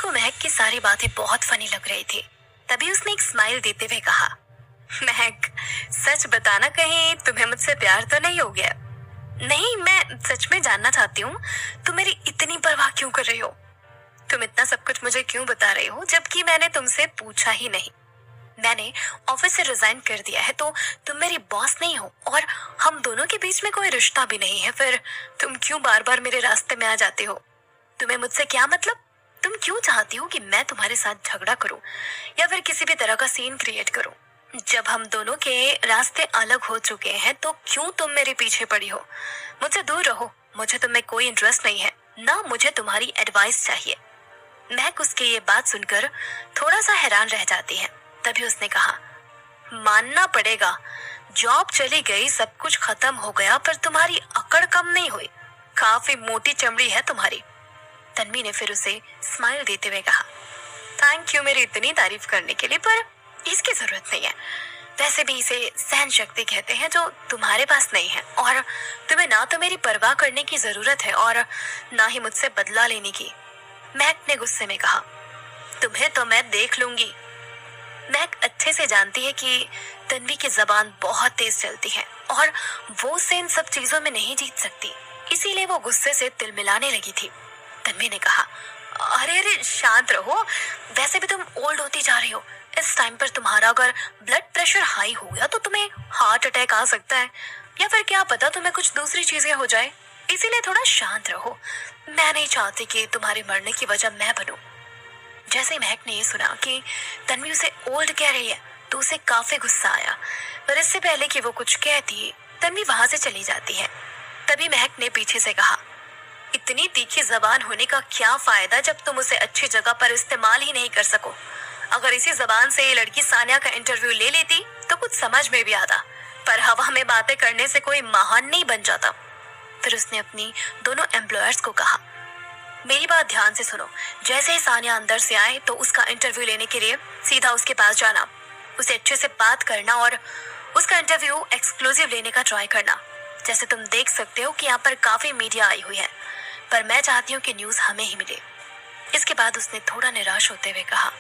को महक की सारी बातें बहुत फनी लग रही थी। तभी उसने एक स्माइल देते हुए कहा, महक, सच बताना, कहीं तुम्हें मुझसे प्यार तो नहीं हो गया? नहीं, मैं सच में जानना चाहती हूँ, तुम मेरी इतनी परवाह क्यों कर रही हो? तुम इतना सब कुछ मुझे क्यों बता रही हो जबकि मैंने तुमसे पूछा ही नहीं? मैंने ऑफिस से रिजाइन कर दिया है, तो तुम मेरी बॉस नहीं हो और हम दोनों के बीच में कोई रिश्ता भी नहीं है। फिर तुम क्यों बार बार मेरे रास्ते में आ जाते हो? तुम्हें मुझसे क्या मतलब? तुम क्यों चाहती हो कि मैं तुम्हारे साथ झगड़ा करूं या फिर किसी भी तरह का सीन क्रिएट करूं? जब हम दोनों के रास्ते अलग हो चुके हैं तो क्यों तुम मेरे पीछे पड़ी हो? मुझसे दूर रहो, मुझे तुम में कोई इंटरेस्ट नहीं है, ना मुझे तुम्हारी एडवाइस चाहिए। महक उसकी ये बात सुनकर थोड़ा सा हैरान रह जाती है। तभी उसने कहा, मानना पड़ेगा, जॉब चली गई, सब कुछ खत्म हो गया, पर तुम्हारी अकड़ कम नहीं हुई। काफी मोटी चमड़ी है तुम्हारी। तन्वी ने फिर उसे स्माइल देते हुए कहा, थैंक यू मेरी इतनी तारीफ करने के लिए, पर इसकी जरूरत नहीं है। वैसे भी इसे सहन शक्ति कहते हैं जो तुम्हारे पास नहीं है, और तुम्हें ना तो मेरी परवाह करने की जरूरत है और ना ही मुझसे बदला लेने की। महक ने गुस्से में कहा, तुम्हें तो मैं देख लूंगी। महक अच्छे से जानती है कि तन्वी की जबान बहुत तेज चलती है और वो उसे इन सब चीजों में नहीं जीत सकती, इसीलिए वो गुस्से से तिलमिलाने लगी थी। तन्वी ने कहा, अरे अरे शांत रहो, वैसे भी तुम ओल्ड होती जा रही हो। इस टाइम पर तुम्हारा अगर ब्लड प्रेशर हाई हो गया तो तुम्हें हार्ट अटैक आ सकता है, या फिर क्या पता तुम्हें कुछ दूसरी चीजें हो जाए, इसीलिए थोड़ा शांत रहो। मैं नहीं चाहती कि तुम्हारे मरने की वजह मैं बनूं। जैसे ही महक ने ये सुना कि तन्वी उसे ओल्ड कह रही है तो उसे काफी गुस्सा आया, पर इससे पहले कि वो कुछ कहती तन्वी वहां से चली जाती है। तभी महक ने पीछे से कहा, इतनी तीखी जबान होने का क्या फायदा जब तुम उसे अच्छी जगह पर इस्तेमाल ही नहीं कर सको। अगर इसी जबान से ये लड़की सानिया का इंटरव्यू ले लेती तो कुछ समझ में भी आता, पर हवा में बातें करने से कोई महान नहीं बन जाता। फिर उसने अपनी दोनों एम्प्लॉयर्स को कहा, मेरी बात ध्यान से सुनो, जैसे ही सानिया अंदर से आए तो उसका इंटरव्यू लेने के लिए सीधा उसके पास जाना, उसे अच्छे से बात करना और उसका इंटरव्यू एक्सक्लूसिव लेने का ट्राई करना। जैसे तुम देख सकते हो कि यहाँ पर काफी मीडिया आई हुई है, पर मैं चाहती हूँ कि न्यूज हमें ही मिले। इसके बाद उसने थोड़ा निराश होते हुए कहा,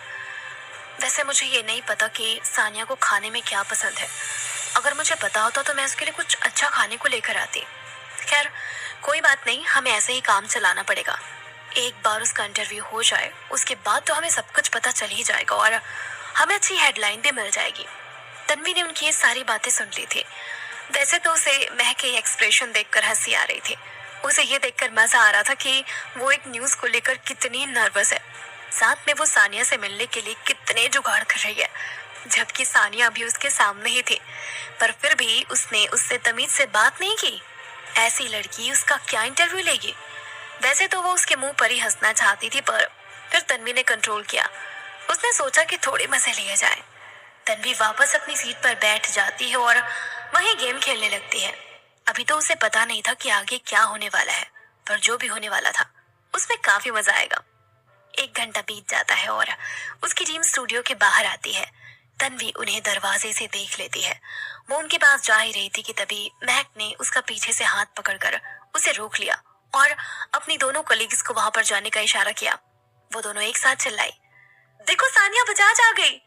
वैसे मुझे ये नहीं पता कि सानिया को खाने में क्या पसंद है। अगर मुझे पता होता तो मैं उसके लिए कुछ अच्छा खाने को लेकर आती। खैर कोई बात नहीं, हमें ऐसे ही काम चलाना पड़ेगा। एक बार उसका इंटरव्यू हो जाए उसके बाद तो हमें सब कुछ पता चल ही जाएगा और हमें अच्छी हेडलाइन भी मिल जाएगी। तन्वी ने उनकी ये सारी बातें सुन ली थी। वैसे तो उसे महक के एक्सप्रेशन देखकर हंसी आ रही थी। उसे ये देखकर मजा आ रहा था कि वो एक न्यूज को लेकर कितनी नर्वस है, साथ में वो सानिया से मिलने के लिए कितने जुगाड़ कर रही है, जबकि सानिया भी उसके सामने ही थी, पर फिर भी उसने उससे तमीज से बात नहीं की। ऐसी लड़की उसका क्या इंटरव्यू लेगी? वैसे तो वो उसके मुंह पर ही हंसना चाहती थी, पर फिर तन्वी ने कंट्रोल किया। उसने सोचा कि थोड़े मजे लिए जाए। तन्वी वापस अपनी सीट पर बैठ जाती है और वहीं गेम खेलने लगती है। अभी तो उसे पता नहीं था कि आगे क्या होने वाला है, पर जो भी होने वाला था उसमें काफी मजा आएगा। 1 घंटा बीत जाता है और उसकी टीम स्टूडियो के बाहर आती है। तन्वी उन्हें दरवाजे से देख लेती है। वो उनके पास जा ही रही थी कि तभी महक ने उसका पीछे से हाथ पकड़कर उसे रोक लिया और अपनी दोनों कलीग्स को वहां पर जाने का इशारा किया। वो दोनों एक साथ चिल्लाई, देखो सानिया बजाज आ गई।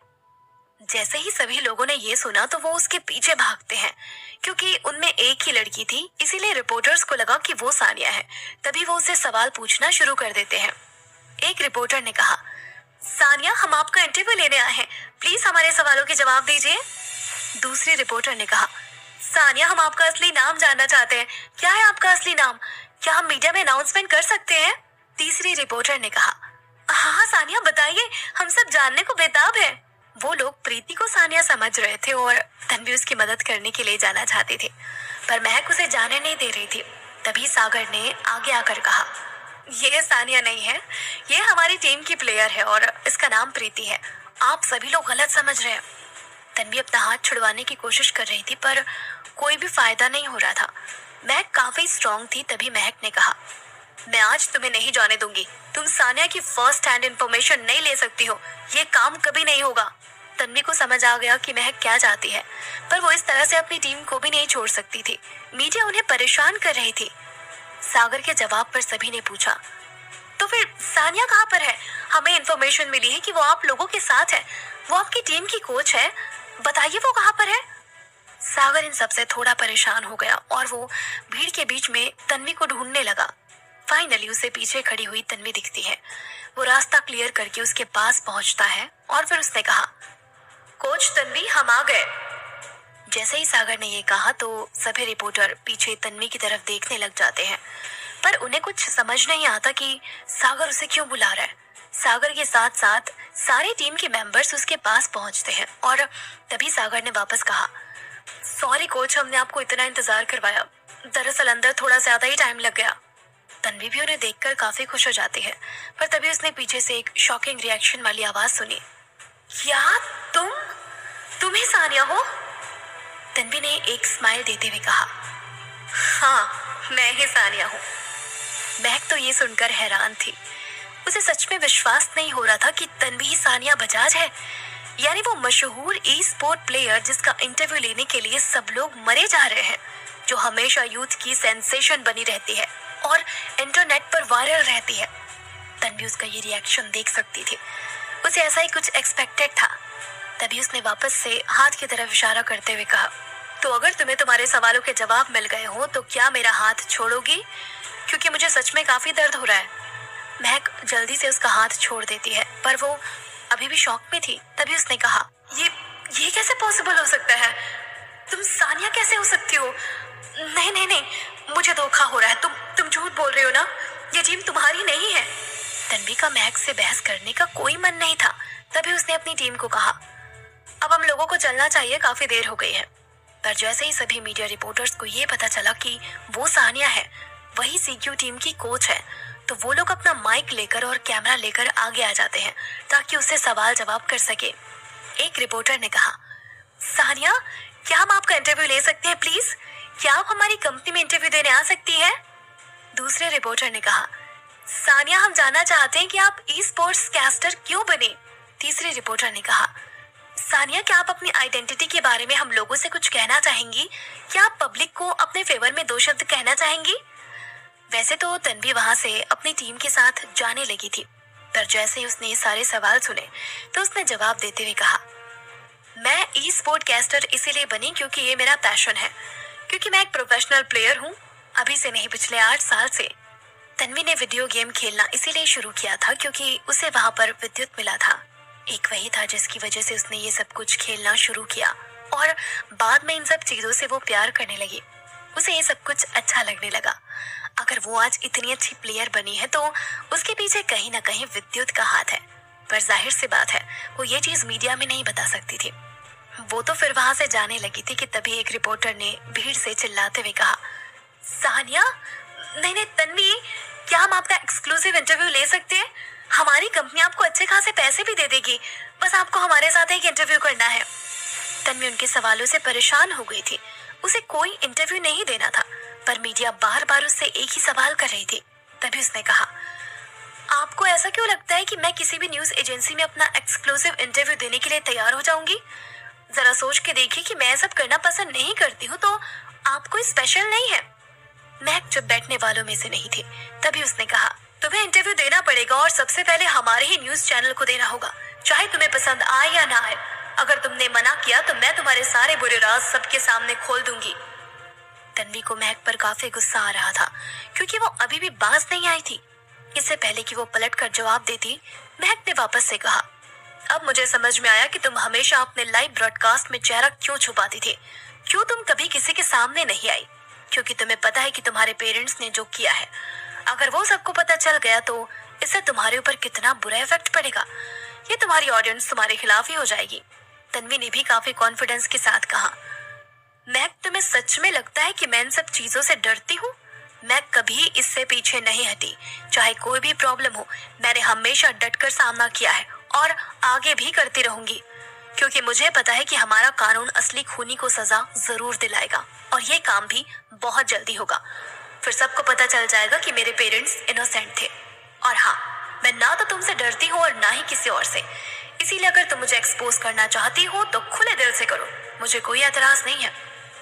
जैसे ही सभी लोगों ने ये सुना तो वो उसके पीछे भागते हैं, क्योंकि उनमें एक ही लड़की थी, इसीलिए रिपोर्टर्स को लगा कि वो सानिया है। तभी वो उससे सवाल पूछना शुरू कर देते हैं। एक रिपोर्टर ने कहा, सानिया, हम आपका इंटरव्यू लेने आए हैं, प्लीज हमारे सवालों के जवाब दीजिए। दूसरी रिपोर्टर ने कहा, सानिया, हम आपका असली नाम जानना चाहते हैं, क्या है आपका असली नाम? क्या हम मीडिया में अनाउंसमेंट कर सकते हैं? तीसरी रिपोर्टर ने कहा, हाँ सानिया बताइए, हम सब जानने को बेताब है। वो लोग प्रीति को सानिया समझ रहे थे और तन्वी उसकी मदद करने के लिए जाना चाहती थी, पर महक उसे जाने नहीं दे रही थी। तभी सागर ने आगे आकर कहा, ये सानिया नहीं है, ये हमारी टीम की प्लेयर है और इसका नाम प्रीति है। आप सभी लोग गलत समझ रहे हैं। तन्वी अपना हाथ छुड़वाने की कोशिश कर रही थी, पर कोई भी फायदा नहीं हो रहा था। महक काफी स्ट्रांग थी। तभी महक ने कहा, मैं आज तुम्हें नहीं जाने दूंगी। तुम सानिया की फर्स्ट हैंड इंफॉर्मेशन नहीं ले सकती हो, ये काम कभी नहीं होगा। तन्वी को समझ आ गया कि महक क्या चाहती है, पर वो इस तरह से अपनी टीम को भी नहीं छोड़ सकती थी। मीडिया उन्हें परेशान कर रही थी। सागर के जवाब पर सभी ने पूछा, तो फिर फिर सानिया कहाँ पर है? हमें इन्फॉर्मेशन मिली है कि वो आप लोगों के साथ है, वो आपकी टीम की कोच है, बताइए वो कहाँ पर है? सागर इन सबसे थोड़ा परेशान हो गया और वो भीड़ के बीच में तन्वी को ढूंढने लगा। फाइनली उसे पीछे खड़ी हुई तन्वी दिखती है। वो रास्ता क्लियर करके उसके पास पहुंचता है और फिर उसने कहा, कोच तन्वी, हम आ गए। जैसे ही सागर ने ये कहा तो सभी रिपोर्टर पीछे तन्वी की तरफ देखने लग जाते हैं, पर उन्हें कुछ समझ नहीं आता कि सागर उसे क्यों बुला रहा है। सागर के साथ साथ सारी टीम के मेंबर्स उसके पास पहुंचते हैं और तभी सागर ने वापस कहा, सॉरी कोच, हमने आपको इतना इंतजार करवाया, दरअसल अंदर थोड़ा ज्यादा ही टाइम लग गया। तन्वी भी उन्हें देखकर काफी खुश हो जाती है, पर तभी उसने पीछे से एक शॉकिंग रिएक्शन वाली आवाज सुनी। क्या तुम ही सानिया हो? तन्वी ने एक स्माइल देते हुए कहा, हाँ मैं ही सानिया हूँ। महक तो ये सुनकर हैरान थी। उसे सच में विश्वास नहीं हो रहा था कि तन्वी ही सानिया बजाज है, यानी वो मशहूर ई स्पोर्ट प्लेयर जिसका इंटरव्यू लेने के लिए सब लोग मरे जा रहे हैं, जो हमेशा यूथ की सेंसेशन बनी रहती है और इंटरनेट पर वायरल रहती है। तन्वी उसका ये रिएक्शन देख सकती थी, उसे ऐसा ही कुछ एक्सपेक्टेड था। तभी उसने वापस से हाथ की तरफ इशारा करते हुए कहा, तो अगर तुम्हें तुम्हारे सवालों के जवाब मिल गए हो तो क्या मेरा हाथ छोड़ोगी? क्योंकि मुझे सच में काफी दर्द हो रहा है। महक जल्दी से उसका हाथ छोड़ देती है, पर वो अभी भी शॉक में थी। तभी उसने कहा, ये कैसे पॉसिबल हो सकता है? तुम सानिया कैसे हो सकती हो? नहीं नहीं नहीं, मुझे धोखा हो रहा है, तुम झूठ बोल रहे हो ना, ये टीम तुम्हारी नहीं है। तन्वी का महक से बहस करने का कोई मन नहीं था। तभी उसने अपनी टीम को कहा, अब हम लोगों को चलना चाहिए, काफी देर हो गई है। पर जैसे ही सभी मीडिया रिपोर्टर्स को ये पता चला कि वो सानिया है, वही सीक्यू टीम की कोच है, तो वो लोग अपना माइक लेकर और कैमरा लेकर आगे आ जाते हैं ताकि उससे सवाल जवाब कर सके। एक रिपोर्टर ने कहा, सानिया, क्या हम आपका इंटरव्यू ले सकते हैं प्लीज? क्या आप हमारी कंपनी में इंटरव्यू देने आ सकती हैं? दूसरे रिपोर्टर ने कहा, सानिया, हम जानना चाहते हैं कि आप ई स्पोर्ट्स कैस्टर क्यों बने? तीसरे रिपोर्टर ने कहा, सानिया, क्या आप अपनी आइडेंटिटी के बारे में हम लोगों से कुछ कहना चाहेंगी? क्या आप पब्लिक को अपने फेवर में 2 शब्द कहना चाहेंगी? वैसे तो तन्वी वहां से अपनी टीम के साथ जाने लगी थी, पर जैसे ही उसने ये सारे सवाल सुने तो उसने जवाब देते हुए कहा, मैं ई स्पोर्ट कैस्टर इसीलिए बनी क्योंकि ये मेरा पैशन है, क्योंकि मैं एक प्रोफेशनल प्लेयर हूँ, अभी से नहीं पिछले 8 साल से। तन्वी ने वीडियो गेम खेलना इसीलिए शुरू किया था क्योंकि उसे वहां पर विद्युत मिला था। एक वही था जिसकी वजह से उसने ये सब कुछ खेलना शुरू किया और बाद में इन सब चीजों से वो प्यार करने लगी। उसे ये सब कुछ अच्छा लगने लगा। अगर वो आज इतनी अच्छी प्लेयर बनी है तो उसके पीछे कहीं ना कहीं विद्युत का हाथ है, पर जाहिर सी बात है वो ये चीज मीडिया में नहीं बता सकती थी। वो तो फिर वहां से जाने लगी थी कि तभी एक रिपोर्टर ने भीड़ से चिल्लाते हुए कहा, सानिया, नहीं नहीं तन्वी, क्या हम आपका एक्सक्लूसिव इंटरव्यू ले सकते हैं? हमारी कंपनी आपको अच्छे खासे पैसे भी दे देगी, बस आपको हमारे साथ एक इंटरव्यू करना है। तन्वी उनके सवालों से परेशान हो गई थी। उसे कोई इंटरव्यू नहीं देना था, पर मीडिया बार बार उससे एक ही सवाल कर रही थी। तभी उसने कहा, आपको ऐसा क्यों लगता है कि मैं किसी भी न्यूज एजेंसी में अपना एक्सक्लूसिव इंटरव्यू देने के लिए तैयार हो जाऊंगी? जरा सोच के देखिए कि मैं सब करना पसंद नहीं करती हूँ तो आप कोई स्पेशल नहीं है। महक चुप बैठने वालों में से नहीं थी। तभी उसने कहा, तुम्हें इंटरव्यू देना पड़ेगा और सबसे पहले हमारे ही न्यूज चैनल को देना होगा, चाहे तुम्हें पसंद आए या ना आए। अगर तुमने मना किया तो मैं तुम्हारे सारे बुरे राज सबके सामने खोल दूंगी। तन्वी को महक पर काफी गुस्सा आ रहा था क्योंकि वो अभी भी बाज नहीं आई थी। इससे पहले कि वो पलट कर जवाब देती, महक ने वापस से कहा, अब मुझे समझ में आया कि तुम हमेशा अपने लाइव ब्रॉडकास्ट में चेहरा क्यों छुपाती थी, क्यों तुम कभी किसी के सामने नहीं आई, क्योंकि तुम्हें पता है कि तुम्हारे पेरेंट्स ने जो किया है, अगर वो सबको पता चल गया तो इससे तुम्हारे ऊपर कितना बुरा इफेक्ट पड़ेगा। ये तुम्हारी ऑडियंस तुम्हारे खिलाफ ही हो जाएगी। तन्वी ने भी काफी कॉन्फिडेंस के साथ कहा, महक, तुम्हें सच में लगता है कि मैं इन सब चीजों से डरती हूँ? मैं कभी इससे पीछे नहीं हटी, चाहे कोई भी प्रॉब्लम हो, मैंने हमेशा डटकर सामना किया है और आगे भी करती रहूंगी, क्योंकि मुझे पता है कि हमारा कानून असली खूनी को सजा जरूर दिलाएगा और ये काम भी बहुत जल्दी होगा। फिर सबको पता चल जाएगा कि मेरे पेरेंट्स इनोसेंट थे। और हाँ, मैं ना तो तुमसे डरती हूँ और ना ही किसी और से, इसीलिए अगर तुम मुझे एक्सपोज करना चाहती हो तो खुले दिल से करो, मुझे कोई एतराज नहीं है।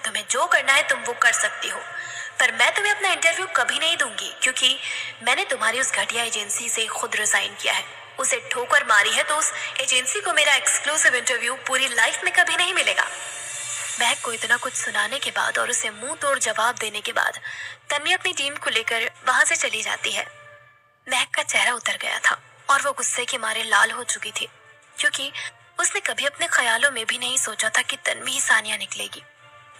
तुम्हें जो करना है तुम वो कर सकती हो। पर मैं तुम्हें अपना इंटरव्यू कभी नहीं दूंगी, क्योंकि मैंने तुम्हारी उस घटिया एजेंसी से खुद रिजाइन किया है, उसे ठोकर मारी है, तो उस एजेंसी को मेरा एक्सक्लूसिव इंटरव्यू पूरी लाइफ में कभी नहीं मिलेगा। महक को इतना कुछ सुनाने के बाद और उसे मुंह तोड़ जवाब देने के बाद तन्वी अपनी टीम को लेकर वहां से चली जाती है। महक का चेहरा उतर गया था और वो गुस्से के मारे लाल हो चुकी थी, क्योंकि उसने कभी अपने ख्यालों में भी नहीं सोचा था कि तन्वी ही सानिया निकलेगी।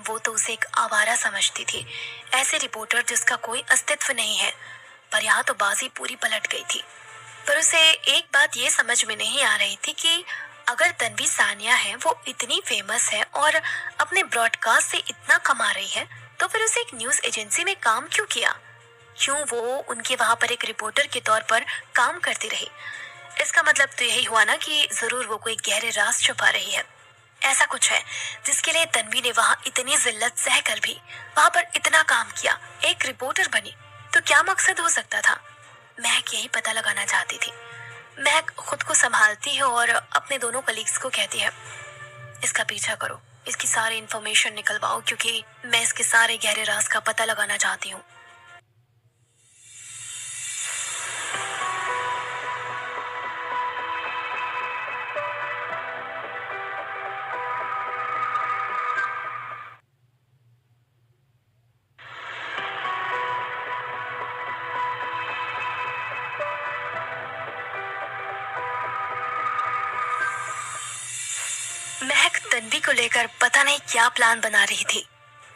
वो तो उसे एक आवारा समझती थी, ऐसे रिपोर्टर जिसका कोई अस्तित्व नहीं है। पर यहाँ तो बाजी पूरी पलट गई थी। पर उसे एक बात ये समझ में नहीं आ रही थी कि अगर तन्वी सानिया है, वो इतनी फेमस है और अपने ब्रॉडकास्ट से इतना कमा रही है, तो फिर उसे एक न्यूज एजेंसी में काम क्यों किया? क्यों वो उनके वहां पर एक रिपोर्टर के तौर पर काम करती रही? इसका मतलब तो यही हुआ ना कि जरूर वो कोई गहरे राज छुपा रही है। ऐसा कुछ है जिसके लिए तन्वी ने वहां इतनी जिल्लत सहकर भी वहां पर इतना काम किया, एक रिपोर्टर बनी। तो क्या मकसद हो सकता था? महक यही पता लगाना चाहती थी। महक खुद को संभालती है और अपने दोनों कलीग्स को कहती है, इसका पीछा करो, इसकी सारी इंफॉर्मेशन निकलवाओ, क्योंकि मैं इसके सारे गहरे राज का पता लगाना चाहती हूँ। महक तन्वी को लेकर पता नहीं क्या प्लान बना रही थी,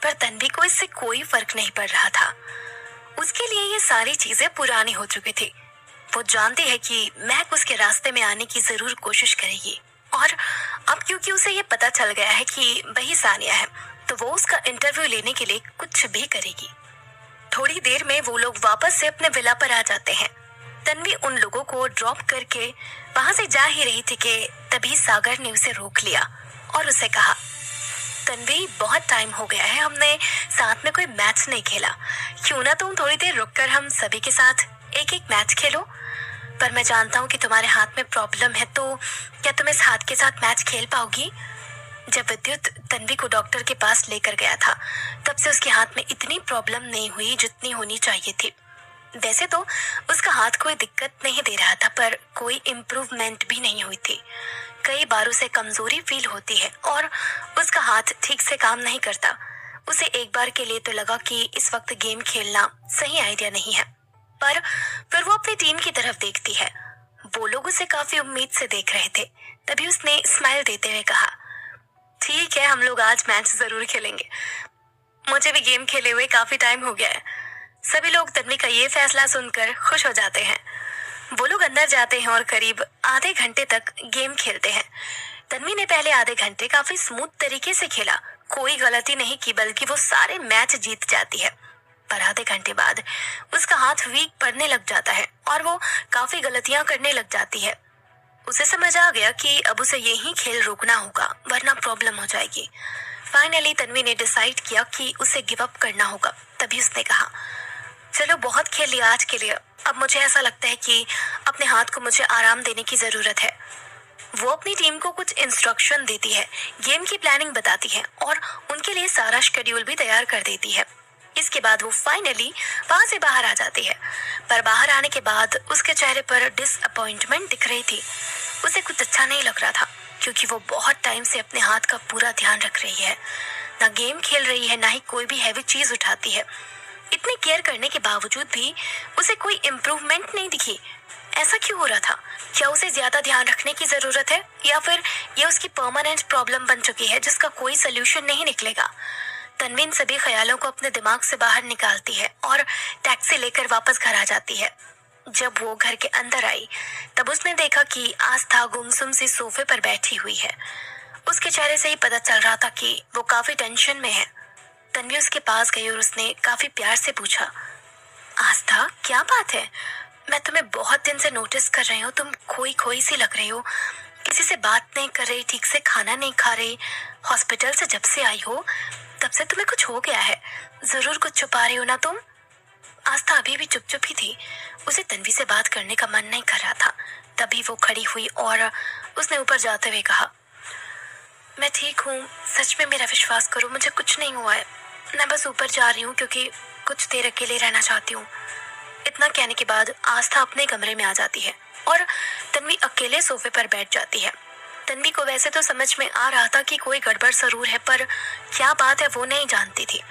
पर तन्वी को इससे कोई फर्क नहीं पड़ रहा था। उसके लिए ये सारी चीजें पुरानी हो चुकी थी। वो जानती है कि महक उसके रास्ते में आने की जरूर कोशिश करेगी, और अब क्योंकि उसे ये पता चल गया है कि वही सानिया है, तो वो उसका इंटरव्यू लेने के लिए कुछ भी करेगी। थोड़ी देर में वो लोग वापस से अपने विला पर आ जाते हैं। तन्वी उन लोगों को ड्रॉप करके वहां से जा ही रही थी कि तभी सागर ने उसे रोक लिया और उसे कहा, तन्वी बहुत टाइम हो गया है, हमने साथ में कोई मैच नहीं खेला, क्यों ना तुम थोड़ी देर रुककर हम सभी के साथ एक एक मैच खेलो? पर मैं जानता हूँ कि तुम्हारे हाथ में प्रॉब्लम है, तो क्या तुम इस हाथ के साथ मैच खेल पाओगी? जब विद्युत तन्वी को डॉक्टर के पास लेकर गया था, तब से उसके हाथ में इतनी प्रॉब्लम नहीं हुई जितनी होनी चाहिए थी। वैसे तो उसका हाथ कोई दिक्कत नहीं दे रहा था, पर कोई इम्प्रूवमेंट भी नहीं हुई थी। कई बार उसे कमजोरी फील होती है और उसका हाथ ठीक से काम नहीं करता। उसे एक बार के लिए तो लगा कि इस वक्त गेम खेलना सही आइडिया नहीं है, पर फिर वो अपनी टीम की तरफ देखती है। वो लोग उसे काफी उम्मीद से देख रहे थे। तभी उसने स्माइल देते हुए कहा, ठीक है, हम लोग आज मैच जरूर खेलेंगे। मुझे भी गेम खेले हुए काफी टाइम हो गया है। सभी लोग तन्वी का ये फैसला सुनकर खुश हो जाते हैं। वो लोग अंदर जाते हैं और करीब आधे घंटे तक गेम खेलते हैं। तन्वी ने पहले आधे घंटे काफी स्मूथ तरीके से खेला, कोई गलती नहीं की, बल्कि वो सारे मैच जीत जाती है। पर आधे घंटे बाद उसका हाथ वीक पड़ने लग जाता है और वो काफी गलतियां करने लग जाती है। उसे समझ आ गया कि अब उसे यही खेल रोकना होगा, वरना प्रॉब्लम हो जाएगी। फाइनली तन्वी ने डिसाइड किया कि उसे गिव अप करना होगा। तभी उसने कहा, चलो बहुत खेल लिया आज के लिए, अब मुझे ऐसा लगता है कि अपने हाथ को मुझे आराम देने की जरूरत है। वो अपनी टीम को कुछ इंस्ट्रक्शन देती है, गेम की प्लानिंग बताती है और उनके लिए सारा शेड्यूल भी तैयार कर देती है। इसके बाद वो फाइनली वहां से बाहर आ जाती है। पर बाहर आने के बाद उसके चेहरे पर डिसअपॉइंटमेंट दिख रही थी। उसे कुछ अच्छा नहीं लग रहा था, क्योंकि वो बहुत टाइम से अपने हाथ का पूरा ध्यान रख रही है। ना गेम खेल रही है, ना ही कोई भी हैवी चीज उठाती है। इतनी केयर करने के बावजूद भी उसे कोई इम्प्रूवमेंट नहीं दिखी। ऐसा क्यों हो रहा था? क्या उसे ज्यादा ध्यान रखने की जरूरत है, या फिर ये उसकी परमानेंट प्रॉब्लम बन चुकी है जिसका कोई सोल्यूशन नहीं निकलेगा? तन्वी इन सभी ख्यालों को अपने दिमाग से बाहर निकालती है और टैक्सी लेकर वापस घर आ जाती है। जब वो घर के अंदर आई, तब उसने देखा कि आस्था गुमसुम सी सोफे पर बैठी हुई है। उसके चेहरे से ही पता चल रहा था कि वो काफी टेंशन में है। तन्वी उसके पास गई और उसने काफी प्यार से पूछा, आस्था, क्या बात है? मैं तुम्हें बहुत दिन से नोटिस कर रही हूँ, तुम खोई खोई सी लग रही हो, किसी से बात नहीं कर रही, ठीक से खाना नहीं खा रही। हॉस्पिटल से जब से आई हो तब से तुम्हें कुछ हो गया है, जरूर कुछ छुपा रही हो ना तुम? आस्था अभी भी चुप चुप ही थी। उसे तन्वी से बात करने का मन नहीं कर रहा था। तभी वो खड़ी हुई और उसने ऊपर जाते हुए कहा, मैं ठीक हूँ, सच में मेरा विश्वास करो, मुझे कुछ नहीं हुआ है। मैं बस ऊपर जा रही हूँ क्योंकि कुछ देर अकेले रहना चाहती हूँ। इतना कहने के बाद आस्था अपने कमरे में आ जाती है और तन्वी अकेले सोफे पर बैठ जाती है। तन्वी को वैसे तो समझ में आ रहा था कि कोई गड़बड़ जरूर है, पर क्या बात है वो नहीं जानती थी।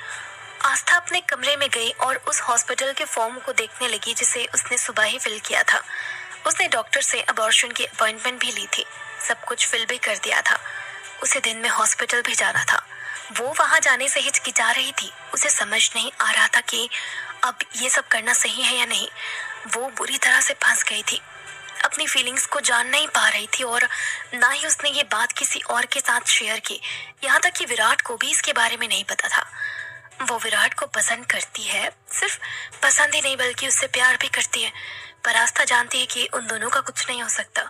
आस्था अपने कमरे में गई और उस हॉस्पिटल के फॉर्म को देखने लगी जिसे उसने सुबह ही फिल किया था। उसने डॉक्टर से अबॉर्शन की अपॉइंटमेंट भी ली थी, सब कुछ फिल भी कर दिया था। उसे दिन में हॉस्पिटल भी जाना था। वो वहां जाने से हिचकिचा रही थी। उसे समझ नहीं आ रहा था कि अब ये सब करना सही है या नहीं। वो बुरी तरह से फंस गई थी, अपनी फीलिंग्स को जान नहीं पा रही थी और ना ही उसने ये बात किसी और के साथ शेयर की। यहाँ तक कि विराट को भी इसके बारे में नहीं पता था। वो विराट को पसंद करती है, सिर्फ पसंद ही नहीं बल्कि उससे प्यार भी करती है, पर आस्था जानती है कि उन दोनों का कुछ नहीं हो सकता।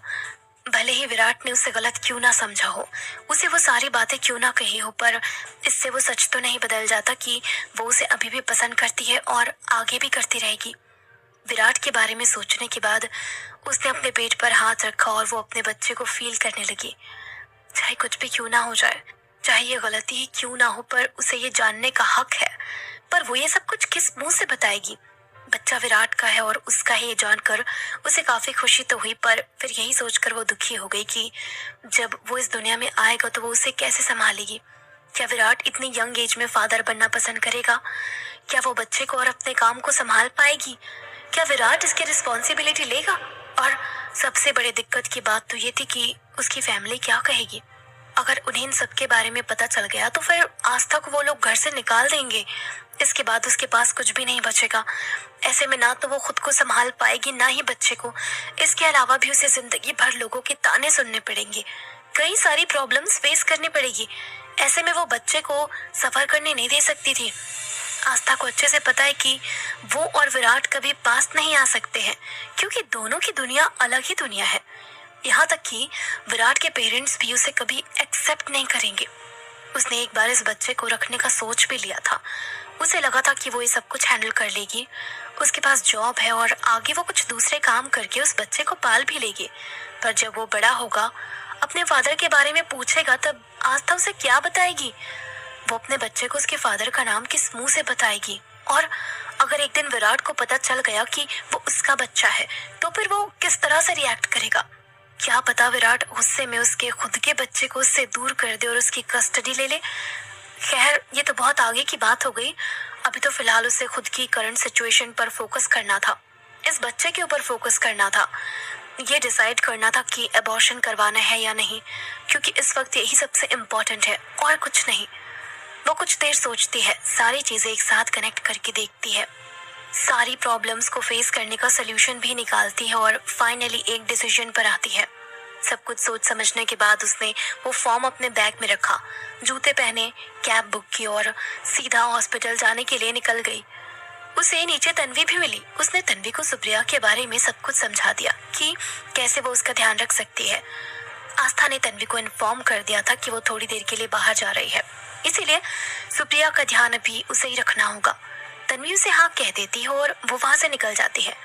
भले ही विराट ने उसे गलत क्यों ना समझा हो, उसे वो सारी बातें क्यों ना कही हो, पर इससे वो सच तो नहीं बदल जाता कि वो उसे अभी भी पसंद करती है और आगे भी करती रहेगी। विराट के बारे में सोचने के बाद उसने अपने पेट पर हाथ रखा और वो अपने बच्चे को फील करने लगी। चाहे कुछ भी क्यों ना हो जाए, चाहे ये गलती ही क्यों ना हो, पर उसे ये जानने का हक है। पर वो ये सब कुछ किस मुंह से बताएगी? बच्चा विराट का है और उसका है ये जानकर उसे काफी खुशी तो हुई, पर फिर यही सोचकर वो दुखी हो गई कि जब वो इस दुनिया में आएगा तो वो उसे कैसे संभालेगी। क्या विराट इतनी यंग एज में फादर बनना पसंद करेगा? क्या वो बच्चे को और अपने काम को संभाल पाएगी? क्या विराट इसकी रिस्पॉन्सिबिलिटी लेगा? और सबसे बड़ी दिक्कत की बात तो ये थी कि उसकी फैमिली क्या कहेगी। अगर उन्हें इन सब के बारे में पता चल गया तो फिर आस्था को वो लोग घर से निकाल देंगे। इसके बाद उसके पास कुछ भी नहीं बचेगा। ऐसे में ना तो वो खुद को संभाल पाएगी, ना ही बच्चे को। इसके अलावा भी उसे जिंदगी भर लोगों के ताने सुनने पड़ेंगे, कई सारी प्रॉब्लम्स फेस करनी पड़ेगी। ऐसे में वो बच्चे को सफर करने नहीं दे सकती थी। आस्था को अच्छे से पता है कि वो और विराट कभी पास नहीं आ सकते हैं, क्योंकि दोनों की दुनिया अलग ही दुनिया है। यहाँ तक कि विराट के पेरेंट्स भी उसे कभी एक्सेप्ट नहीं करेंगे। उसने एक बार इस बच्चे को रखने का सोच भी लिया था। उसे लगा था कि वो ये सब कुछ हैंडल कर लेगी, उसके पास जॉब है और आगे वो कुछ दूसरे काम करके उस बच्चे को पाल भी लेगी। पर जब वो बड़ा होगा, अपने फादर के बारे में पूछेगा, तब आस्था उसे क्या बताएगी? वो अपने बच्चे को उसके फादर का नाम किस मुंह से बताएगी? और अगर एक दिन विराट को पता चल गया कि वो उसका बच्चा है, तो फिर वो किस तरह से रिएक्ट करेगा? क्या पता विराट गुस्से में उसके खुद के बच्चे को उससे दूर कर दे और उसकी कस्टडी ले ले। खैर, ये तो बहुत आगे की बात हो गई। अभी तो फिलहाल उसे खुद की करंट सिचुएशन पर फोकस करना था, इस बच्चे के ऊपर फोकस करना था, ये डिसाइड करना था कि अबॉर्शन करवाना है या नहीं, क्योंकि इस वक्त यही सबसे इम्पोर्टेंट है और कुछ नहीं। वो कुछ देर सोचती है, सारी चीजें एक साथ कनेक्ट करके देखती है, सारी प्रॉब्लम्स को फेस करने का सलूशन भी निकालती है और फाइनली एक डिसीजन पर आती है। सब कुछ सोच समझने के बाद उसने वो फॉर्म अपने बैग में रखा, जूते पहने, कैब बुक की और सीधा हॉस्पिटल जाने के लिए निकल गई। उसे नीचे तन्वी भी मिली। उसने तन्वी को सुप्रिया के बारे में सब कुछ समझा दिया कि कैसे वो उसका ध्यान रख सकती है। आस्था ने तन्वी को इन्फॉर्म कर दिया था कि वो थोड़ी देर के लिए बाहर जा रही है, इसीलिए सुप्रिया का ध्यान अभी उसे ही रखना होगा। तन्वी उसे हाँ कह देती है और वो वहां से निकल जाती है।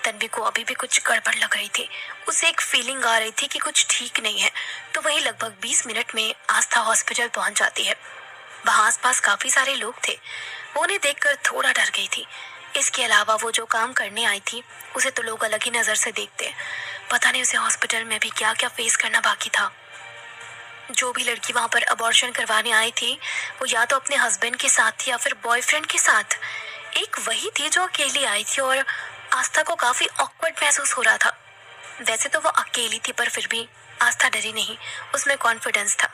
तन्वी को अभी भी कुछ गड़बड़ लग रही थी। उसे एक फीलिंग आ रही थी कि कुछ ठीक नहीं है। तो वही लगभग 20 मिनट में आस्था हॉस्पिटल पहुंच जाती है। वहां आसपास काफी सारे लोग थे। वो उन्हें देखकर थोड़ा डर गई थी। इसके अलावा वो जो काम करने आई थी उसे तो लोग अलग ही नजर से देखते। पता नहीं उसे हॉस्पिटल में भी क्या क्या फेस करना बाकी था। जो भी लड़की वहां पर अबॉर्शन करवाने आई थी वो या तो अपने हस्बैंड के साथ थी या फिर बॉयफ्रेंड के साथ। एक वही थी जो अकेली आई थी और आस्था को काफी ऑकवर्ड महसूस हो रहा था। वैसे तो वो अकेली थी, पर फिर भी आस्था डरी नहीं, उसमें कॉन्फिडेंस था।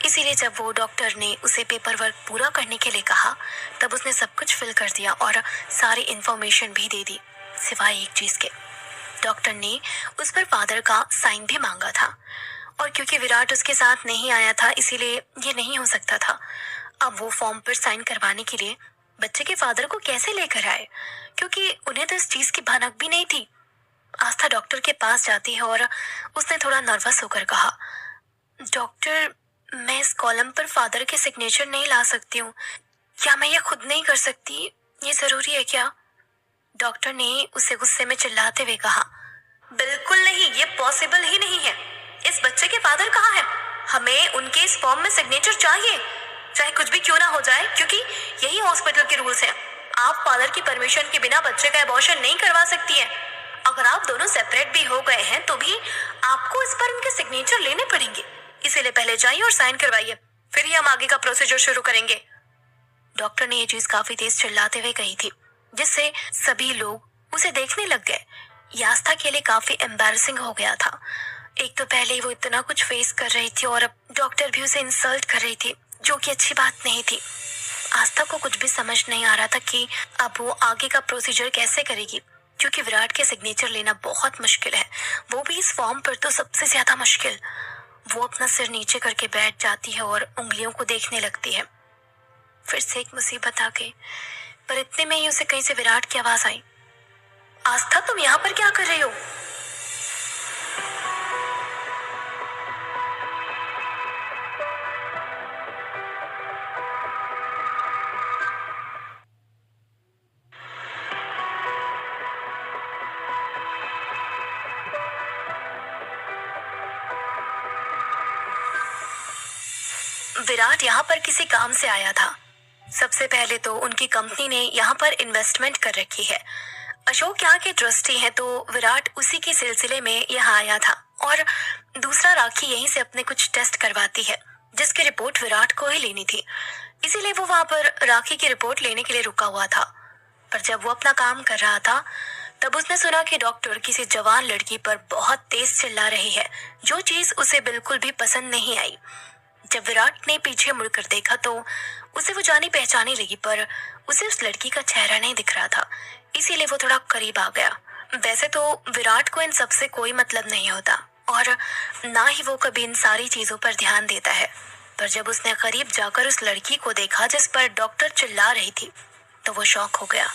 इसीलिए जब वो डॉक्टर ने उसे पेपर वर्क पूरा करने के लिए कहा, तब उसने सब कुछ फिल कर दिया और सारी इन्फॉर्मेशन भी दे दी, सिवाय एक चीज के। डॉक्टर ने उस पर फादर का साइन भी मांगा था, और क्योंकि विराट उसके साथ नहीं आया था इसीलिए ये नहीं हो सकता था। अब वो फॉर्म पर साइन करवाने के लिए बच्चे के फादर को कैसे लेकर आए, क्योंकि उन्हें तो इस चीज की भनक भी नहीं थी। आस्था डॉक्टर के पास जाती है और उसने थोड़ा नर्वस होकर कहा, डॉक्टर, मैं इस कॉलम पर फादर के सिग्नेचर नहीं ला सकती हूँ। क्या मैं ये खुद नहीं कर सकती? ये जरूरी है क्या? डॉक्टर ने उसे गुस्से में चिल्लाते हुए कहा, बिल्कुल नहीं, ये पॉसिबल ही नहीं है। इस बच्चे के फादर कहाँ हैं? हमें उनके इस फॉर्म में सिग्नेचर चाहिए, चाहे कुछ भी क्यों ना हो जाए, क्योंकि यही हॉस्पिटल के रूल्स हैं। आप फादर की परमिशन के बिना बच्चे का एबॉर्शन नहीं करवा सकती हैं। अगर आप दोनों सेपरेट भी हो गए हैं तो भी आपको इस पर उनके सिग्नेचर लेने पड़ेंगे। इसीलिए पहले जाइए और साइन करवाइए, फिर ही हम आगे का प्रोसीजर शुरू करेंगे। डॉक्टर ने ये चीज काफी तेज चिल्लाते हुए कही थी, जिससे सभी लोग उसे देखने लग गए। ये आस्था के लिए काफी एम्बैरेसिंग हो गया था। एक तो पहले ही वो इतना कुछ फेस कर रही थी और अब डॉक्टर भी उसे इंसल्ट कर रही थी, जो कि अच्छी बात नहीं थी। आस्था को कुछ भी समझ नहीं आ रहा था कि अब वो आगे का प्रोसीजर कैसे करेगी, क्योंकि विराट के सिग्नेचर लेना बहुत मुश्किल है, वो भी इस फॉर्म पर तो सबसे ज्यादा मुश्किल। वो अपना सिर नीचे करके बैठ जाती है और उंगलियों को देखने लगती है। फिर से एक मुसीबत आ गई, पर इतने में ही उसे कहीं से विराट की आवाज आई। आस्था, तुम यहाँ पर क्या कर रही हो? विराट यहाँ पर किसी काम से आया था। सबसे पहले तो उनकी कंपनी ने यहाँ पर इन्वेस्टमेंट कर रखी है। अशोक यहाँ के ट्रस्टी हैं, तो विराट उसी के सिलसिले में यहाँ आया था। और दूसरा, राखी यहीं से अपने कुछ टेस्ट करवाती है, जिसकी रिपोर्ट विराट को ही लेनी थी। इसीलिए वो वहाँ पर राखी की रिपोर्ट लेने के लिए रुका हुआ था। पर जब वो अपना काम कर रहा था, तब उसने सुना कि डॉक्टर किसी जवान लड़की पर बहुत तेज चिल्ला रही है, जो चीज उसे बिल्कुल भी पसंद नहीं आई। जब विराट ने पीछे मुड़कर देखा तो उसे वो जानी पहचानी लगी, पर उसे उस लड़की का चेहरा नहीं दिख रहा था। इसीलिए वो थोड़ा करीब आ गया। वैसे तो विराट को इन सब से कोई मतलब नहीं होता और ना ही वो कभी इन सारी चीजों पर ध्यान देता है, पर जब उसने करीब जाकर उस लड़की को देखा जिस पर डॉक्टर चिल्ला रही थी, तो वो शॉक हो गया।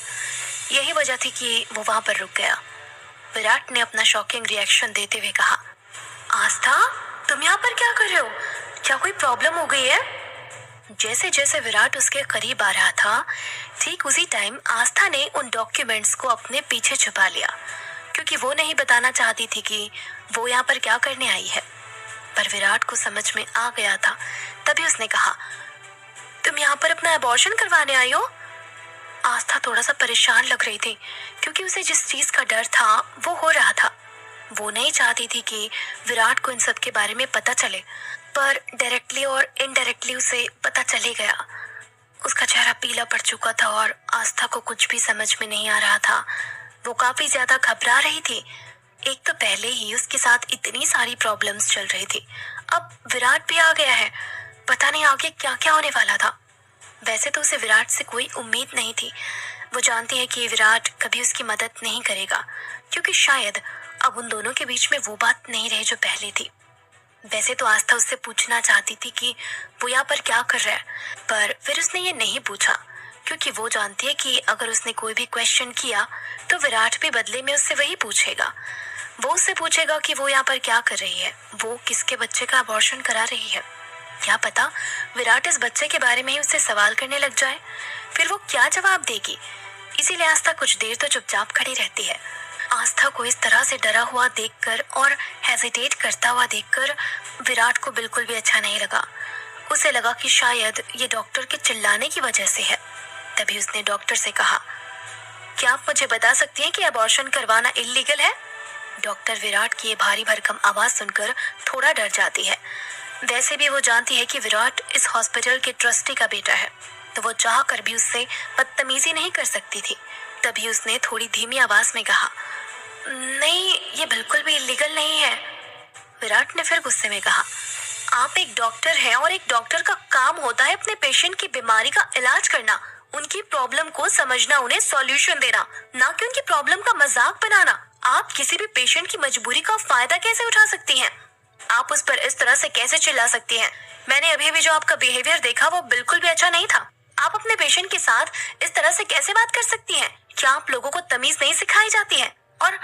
यही वजह थी कि वो वहां पर रुक गया। विराट ने अपना शॉकिंग रिएक्शन देते हुए कहा, आस्था, तुम यहाँ पर क्या कर रहे हो? क्या कोई प्रॉब्लम हो गई है? जैसे जैसे विराट उसके करीब आ रहा था, ठीक उसी टाइम आस्था ने उन डॉक्यूमेंट्स को अपने पीछे छुपा लिया, क्योंकि वो नहीं बताना चाहती थी कि वो यहाँ पर क्या करने आई है। पर विराट को समझ में आ गया था। तभी उसने कहा, तुम यहाँ पर अपना एबॉर्शन करवाने आई हो? आस्था थोड़ा सा परेशान लग रही थी, क्योंकि उसे जिस चीज का डर था वो हो रहा था। वो नहीं चाहती थी कि विराट को इन सब के बारे में पता चले, पर डायरेक्टली और इनडायरेक्टली उसे पता चले गया। उसका चेहरा पीला पड़ चुका था और आस्था को कुछ भी समझ में नहीं आ रहा था। वो काफी ज्यादा घबरा रही थी। एक तो पहले ही उसके साथ इतनी सारी प्रॉब्लम्स चल रही थी, अब विराट भी आ गया है। पता नहीं आगे क्या क्या होने वाला था। वैसे तो उसे विराट से कोई उम्मीद नहीं थी। वो जानती है कि विराट कभी उसकी मदद नहीं करेगा, क्योंकि शायद अब उन दोनों के बीच में वो बात नहीं रही जो पहले थी। वैसे तो आस्था उससे पूछना चाहती थी कि वो यहाँ पर क्या कर रहा है, पर फिर उसने ये नहीं पूछा, क्योंकि वो जानती है कि अगर उसने कोई भी क्वेश्चन किया तो विराट भी बदले में उससे वही पूछेगा। वो उससे पूछेगा कि वो यहाँ पर क्या कर रही है, वो किसके बच्चे का अबॉर्शन करा रही है। क्या पता विराट इस बच्चे के बारे में ही उससे सवाल करने लग जाए, फिर वो क्या जवाब देगी। इसीलिए आस्था कुछ देर तो चुपचाप खड़ी रहती है। आस्था को इस तरह से डरा हुआ देखकर और हेजिटेट करता हुआ देखकर विराट को बिल्कुल भी अच्छा नहीं लगा। उसे लगा कि शायद ये डॉक्टर के चिल्लाने की वजह से है। तभी उसने डॉक्टर से कहा, क्या आप मुझे बता सकती हैं कि अबॉर्शन करवाना इल्लीगल है? डॉक्टर विराट की ये भारी भरकम आवाज सुनकर थोड़ा डर जाती है। वैसे भी वो जानती है कि विराट इस हॉस्पिटल के ट्रस्टी का बेटा है, तो वो चाह कर भी उससे बदतमीजी नहीं कर सकती थी। तभी उसने थोड़ी धीमी आवाज में कहा, नहीं, ये बिल्कुल भी इलीगल नहीं है। विराट ने फिर गुस्से में कहा, आप एक डॉक्टर हैं और एक डॉक्टर का काम होता है अपने पेशेंट की बीमारी का इलाज करना, उनकी प्रॉब्लम को समझना, उन्हें सॉल्यूशन देना, ना कि उनकी प्रॉब्लम का मजाक बनाना। आप किसी भी पेशेंट की मजबूरी का फायदा कैसे उठा सकती हैं? आप उस पर इस तरह से कैसे चिल्ला सकती हैं? मैंने अभी भी जो आपका बिहेवियर देखा वो बिल्कुल भी अच्छा नहीं था। आप अपने पेशेंट के साथ इस तरह से कैसे बात कर सकती हैं? क्या आप लोगों को तमीज नहीं सिखाई जाती है? और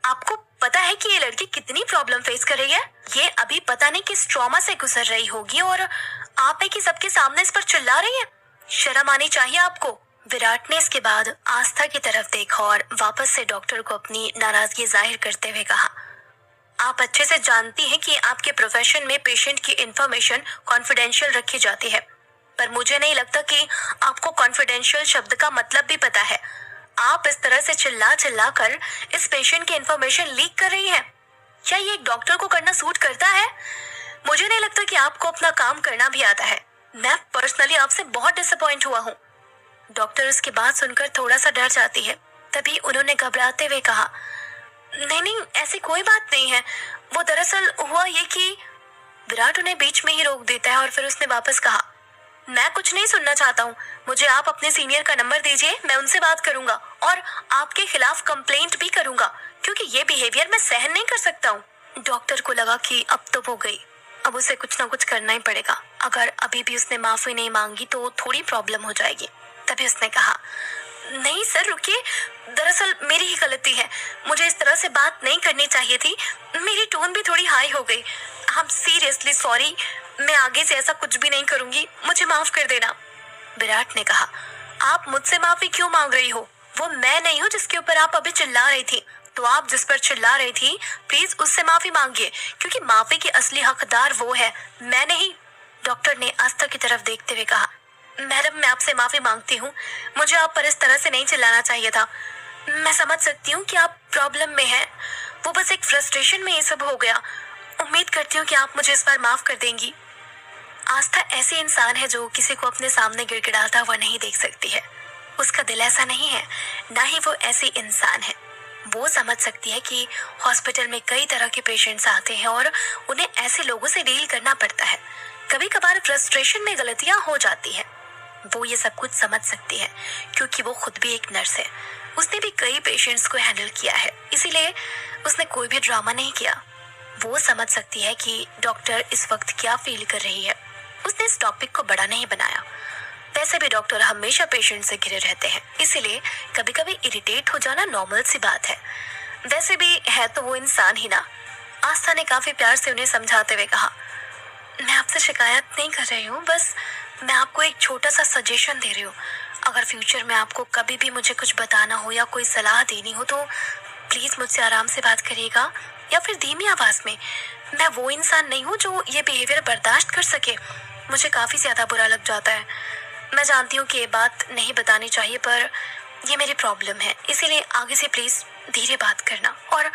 आपको पता है कि ये लड़की कितनी प्रॉब्लम फेस कर रही है? ये अभी पता नहीं किस ट्रॉमा से गुजर रही होगी और आप है कि सबके सामने इस पर चिल्ला रही है। शर्म आनी चाहिए आपको। विराट ने इसके बाद आस्था की तरफ देखा और वापस से डॉक्टर को अपनी नाराजगी जाहिर करते हुए कहा, आप अच्छे से जानती हैं कि आपके प्रोफेशन में पेशेंट की इंफॉर्मेशन कॉन्फिडेंशियल रखी जाती है। पर मुझे नहीं लगता कि आपको कॉन्फिडेंशियल शब्द का मतलब भी पता है। आप इस तरह से चिल्ला चिल्ला कर इस पेशेंट की इंफॉर्मेशन लीक कर रही हैं। क्या ये एक डॉक्टर को करना सूट करता है? मुझे नहीं लगता कि आपको अपना काम करना भी आता है। मैं पर्सनली आपसे बहुत डिसअपॉइंट हुआ हूँ। डॉक्टर उसकी बात सुनकर थोड़ा सा डर जाती है। तभी उन्होंने घबराते हुए कहा, नहीं नहीं, ऐसी कोई बात नहीं है। वो दरअसल हुआ ये कि विराट उन्हें बीच में ही रोक देता है और फिर उसने वापस कहा, मैं कुछ नहीं सुनना चाहता हूँ। मुझे आप अपने सीनियर का नंबर दीजिए, मैं उनसे बात करूंगा और आपके खिलाफ कंप्लेंट भी करूंगा, क्योंकि ये बिहेवियर मैं सहन नहीं कर सकता हूँ। डॉक्टर को लगा कि अब तो वो गई, अब उसे कुछ ना कुछ करना ही पड़ेगा। अगर अभी भी उसने माफी नहीं मांगी तो थोड़ी प्रॉब्लम हो जाएगी। तभी उसने कहा, नहीं सर रुकिए, दरअसल मेरी ही गलती है। मुझे इस तरह से बात नहीं करनी चाहिए थी। मेरी टोन भी थोड़ी हाई हो गई। I am seriously sorry. मैं आगे से ऐसा कुछ भी नहीं करूंगी, मुझे माफ कर देना। विराट ने कहा, आप मुझसे माफी क्यों मांग रही हो? वो मैं नहीं हूँ जिसके ऊपर आप अभी चिल्ला रही थी। तो आप जिस पर चिल्ला रही थी, प्लीज उससे माफी मांगिए, क्योंकि माफी की असली हकदार वो है, मैं नहीं। डॉक्टर ने आस्था की तरफ देखते हुए कहा, मैडम मैं आपसे माफी मांगती हूँ। मुझे आप पर इस तरह से नहीं चिल्लाना चाहिए था। मैं समझ सकती हूँ कि आप प्रॉब्लम में हैं। वो बस एक फ्रस्ट्रेशन में ये सब हो गया। उम्मीद करती हूँ कि आप मुझे इस बार माफ कर देंगी। आस्था ऐसी इंसान है जो किसी को अपने सामने गिड़गिड़ाता हुआ नहीं देख सकती है। उसका दिल ऐसा नहीं है, ना ही वो ऐसी इंसान है। वो समझ सकती है कि हॉस्पिटल में कई तरह के पेशेंट्स आते हैं और उन्हें ऐसे लोगों से डील करना पड़ता है। कभी कभार फ्रस्ट्रेशन में गलतियां हो जाती है। वो ये सब कुछ समझ सकती है क्योंकि वो खुद भी एक नर्स है। उसने भी कई पेशेंट्स को हैंडल किया है, इसीलिए उसने कोई भी ड्रामा नहीं किया। वो समझ सकती है कि डॉक्टर इस वक्त क्या फील कर रही है। उसने इस टॉपिक को बड़ा नहीं बनाया। वैसे भी डॉक्टर हमेशा पेशेंट से घिरे रहते हैं, इसीलिए कभी कभी इरिटेट हो जाना नॉर्मल सी बात है। वैसे भी है तो वो इंसान ही ना। आस्था ने काफी प्यार से उन्हें समझाते हुए कहा, मैं आपसे शिकायत नहीं कर रही हूँ, बस मैं आपको एक छोटा सा सजेशन दे रही हूँ। अगर फ्यूचर में आपको कभी भी मुझे कुछ बताना हो या कोई सलाह देनी हो तो प्लीज मुझसे आराम से बात करिएगा या फिर धीमी आवाज में। मैं वो इंसान नहीं हूँ जो ये बिहेवियर बर्दाश्त कर सके। मुझे काफी ज्यादा बुरा लग जाता है। मैं जानती हूँ कि ये बात नहीं बतानी चाहिए, पर ये मेरी प्रॉब्लम है, इसीलिए आगे से प्लीज धीरे बात करना। और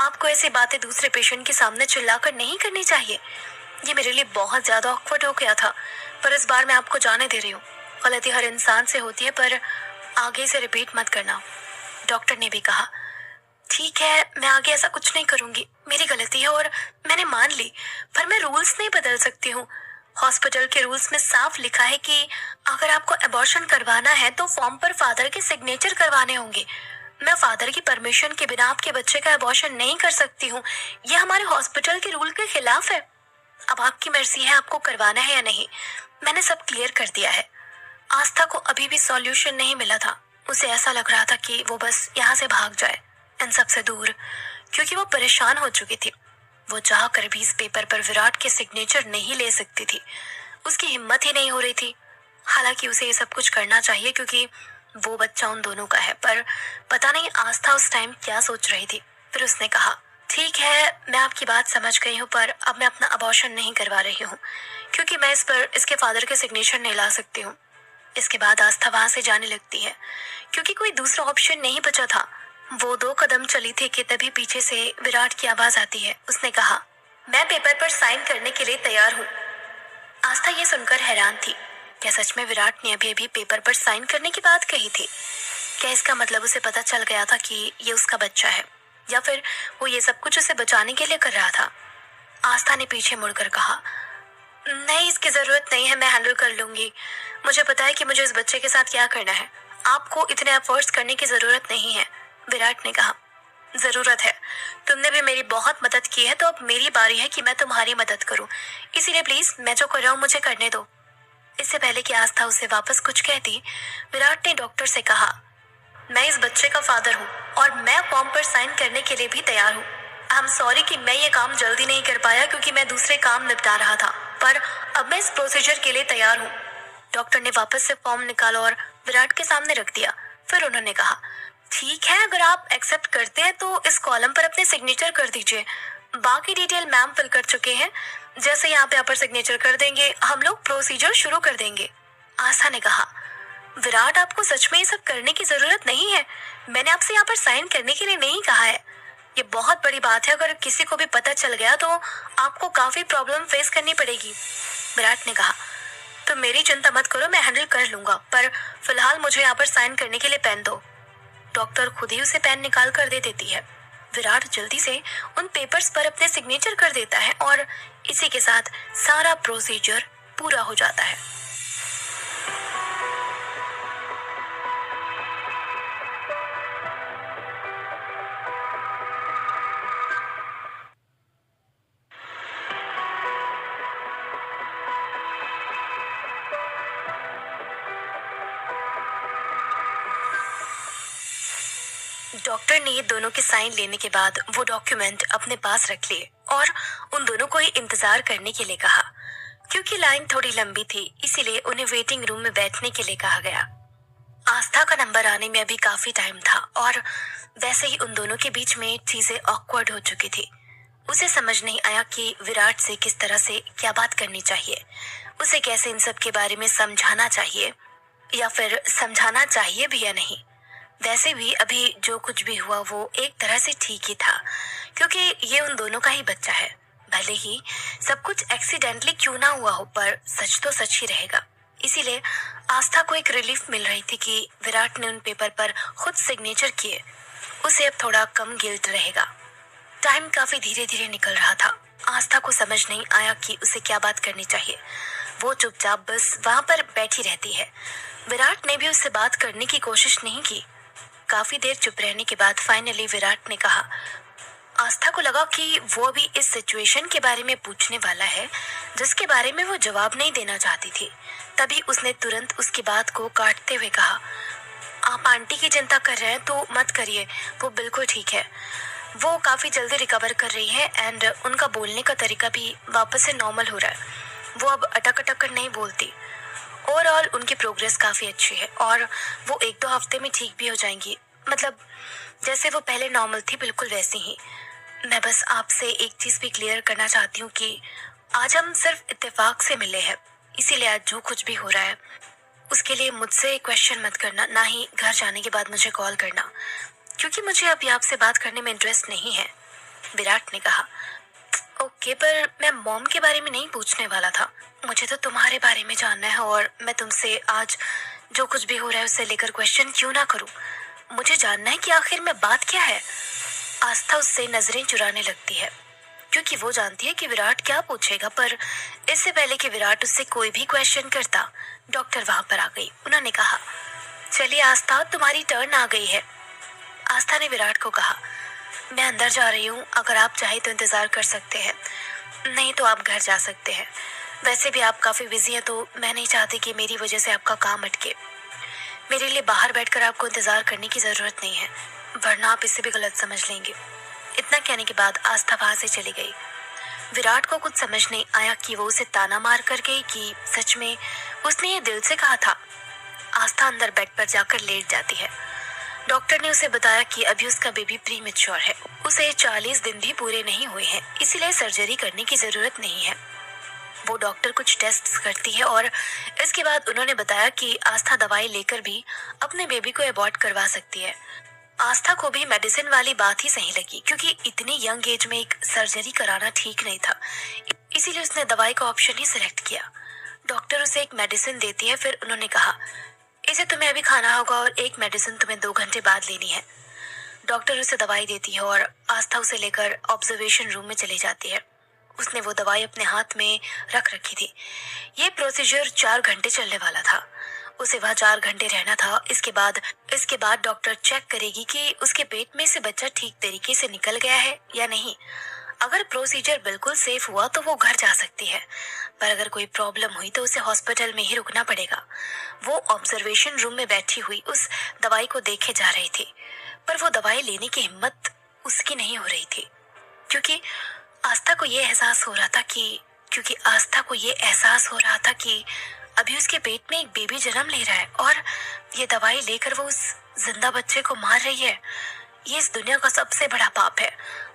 आपको ऐसी बातें दूसरे पेशेंट के सामने चिल्लाकर नहीं करनी चाहिए। ये मेरे लिए बहुत ज्यादा ऑकवर्ड हो गया था, पर इस बार मैं आपको जाने दे रही हूँ। गलती हर इंसान से होती है, पर आगे से रिपीट मत करना। डॉक्टर ने भी कहा, ठीक है, मैं आगे ऐसा कुछ नहीं करूंगी। मेरी गलती है और मैंने मान ली, पर मैं रूल्स नहीं बदल सकती हूँ। हॉस्पिटल के रूल्स में साफ लिखा है कि अगर आपको अबॉर्शन करवाना है तो फॉर्म पर फादर के सिग्नेचर करवाने होंगे। मैं फादर की परमिशन के बिना आपके बच्चे का अबॉर्शन नहीं कर सकती हूँ। ये हमारे हॉस्पिटल के रूल के खिलाफ है। अब आपकी मर्जी है आपको करवाना है या नहीं। मैंने सब क्लियर कर दिया है। आस्था को अभी भी सॉल्यूशन नहीं मिला था। उसे ऐसा लग रहा था कि वो बस यहाँ से भाग जाए, इन सबसे दूर, क्योंकि वो परेशान हो चुकी थी। वो चाह कर भी इस पेपर पर विराट के सिग्नेचर नहीं ले सकती थी। उसकी हिम्मत ही नहीं हो रही थी। हालांकि उसे ये सब कुछ करना चाहिए क्योंकि वो बच्चा उन दोनों का है, पर पता नहीं आस्था उस टाइम क्या सोच रही थी। फिर उसने कहा, ठीक है, मैं आपकी बात समझ गई हूँ, पर अब मैं अपना अबॉर्शन नहीं करवा रही हूँ क्योंकि मैं इस पर इसके फादर के सिग्नेचर नहीं ला सकती हूँ। इसके बाद आस्था वहां से जाने लगती है क्योंकि कोई दूसरा ऑप्शन नहीं बचा था। वो 2 कदम चली थी कि तभी पीछे से विराट की आवाज आती है। उसने कहा, मैं पेपर पर साइन करने के लिए तैयार हूँ। आस्था ये सुनकर हैरान थी। क्या सच में विराट ने अभी अभी पेपर पर साइन करने की बात कही थी? क्या इसका मतलब उसे पता चल गया था कि ये उसका बच्चा है, या फिर वो ये सब कुछ उसे बचाने के लिए कर रहा था? आस्था ने पीछे मुड़कर कहा, नहीं, इसकी जरूरत नहीं है, मैं हैंडल कर लूंगी। मुझे पता है कि मुझे इस बच्चे के साथ क्या करना है। आपको इतने एफर्ट्स करने की जरूरत नहीं है। विराट ने कहा, जरूरत है। तुमने भी मेरी बहुत मदद की है, तो अब मेरी बारी है कि मैं तुम्हारी मदद करूं। इसीलिए प्लीज मैं जो कर रहा हूं मुझे करने दो। इससे पहले कि आस्था उसे वापस कुछ कहती, विराट ने डॉक्टर से कहा, मैं इस बच्चे का फादर हूँ और मैं फॉर्म पर साइन करने के लिए भी तैयार हूँ। आई एम सॉरी कि मैं ये काम जल्दी नहीं कर पाया क्योंकि मैं दूसरे काम निपटा रहा था, पर अब मैं इस प्रोसीजर के लिए तैयार हूँ। डॉक्टर ने वापस से फॉर्म निकाला और विराट के सामने रख दिया। फिर उन्होंने कहा, ठीक है, अगर आप एक्सेप्ट करते हैं तो इस कॉलम पर अपने सिग्नेचर कर दीजिए। बाकी डिटेल मैम फिल कर चुके हैं। जैसे यहाँ पे आप सिग्नेचर कर देंगे, हम लोग प्रोसीजर शुरू कर देंगे। आस्था ने कहा, विराट आपको सच में ये सब करने की जरूरत नहीं है। मैंने आपसे यहाँ पर साइन करने के लिए नहीं कहा है। ये बहुत बड़ी बात है, अगर किसी को भी पता चल गया तो आपको काफी प्रॉब्लम फेस करनी पड़ेगी। विराट ने कहा, तो मेरी चिंता मत करो, मैं हैंडल कर लूंगा, पर फिलहाल मुझे यहाँ पर साइन करने के लिए पेन दो। डॉक्टर खुद ही उसे पेन निकाल कर दे देती है। विराट जल्दी से उन पेपर्स पर अपने सिग्नेचर कर देता है और इसी के साथ सारा प्रोसीजर पूरा हो जाता है। डॉक्टर ने दोनों के साइन लेने के बाद वो डॉक्यूमेंट अपने पास रख लिए और उन दोनों को ही इंतजार करने के लिए कहा। क्योंकि लाइन थोड़ी लंबी थी, इसीलिए उन्हें वेटिंग रूम में बैठने के लिए कहा गया। आस्था का नंबर आने में अभी काफी टाइम था और वैसे ही उन दोनों के बीच में चीजें ऑकवर्ड हो चुकी थी। उसे समझ नहीं आया कि विराट से किस तरह से क्या बात करनी चाहिए, उसे कैसे इन सब के बारे में समझाना चाहिए या फिर समझाना चाहिए भी या नहीं। वैसे भी अभी जो कुछ भी हुआ वो एक तरह से ठीक ही था, क्योंकि ये उन दोनों का ही बच्चा है। भले ही सब कुछ एक्सीडेंटली क्यों ना हुआ हो, पर सच तो सच ही रहेगा। इसीलिए आस्था को एक रिलीफ मिल रही थी कि विराट ने उन पेपर पर खुद सिग्नेचर किए। उसे अब थोड़ा कम गिल्ट रहेगा। टाइम काफी धीरे धीरे निकल रहा था। आस्था को समझ नहीं आया कि उसे क्या बात करनी चाहिए। वो चुपचाप बस वहां पर बैठी रहती है। विराट ने भी उससे बात करने की कोशिश नहीं की। काफी देर चुप रहने के बाद फाइनली विराट ने कहा। आस्था को लगा कि वो अभी इस सिचुएशन के बारे में पूछने वाला है जिसके बारे में वो जवाब नहीं देना चाहती थी। तभी उसने तुरंत उसकी बात को काटते हुए कहा, आप आंटी की चिंता कर रहे हैं तो मत करिए, वो बिल्कुल ठीक है। वो काफी जल्दी रिकवर कर रही है एंड उनका बोलने का तरीका भी वापस से नॉर्मल हो रहा है। वो अब अटक अटक कर नहीं बोलती। ओवरऑल उनकी प्रोग्रेस काफी अच्छी है और वो 1-2 हफ्ते में ठीक भी हो जाएंगी। मतलब जैसे वो पहले नॉर्मल थी बिल्कुल वैसी ही। मैं बस आपसे एक चीज भी क्लियर करना चाहती हूँ कि आज हम सिर्फ इत्तेफाक से मिले हैं, इसीलिए आज जो कुछ भी हो रहा है उसके लिए मुझसे क्वेश्चन मत करना, ना ही घर जाने के बाद मुझे कॉल करना, क्योंकि मुझे अभी आपसे बात करने में इंटरेस्ट नहीं है। विराट ने कहा, ओके, पर मैं मॉम के बारे में नहीं पूछने वाला था। मुझे तो तुम्हारे बारे में जानना है और मैं तुमसे आज जो कुछ भी हो रहा है उससे लेकर क्वेश्चन क्यों ना करूं। मुझे जानना है कि आखिर में बात क्या है। आस्था उससे नजरें चुराने लगती है क्योंकि वो जानती है कि विराट क्या पूछेगा, पर इससे पहले कि विराट उससे कोई भी क्वेश्चन करता, डॉक्टर वहां पर आ गई। उन्होंने कहा, चलिए आस्था, तुम्हारी टर्न आ गई है। आस्था ने विराट को कहा, मैं अंदर जा रही हूँ, अगर आप चाहे तो इंतजार कर सकते हैं, नहीं तो आप घर जा सकते हैं। वैसे भी आप काफी बिजी हैं तो मैं नहीं चाहती कि मेरी वजह से आपका काम अटके। मेरे लिए बाहर बैठकर आपको इंतजार करने की जरूरत नहीं है, वरना आप इसे भी गलत समझ लेंगे। इतना कहने के बाद आस्था वहां से चली गई। विराट को कुछ समझ नहीं आया कि वो उसे ताना मार कर गई कि सच में उसने ये दिल से कहा था। आस्था अंदर बेड पर जाकर लेट जाती है। डॉक्टर ने उसे बताया कि अभी उसका बेबी प्रीमेच्योर है, उसे 40 दिन भी पूरे नहीं हुए हैं, इसीलिए सर्जरी करने की जरूरत नहीं है। वो डॉक्टर कुछ टेस्ट्स करती है और इसके बाद उन्होंने बताया कि आस्था दवाई लेकर भी अपने बेबी को अबॉर्ट करवा सकती है। आस्था को भी मेडिसिन वाली बात ही सही लगी, क्योंकि इतनी यंग एज में एक सर्जरी कराना ठीक नहीं था, इसीलिए उसने दवाई का ऑप्शन ही सिलेक्ट किया। डॉक्टर उसे एक मेडिसिन देती है, फिर उन्होंने कहा, इसे तुम्हें अभी खाना होगा और एक मेडिसिन तुम्हें 2 घंटे बाद लेनी है। डॉक्टर उसे दवाई देती है और आस्था उसे लेकर ऑब्जर्वेशन रूम में चली जाती है। उसने वो दवाई अपने हाथ में रख रखी थी। ये प्रोसीजर 4 घंटे चलने वाला था। उसे वहाँ 4 घंटे रहना था। इसके बाद डॉक्टर चेक करेगी कि उसके पेट में से बच्चा ठीक तरीके से निकल गया है या नहीं। अगर प्रोसीजर बिल्कुल सेफ हुआ तो वो घर जा सकती है, पर अगर कोई प्रॉब्लम हुई तो उसे हॉस्पिटल में ही रुकना पड़ेगा। वो ऑब्जर्वेशन रूम में बैठी हुई उस दवाई को देखे जा रही थी, पर वो दवाई लेने की हिम्मत उसकी नहीं हो रही थी, क्योंकि आस्था को ये एहसास हो रहा था कि अभी उसके पेट में एक बेबी जन्म ले रहा है और ये दवाई लेकर वो उस जिंदा बच्चे को मार रही है। ये इस दुनिया का सबसे बड़ा पाप है।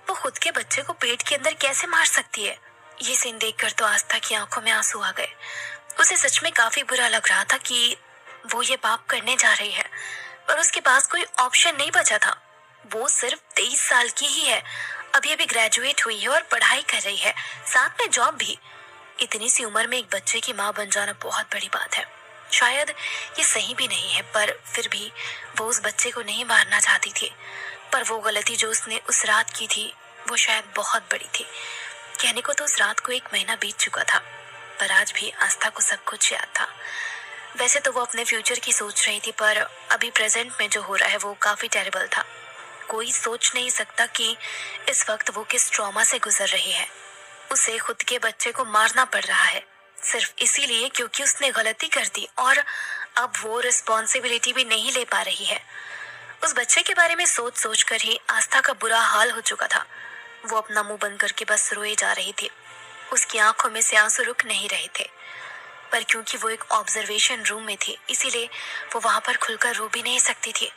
वो खुद के बच्चे को पेट के अंदर कैसे मार सकती है। ये सीन देखकर तो आस्था की आंखों में आंसू आ गए। उसे सच में काफी बुरा लग रहा था कि वो ये पाप करने जा रही है, पर उसके पास कोई ऑप्शन नहीं बचा था। वो सिर्फ 23 साल की ही है, अभी अभी ग्रेजुएट हुई है और पढ़ाई कर रही है, साथ में जॉब भी। इतनी सी उम्र में एक बच्चे की माँ बन जाना बहुत बड़ी बात है। शायद ये सही भी नहीं है, पर फिर भी वो उस बच्चे को नहीं मारना चाहती थी। पर वो गलती जो उसने उस रात की थी वो शायद बहुत बड़ी थी। कहने को तो उस रात को 1 महीना बीत चुका था, पर आज भी आस्था को सब कुछ याद था। वैसे तो वो अपने फ्यूचर की सोच रही थी, पर अभी प्रेजेंट में जो हो रहा है वो काफी टेरिबल था। कोई सोच नहीं सकता कि इस वक्त वो किस ट्रॉमा से गुजर रही है। उसे खुद के बच्चे को मारना पड़ रहा है सिर्फ इसीलिए क्योंकि उसने गलती कर दी, और अब वो रिस्पॉन्सिबिलिटी भी नहीं ले पा रही है। उस बच्चे के बारे में सोच सोच कर ही आस्था का बुरा हाल हो चुका था। वो अपना मुंह बंद करके बस रोए जा रही थी। उसकी आंखों में से आंसू रुक नहीं रहे थे, पर क्योंकि वो एक ऑब्जर्वेशन रूम में थी इसीलिए वो वहां पर खुलकर रो भी नहीं सकती थी।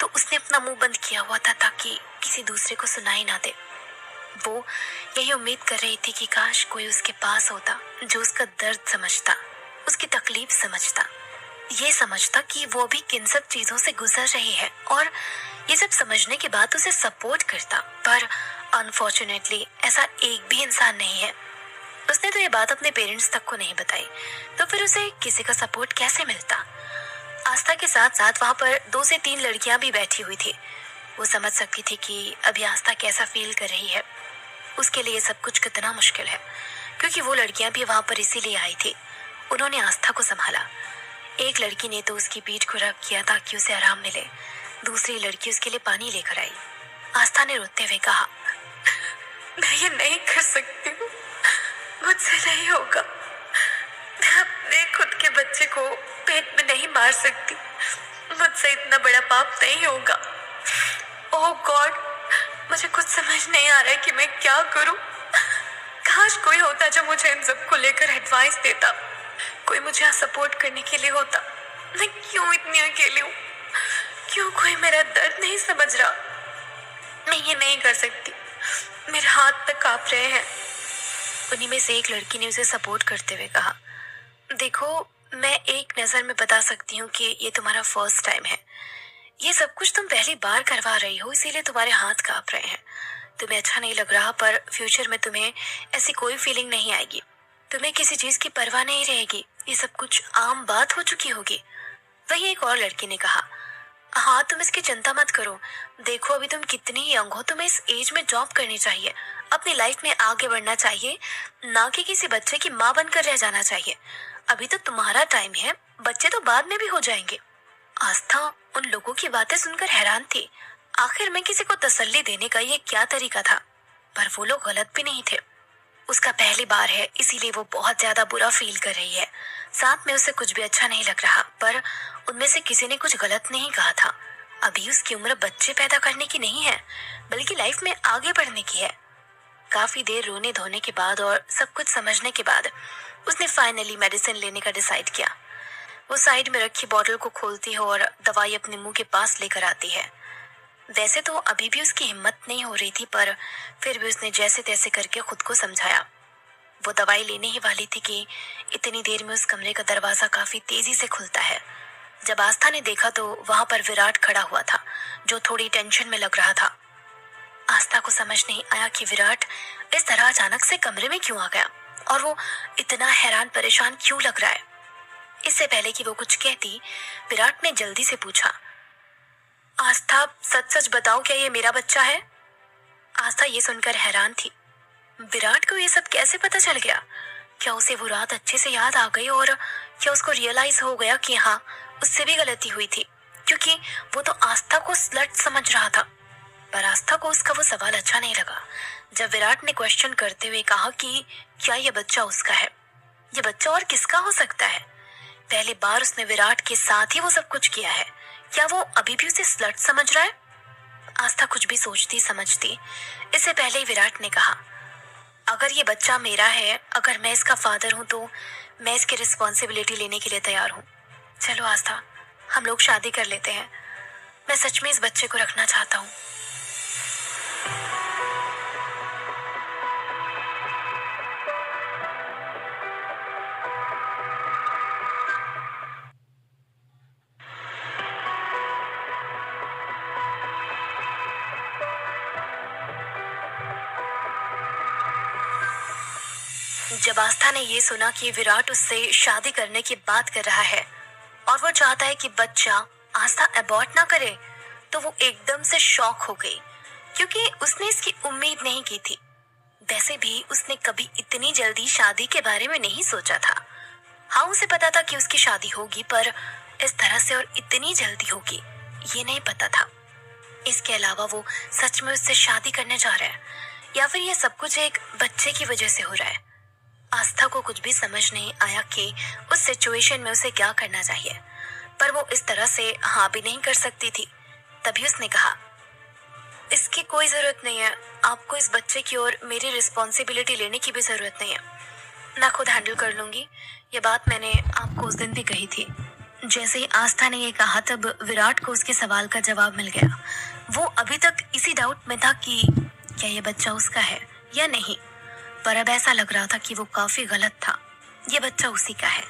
तो उसने अपना मुंह बंद किया हुआ था ताकि किसी दूसरे को सुनाई ना दे। वो यही उम्मीद कर रही थी कि काश कोई उसके पास होता जो उसका दर्द समझता, उसकी तकलीफ समझता, ये समझता कि वो भी किन सब चीजों से गुजर रही है और ये सब समझने के बाद उसे सपोर्ट करता। पर अनफॉर्चुनेटली ऐसा एक भी इंसान नहीं है। उसने तो ये बात अपने पेरेंट्स तक को नहीं बताई, तो फिर उसे किसी का सपोर्ट कैसे मिलता। आस्था के साथ साथ वहां पर 2 से 3 लड़कियां भी बैठी हुई थी। वो समझ सकती थी कि अभी आस्था कैसा फील कर रही है, उसके लिए सब कुछ कितना मुश्किल है, क्योंकि वो लड़कियां भी वहां पर इसीलिए आई थी। उन्होंने आस्था को संभाला। एक लड़की ने तो उसकी पीठ को रब किया ताकि उसे आराम मिले, दूसरी लड़की उसके लिए पानी लेकर आई। आस्था ने रोते हुए कहा, मैं ये नहीं कर सकती हूँ, मुझसे नहीं होगा। मैं अपने खुद के बच्चे को पेट में नहीं मार सकती, मुझसे इतना बड़ा पाप नहीं होगा। ओह गॉड, मुझे कुछ समझ नहीं आ रहा है कि मैं क्या करूं। काश कोई होता जो मुझे इन सबको लेकर एडवाइस देता, कोई मुझे यहाँ सपोर्ट करने के लिए होता। मैं क्यों इतनी अकेली हूँ, क्यों कोई मेरा दर्द नहीं समझ रहा। मैं ये नहीं कर सकती, मेरे हाथ तक कांप रहे हैं। उन्हीं में से एक लड़की ने उसे सपोर्ट करते हुए कहा, देखो मैं एक नजर में बता सकती हूँ कि ये तुम्हारा फर्स्ट टाइम है। ये सब कुछ तुम पहली बार करवा रही हो, इसीलिए तुम्हारे हाथ कांप रहे हैं। तुम्हें अच्छा नहीं लग रहा, पर फ्यूचर में तुम्हें ऐसी कोई फीलिंग नहीं आएगी। तुम्हें किसी चीज की परवाह नहीं रहेगी, ये सब कुछ आम बात हो चुकी होगी। वही एक और लड़की ने कहा, हाँ तुम इसकी चिंता मत करो। देखो अभी तुम कितनी यंग हो, तुम्हें इस एज में जॉब करनी चाहिए, अपनी लाइफ में आगे बढ़ना चाहिए, ना कि किसी बच्चे की माँ बनकर रह जाना चाहिए। अभी तो तुम्हारा टाइम है, बच्चे तो बाद में भी हो जाएंगे। आस्था उन लोगों की बातें सुनकर हैरान थी। आखिर में किसी को तसल्ली देने का ये क्या तरीका था। पर वो लोग गलत भी नहीं थे। उसका पहली बार है इसीलिए वो बहुत ज्यादा बुरा फील कर रही है। साथ में उसे कुछ भी अच्छा नहीं लग रहा, पर उनमें से किसी ने कुछ गलत नहीं कहा था। अभी उसकी उम्र बच्चे पैदा करने की नहीं है, बल्कि लाइफ में आगे बढ़ने की है। काफी देर रोने धोने के बाद और सब कुछ समझने के बाद उसने फाइनली मेडिसिन लेने का डिसाइड किया। वो साइड में रखी बॉटल को खोलती है और दवाई अपने मुंह के पास लेकर आती है। वैसे तो अभी भी उसकी हिम्मत नहीं हो रही थी, पर फिर भी उसने जैसे तैसे करके खुद को समझाया। वो दवाई लेने ही वाली थी कि इतनी देर में उस कमरे का दरवाजा काफी तेजी से खुलता है। जब आस्था ने देखा तो वहां पर विराट खड़ा हुआ था, जो थोड़ी टेंशन में लग रहा था। आस्था को समझ नहीं आया कि विराट इस तरह अचानक से कमरे में क्यों आ गया और वो इतना हैरान परेशान क्यों लग रहा है। इससे पहले कि वो कुछ कहती, विराट ने जल्दी से पूछा, आस्था सच सच बताओ, क्या ये मेरा बच्चा है? आस्था ये सुनकर हैरान थी। विराट को ये सब कैसे पता चल गया? क्या उसे वो रात अच्छे से याद आ गई और क्या उसको रियलाइज हो गया कि हाँ उससे भी गलती हुई थी, क्योंकि वो तो आस्था को स्लट समझ रहा था। पर आस्था को उसका वो सवाल अच्छा नहीं लगा जब विराट ने क्वेश्चन करते हुए कहा कि क्या ये बच्चा उसका है? ये बच्चा और किसका हो सकता है? पहली बार उसने विराट के साथ ही वो सब कुछ किया है। क्या वो अभी भी उसे स्लट समझ रहा है? आस्था कुछ भी सोचती समझती इससे पहले ही विराट ने कहा, अगर ये बच्चा मेरा है, अगर मैं इसका फादर हूँ, तो मैं इसकी रिस्पॉन्सिबिलिटी लेने के लिए तैयार हूँ। चलो आस्था, हम लोग शादी कर लेते हैं। मैं सच में इस बच्चे को रखना चाहता हूँ। जब आस्था ने ये सुना कि विराट उससे शादी करने की बात कर रहा है और वो चाहता है कि बच्चा आस्था अबॉर्ट ना करे, तो वो एकदम से शॉक हो गई, क्योंकि उसने इसकी उम्मीद नहीं की थी। वैसे भी उसने कभी इतनी जल्दी शादी के बारे में नहीं सोचा था। हाँ, उसे पता था कि उसकी शादी होगी, पर इस तरह से और इतनी जल्दी होगी ये नहीं पता था। इसके अलावा वो सच में उससे शादी करने जा रहा है या फिर ये सब कुछ एक बच्चे की वजह से हो रहा है। आस्था को कुछ भी समझ नहीं आया कि उस सिचुएशन में उसे क्या करना चाहिए, पर वो इस तरह से हाँ भी नहीं कर सकती थी। तभी उसने कहा, इसकी कोई जरूरत नहीं है, आपको इस बच्चे की और मेरी रिस्पॉन्सिबिलिटी लेने की भी जरूरत नहीं है, मैं खुद हैंडल कर लूंगी। ये बात मैंने आपको उस दिन भी कही थी। जैसे ही आस्था ने ये कहा तब विराट को उसके सवाल का जवाब मिल गया। वो अभी तक इसी डाउट में था कि क्या ये बच्चा उसका है या नहीं, पर अब ऐसा लग रहा था कि वो काफी गलत था। ये बच्चा उसी का है।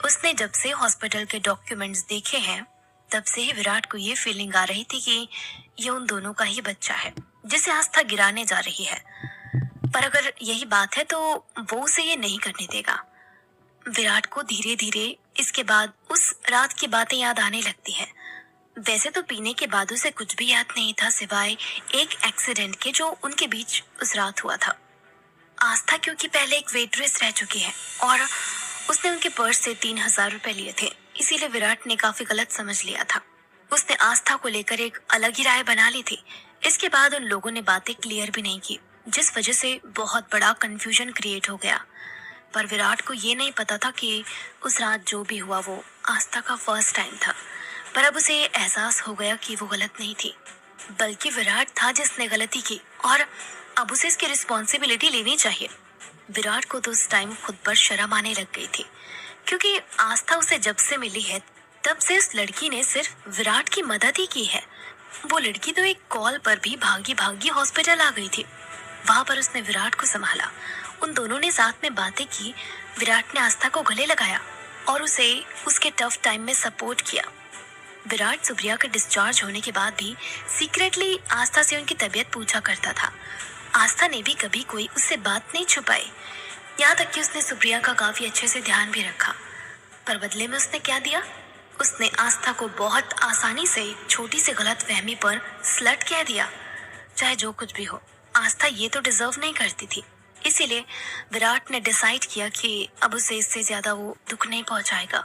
उसने जब से हॉस्पिटल के डॉक्यूमेंट्स देखे हैं तब से ही विराट को ये फीलिंग आ रही थी कि ये उन दोनों का ही बच्चा है जिसे आस्था गिराने जा रही है। पर अगर यही बात है तो वो उसे ये नहीं करने देगा। विराट को धीरे धीरे इसके बाद उस रात की बातें याद आने लगती है। वैसे तो पीने के बाद उसे कुछ भी याद नहीं था सिवाय एक एक्सीडेंट के जो उनके बीच उस रात हुआ था। आस्था क्योंकि पहले एक वेट्रेस रह चुकी है और उसने उनके पर्स से 3,000 रुपए लिए थे, इसीलिए विराट ने काफी गलत समझ लिया था। उसने आस्था को लेकर एक अलग ही राय बना ली थी। इसके बाद उन लोगों ने बातें क्लियर भी नहीं की, जिस वजह से बहुत बड़ा कंफ्यूजन क्रिएट हो गया। पर विराट को ये नहीं पता था कि उस रात जो भी हुआ वो आस्था का फर्स्ट टाइम था। पर अब उसे एहसास हो गया कि वो गलत नहीं थी, बल्कि विराट था जिसने गलती की और अब उसे इसकी रिस्पॉन्सिबिलिटी लेनी चाहिए। विराट को तो उस टाइम खुद पर शर्म आने लग गई थी, क्योंकि आस्था उसे जब से मिली है तब से उस लड़की ने सिर्फ विराट की मदद ही की है। वो लड़की तो एक कॉल पर भी भागी भागी हॉस्पिटल आ गई थी। वहां पर उसने विराट को संभाला, उन दोनों ने साथ में बातें की। विराट ने आस्था को गले लगाया और उसे उसके टफ टाइम में सपोर्ट किया। विराट सुप्रिया के डिस्चार्ज होने के बाद भी सीक्रेटली आस्था से उनकी तबीयत पूछा करता था। आस्था ने भी कभी कोई उससे बात नहीं छुपाई, यहाँ तक कि उसने सुप्रिया का काफी अच्छे से ध्यान भी रखा। पर बदले में उसने क्या दिया? उसने आस्था को बहुत आसानी से एक छोटी सी गलत फहमी पर स्लट कह दिया। चाहे जो कुछ भी हो, आस्था ये तो डिजर्व नहीं करती थी। इसीलिए विराट ने डिसाइड किया कि अब उसे इससे ज्यादा वो दुख नहीं पहुंचाएगा।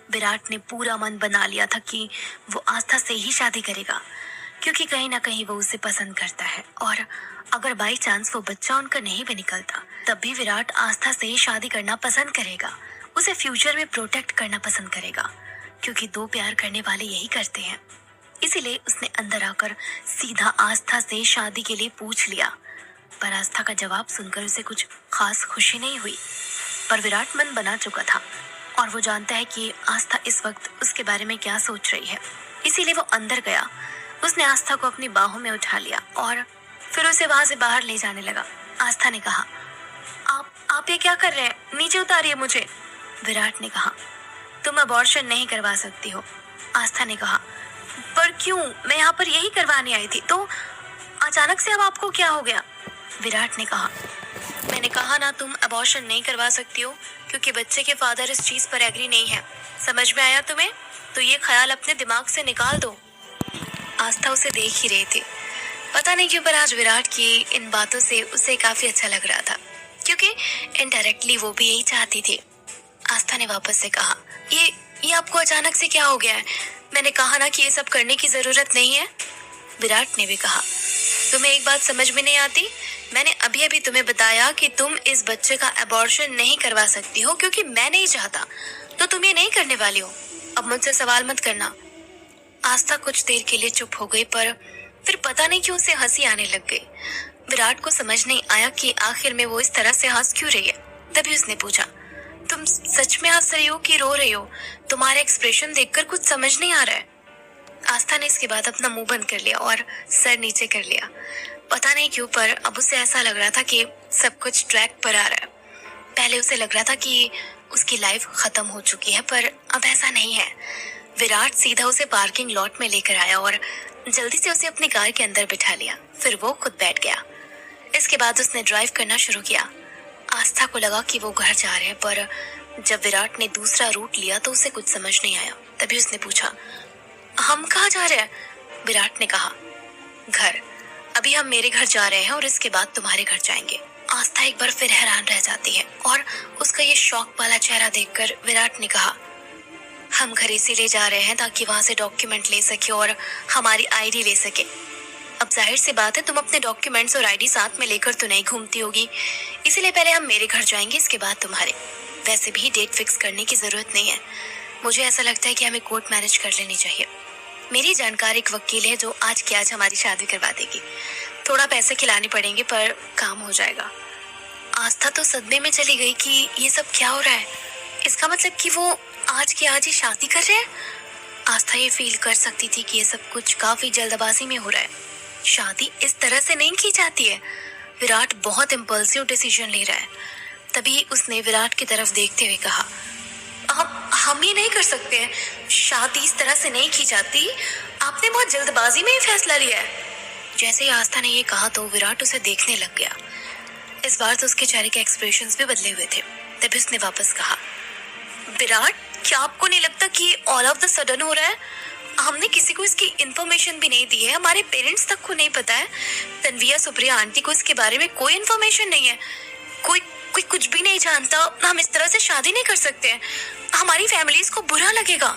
विराट ने पूरा मन बना लिया था कि वो आस्था से ही शादी करेगा, क्योंकि कहीं ना कहीं वो उसे पसंद करता है और अगर बाई चांस वो बच्चा उनका नहीं भी निकलता तब भी विराट आस्था से ही शादी करना पसंद करेगा। उसे फ्यूचर में प्रोटेक्ट करना पसंद करेगा, क्योंकि दो प्यार करने वाले यही करते हैं। इसीलिए उसने अंदर आकर सीधा आस्था से शादी के लिए पूछ लिया। पर आस्था का जवाब सुनकर उसे कुछ खास खुशी नहीं हुई। पर विराट मन बना चुका था और वो जानता है कि आस्था इस वक्त उसके बारे में क्या सोच रही है। इसीलिए वो अंदर गया। उसने आस्था को अपनी बाहों में उठा लिया और फिर उसे वहां से बाहर ले जाने लगा। आस्था ने कहा, आप ये क्या कर रहे हैं? नीचे उतारिए मुझे। विराट ने कहा, तुम अबॉर्शन नहीं करवा सकती हो। आस्था ने कहा, पर क्यों? मैं यहाँ पर यही करवाने आई थी, तो अचानक से अब आपको क्या हो गया? विराट ने कहा, मैंने कहा ना तुम अबॉर्शन नहीं करवा सकती हो, क्योंकि बच्चे के फादर इस चीज पर एग्री नहीं है। समझ में आया तुम्हें? तो ये ख्याल अपने दिमाग से निकाल दो। आस्था उसे देख ही रही थी। पता नहीं क्यों, पर आज विराट की इन बातों से उसे काफी अच्छा लग रहा था, क्योंकि इनडायरेक्टली वो भी यही चाहती थी। आस्था ने वापस से कहा, ये आपको अचानक से क्या हो गया है? मैंने कहा ना कि ये सब करने की जरूरत नहीं है। विराट ने भी कहा, तुम्हें एक बात समझ में नहीं आती? मैंने अभी अभी तुम्हें बताया कि तुम इस बच्चे का अबॉर्शन नहीं करवा सकती हो, क्योंकि मैं नहीं चाहता, तो तुम ये नहीं करने वाली हो। अब मुझसे सवाल मत करना। आस्था कुछ देर के लिए चुप हो गई, पर फिर पता नहीं क्यों उसे हंसी आने लग गई। विराट को समझ नहीं आया कि आखिर में वो इस तरह से हंस क्यों रही है। तभी उसने पूछा, तुम सच में हंस रही हो कि रो रही हो? तुम्हारे एक्सप्रेशन देखकर कुछ समझ नहीं आ रहा है। आस्था ने इसके बाद अपना मुंह बंद कर लिया और सर नीचे कर लिया। पता नहीं क्यों, पर अब उसे ऐसा लग रहा था कि सब कुछ ट्रैक पर आ रहा है। पहले उसे लग रहा था कि उसकी लाइफ खत्म हो चुकी है, पर अब ऐसा नहीं है। विराट सीधा उसे पार्किंग लॉट में लेकर आया और जल्दी से उसे अपनी कार के अंदर बिठा लिया। फिर वो खुद बैठ गया। इसके बाद उसने ड्राइव करना शुरू किया। आस्था को लगा कि वो घर जा रहे हैं, पर जब विराट ने दूसरा रूट लिया तो उसे कुछ समझ नहीं आया। तभी उसने पूछा, हम कहाँ जा रहे हैं? विराट ने कहा, घर। अभी हम मेरे घर जा रहे हैं और इसके बाद तुम्हारे घर जाएंगे। आस्था एक बार फिर हैरान रह जाती है और उसका ये शौक वाला चेहरा देखकर विराट ने कहा, हम घर इसीलिए जा रहे हैं ताकि वहां से डॉक्यूमेंट ले सके और हमारी आईडी ले सके। अब जाहिर सी बात है, तुम अपने डॉक्यूमेंट्स और आईडी साथ में लेकर तो नहीं घूमती होगी, इसीलिए पहले हम मेरे घर जाएंगे, इसके बाद तुम्हारे। वैसे भी डेट फिक्स करने की जरूरत नहीं है। मुझे ऐसा लगता है कि हमें कोर्ट मैरिज कर लेनी चाहिए। मेरी जानकार एक वकील है जो आज की आज हमारी शादी करवा देगी। थोड़ा पैसे खिलाने पड़ेंगे पर काम हो जाएगा। आस्था तो सदमे में चली गई कि ये सब क्या हो रहा है। इसका मतलब कि वो आज की आज ही शादी कर रहे हैं। आस्था ये फील कर सकती थी कि ये सब कुछ काफी जल्दबाजी में हो रहा है। शादी इस तरह से नहीं की जाती है। विराट बहुत इम्पल्सिव डिसीजन ले रहा है। तभी उसने विराट की तरफ देखते हुए कहा, हम ये नहीं कर सकते हैं। शादी इस तरह से नहीं की जाती। आपने बहुत जल्दबाजी में ये फैसला लिया है। जैसे ही आस्था ने ये कहा तो विराट उसे देखने लग गया। इस बार तो उसके चेहरे के एक्सप्रेशंस भी बदले हुए थे। तभी उसने वापस कहा, विराट, क्या आपको नहीं लगता कि ऑल ऑफ द सडन हो रहा है? हमने किसी को इसकी इंफॉर्मेशन भी नहीं दी है। हमारे पेरेंट्स तक को नहीं पता है। तन्विया, सुप्रिया आंटी को इसके बारे में कोई इंफॉर्मेशन नहीं है। कोई कोई कुछ भी नहीं जानता। हम इस तरह से शादी नहीं कर सकते हैं। हमारी फैमिलीज को बुरा लगेगा।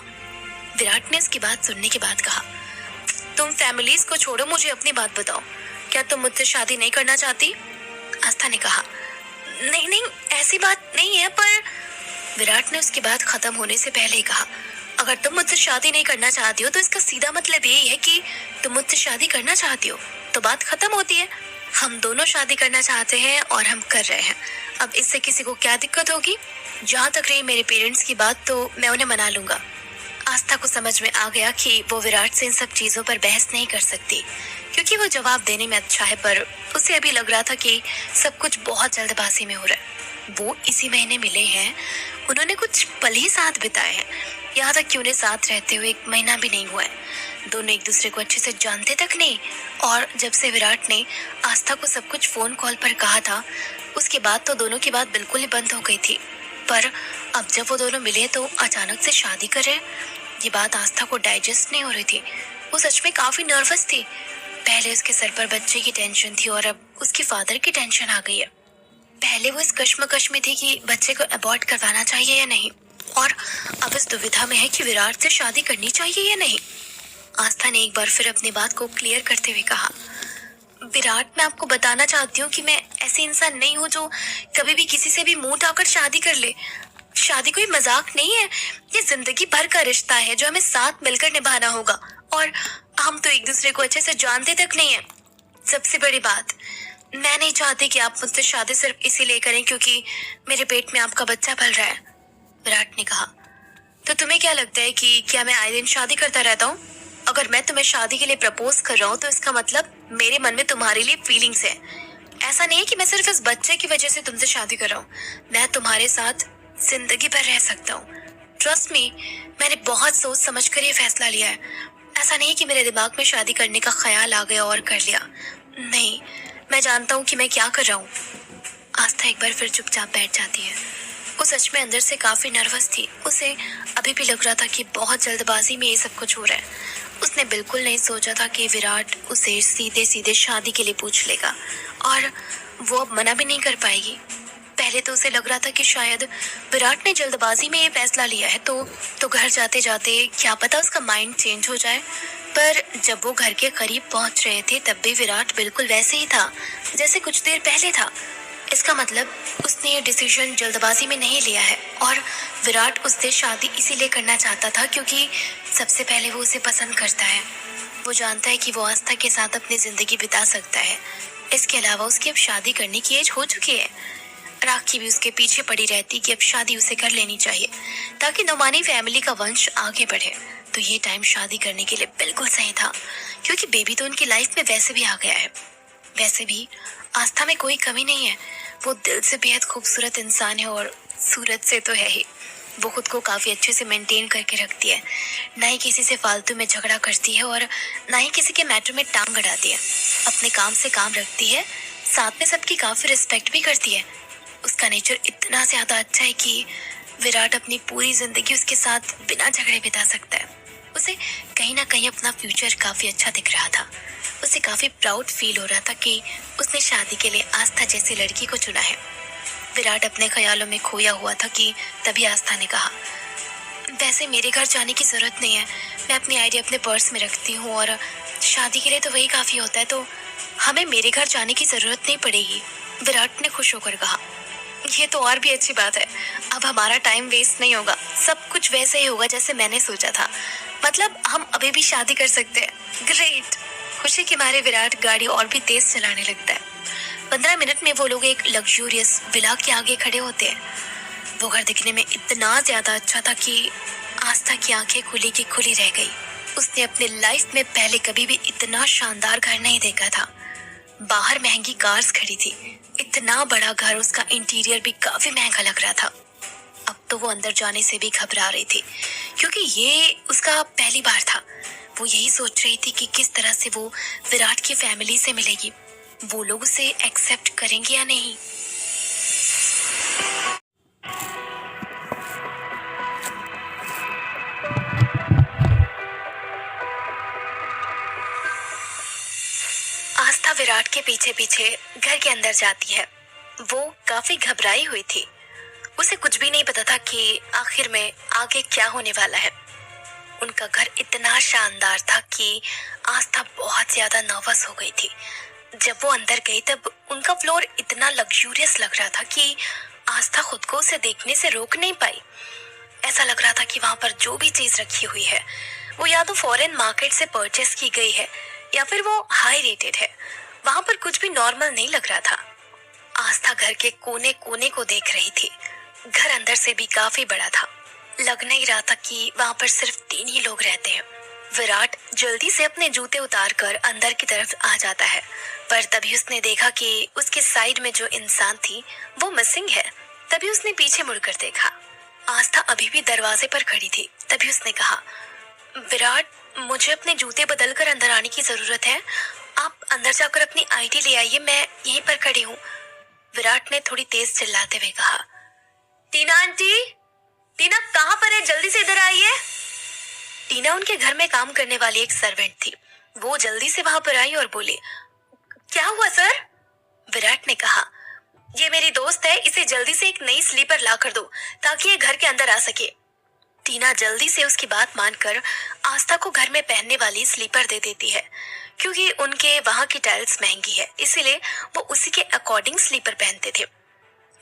विराट ने इसकी बात सुनने के बाद कहा, तुम फैमिलीज को छोड़ो, मुझे अपनी बात बताओ। क्या तुम मुझसे शादी नहीं करना चाहती? आस्था ने कहा, नहीं नहीं, ऐसी बात नहीं है। पर विराट ने उसकी बात खत्म होने से पहले ही कहा, अगर तुम मुझसे शादी नहीं करना चाहती हो तो इसका सीधा मतलब यही है कि तुम मुझसे शादी करना चाहती हो। तो बात खत्म होती है। हम दोनों शादी करना चाहते हैं और हम कर रहे हैं। अब इससे किसी को क्या दिक्कत होगी? जहाँ तक रही मेरे पेरेंट्स की बात, तो मैं उन्हें मना लूंगा। आस्था को समझ में आ गया कि वो विराट से इन सब चीजों पर बहस नहीं कर सकती, क्योंकि वो जवाब देने में अच्छा है, पर उसे अभी लग रहा था कि सब कुछ बहुत जल्दबाजी में हो रहा है। वो इसी महीने मिले हैं। उन्होंने कुछ पल ही साथ बिताए हैं। यहाँ तक कि उन्हें साथ रहते हुए 1 महीना भी नहीं हुआ है। दोनों एक दूसरे को अच्छे से जानते तक नहीं। और जब से विराट ने आस्था को सब कुछ फोन कॉल पर कहा था, उसके बाद तो दोनों की बात बिल्कुल ही बंद हो गई थी। पर अब जब वो दोनों मिले तो अचानक से शादी कर रहे, ये बात आस्था को डाइजेस्ट नहीं हो रही थी। वो सच में काफी नर्वस थी। पहले उसके सर पर बच्चे की टेंशन थी और अब उसके फादर की टेंशन आ गई है। पहले वो इस कश्मकश में थी कि बच्चे को अबॉर्ट करवाना चाहिए या नहीं, और अब इस दुविधा में है कि विराट से शादी करनी चाहिए या नहीं। आस्था ने एक बार फिर अपनी बात को क्लियर करते हुए कहा, विराट, मैं आपको बताना चाहती हूँ कि मैं ऐसे इंसान नहीं हूँ जो कभी भी किसी से भी मुंह उठाकर शादी कर ले। शादी कोई मजाक नहीं है। ये जिंदगी भर का रिश्ता है जो हमें साथ मिलकर निभाना होगा, और हम तो एक दूसरे को अच्छे से जानते तक नहीं है। सबसे बड़ी बात, मैं नहीं चाहती कि आप मुझसे शादी सिर्फ इसीलिए करें क्योंकि मेरे पेट में आपका बच्चा पल रहा है। विराट ने कहा, तो तुम्हें क्या लगता है कि क्या मैं आए दिन शादी करता रहता हूँ? अगर मैं तुम्हें शादी के लिए प्रपोज कर रहा हूँ तो इसका मतलब मेरे मन में तुम्हारे लिए फीलिंग्स है। ऐसा नहीं है कि मैं सिर्फ इस बच्चे की वजह से तुमसे शादी कर रहा हूँ। मैं तुम्हारे साथ जिंदगी भर रह सकता हूँ। ट्रस्ट मी, मैंने बहुत सोच समझ कर ये फैसला लिया है। ऐसा नहीं कि मेरे दिमाग में शादी करने का ख्याल आ गया और कर लिया। नहीं, मैं जानता हूँ कि मैं क्या कर रहा हूँ। आस्था एक बार फिर चुपचाप बैठ जाती है। वो सच में अंदर से काफी नर्वस थी। उसे अभी भी लग रहा था कि बहुत जल्दबाजी में ये सब कुछ हो रहा है। उसने बिल्कुल नहीं सोचा था कि विराट उसे सीधे सीधे शादी के लिए पूछ लेगा और वो अब मना भी नहीं कर पाएगी। पहले तो उसे लग रहा था कि शायद विराट ने जल्दबाजी में ये फैसला लिया है तो घर जाते जाते क्या पता उसका माइंड चेंज हो जाए। पर जब वो घर के करीब पहुंच रहे थे तब भी विराट बिल्कुल वैसे ही था जैसे कुछ देर पहले था। इसका मतलब उसने ये डिसीजन जल्दबाजी में नहीं लिया है और विराट उससे शादी इसीलिए करना चाहता था क्योंकि सबसे पहले वो उसे पसंद करता है। वो जानता है कि वो आस्था के साथ अपनी जिंदगी बिता सकता है। इसके अलावा उसकी अब शादी करने की एज हो चुकी है। राखी भी उसके पीछे पड़ी रहती कि अब शादी उसे कर लेनी चाहिए ताकि नोमानी फैमिली का वंश आगे बढ़े। तो ये टाइम शादी करने के लिए बिल्कुल सही था क्योंकि बेबी तो उनकी लाइफ में वैसे भी आ गया है। वैसे भी आस्था में कोई कमी नहीं है। वो दिल से बेहद खूबसूरत इंसान है और सूरत से तो है ही। वो खुद को काफी अच्छे से मेंटेन करके रखती है। ना ही किसी से फालतू में झगड़ा करती है और ना ही किसी के मैटर में टांग अड़ाती है। अपने काम से काम रखती है, साथ में सबकी काफी रिस्पेक्ट भी करती है। उसका नेचर इतना ज्यादा अच्छा है कि विराट अपनी पूरी जिंदगी उसके साथ बिना झगड़े बिता सकता है। उसे कहीं ना कहीं अपना फ्यूचर काफी अच्छा दिख रहा था। उसे काफी प्राउड फील हो रहा था कि उसने शादी के लिए आस्था जैसी लड़की को चुना है। विराट अपने ख्यालों में खोया हुआ था कि तभी आस्था ने कहा, वैसे मेरे घर जाने की जरूरत नहीं है, मैं अपनी आईडी अपने पर्स में रखती हूँ और शादी के लिए तो वही काफी होता है, तो हमें मेरे घर जाने की जरूरत नहीं पड़ेगी। विराट ने खुश होकर कहा, ये तो और भी अच्छी बात है, अब हमारा टाइम वेस्ट नहीं होगा, सब कुछ वैसे ही होगा जैसे मैंने सोचा था, मतलब हम अभी भी शादी कर सकते हैं। ग्रेट। खुशी के मारे विराट गाड़ी और भी तेज चलाने लगता है। 15 मिनट में वो लोग एक लग्जूरियस विला के आगे खड़े होते हैं। वो घर दिखने में इतना ज्यादा अच्छा था कि आस्था की आंखें खुली की खुली रह गई। उसने अपने लाइफ में पहले कभी भी इतना शानदार घर नहीं देखा था। बाहर महंगी कार्स खड़ी थी, इतना बड़ा घर, उसका इंटीरियर भी काफी महंगा लग रहा था। अब तो वो अंदर जाने से भी घबरा रही थी, क्योंकि ये उसका पहली बार था। वो यही सोच रही थी कि किस तरह से वो विराट की फैमिली से मिलेगी, वो लोग उसे एक्सेप्ट करेंगे या नहीं। आस्था विराट के पीछे पीछे घर के अंदर जाती है। वो काफी घबराई हुई थी। उसे कुछ भी नहीं पता था कि आखिर में आगे क्या होने वाला है। उनका घर इतना शानदार था कि आस्था बहुत ज्यादा नर्वस हो गई थी। जब वो अंदर गई तब उनका फ्लोर इतना लग्जूरियस लग रहा था कि आस्था खुद को उसे देखने से रोक नहीं पाई। ऐसा लग रहा था कि वहां पर जो भी चीज रखी हुई है वो या तो फॉरेन मार्केट से परचेस की गई है या फिर वो हाई रेटेड है। वहां पर कुछ भी नॉर्मल नहीं लग रहा था। आस्था घर के कोने कोने को देख रही थी। घर अंदर से भी काफी बड़ा था। लग नहीं रहा था कि वहां पर सिर्फ 3 ही लोग रहते हैं। विराट जल्दी से अपने जूते उतारकर अंदर की तरफ आ जाता है, पर तभी उसने देखा कि उसके साइड में जो इंसान थी वो मिसिंग है। तभी उसने पीछे मुड़कर देखा। आस्था अभी भी दरवाजे पर खड़ी थी। तभी उसने कहा, विराट, मुझे अपने जूते बदलकर अंदर आने की जरूरत है, आप अंदर जाकर अपनी आईडी ले आइए, मैं यहीं पर खड़ी हूँ। विराट ने थोड़ी तेज चिल्लाते हुए कहा, टीना आंटी, टीना कहाँ पर है, जल्दी से इधर आइए। टीना उनके घर में काम करने वाली एक सर्वेंट थी। वो जल्दी से वहां पर आई और बोली, क्या हुआ सर? विराट ने कहा, ये मेरी दोस्त है, इसे जल्दी से एक नई स्लीपर ला कर दो ताकि ये घर के अंदर आ सके। टीना जल्दी से उसकी बात मानकर आस्था को घर में पहनने वाली स्लीपर दे देती है। क्योंकि उनके वहां की टाइल्स महंगी है, इसीलिए वो उसी के अकॉर्डिंग स्लीपर पहनते थे।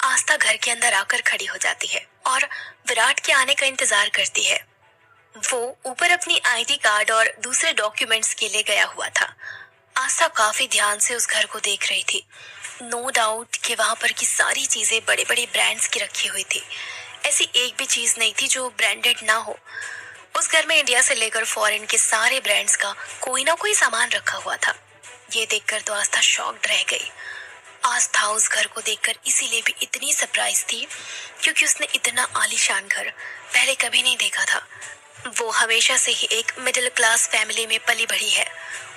आस्था घर के अंदर आकर खड़ी हो जाती है और विराट के आने का इंतजार करती है। वो ऊपर अपनी आईडी कार्ड और दूसरे डॉक्यूमेंट्स के लिए गया हुआ था। आस्था काफी ध्यान से उस घर को देख रही थी। नो डाउट कि वहां पर की सारी चीजें बड़े बड़े ब्रांड्स की रखी हुई थी। ऐसी एक भी चीज नहीं थी जो ब्रांडेड ना हो। उस घर में इंडिया से लेकर फॉरेन के सारे ब्रांड्स का कोई ना कोई सामान रखा हुआ था। ये देखकर तो आस्था शॉक्ड रह गई। आस्था उस घर को देखकर इसीलिए भी इतनी सरप्राइज थी क्योंकि उसने इतना आलीशान घर पहले कभी नहीं देखा था। वो हमेशा से ही एक मिडिल क्लास फैमिली में पली बढ़ी है।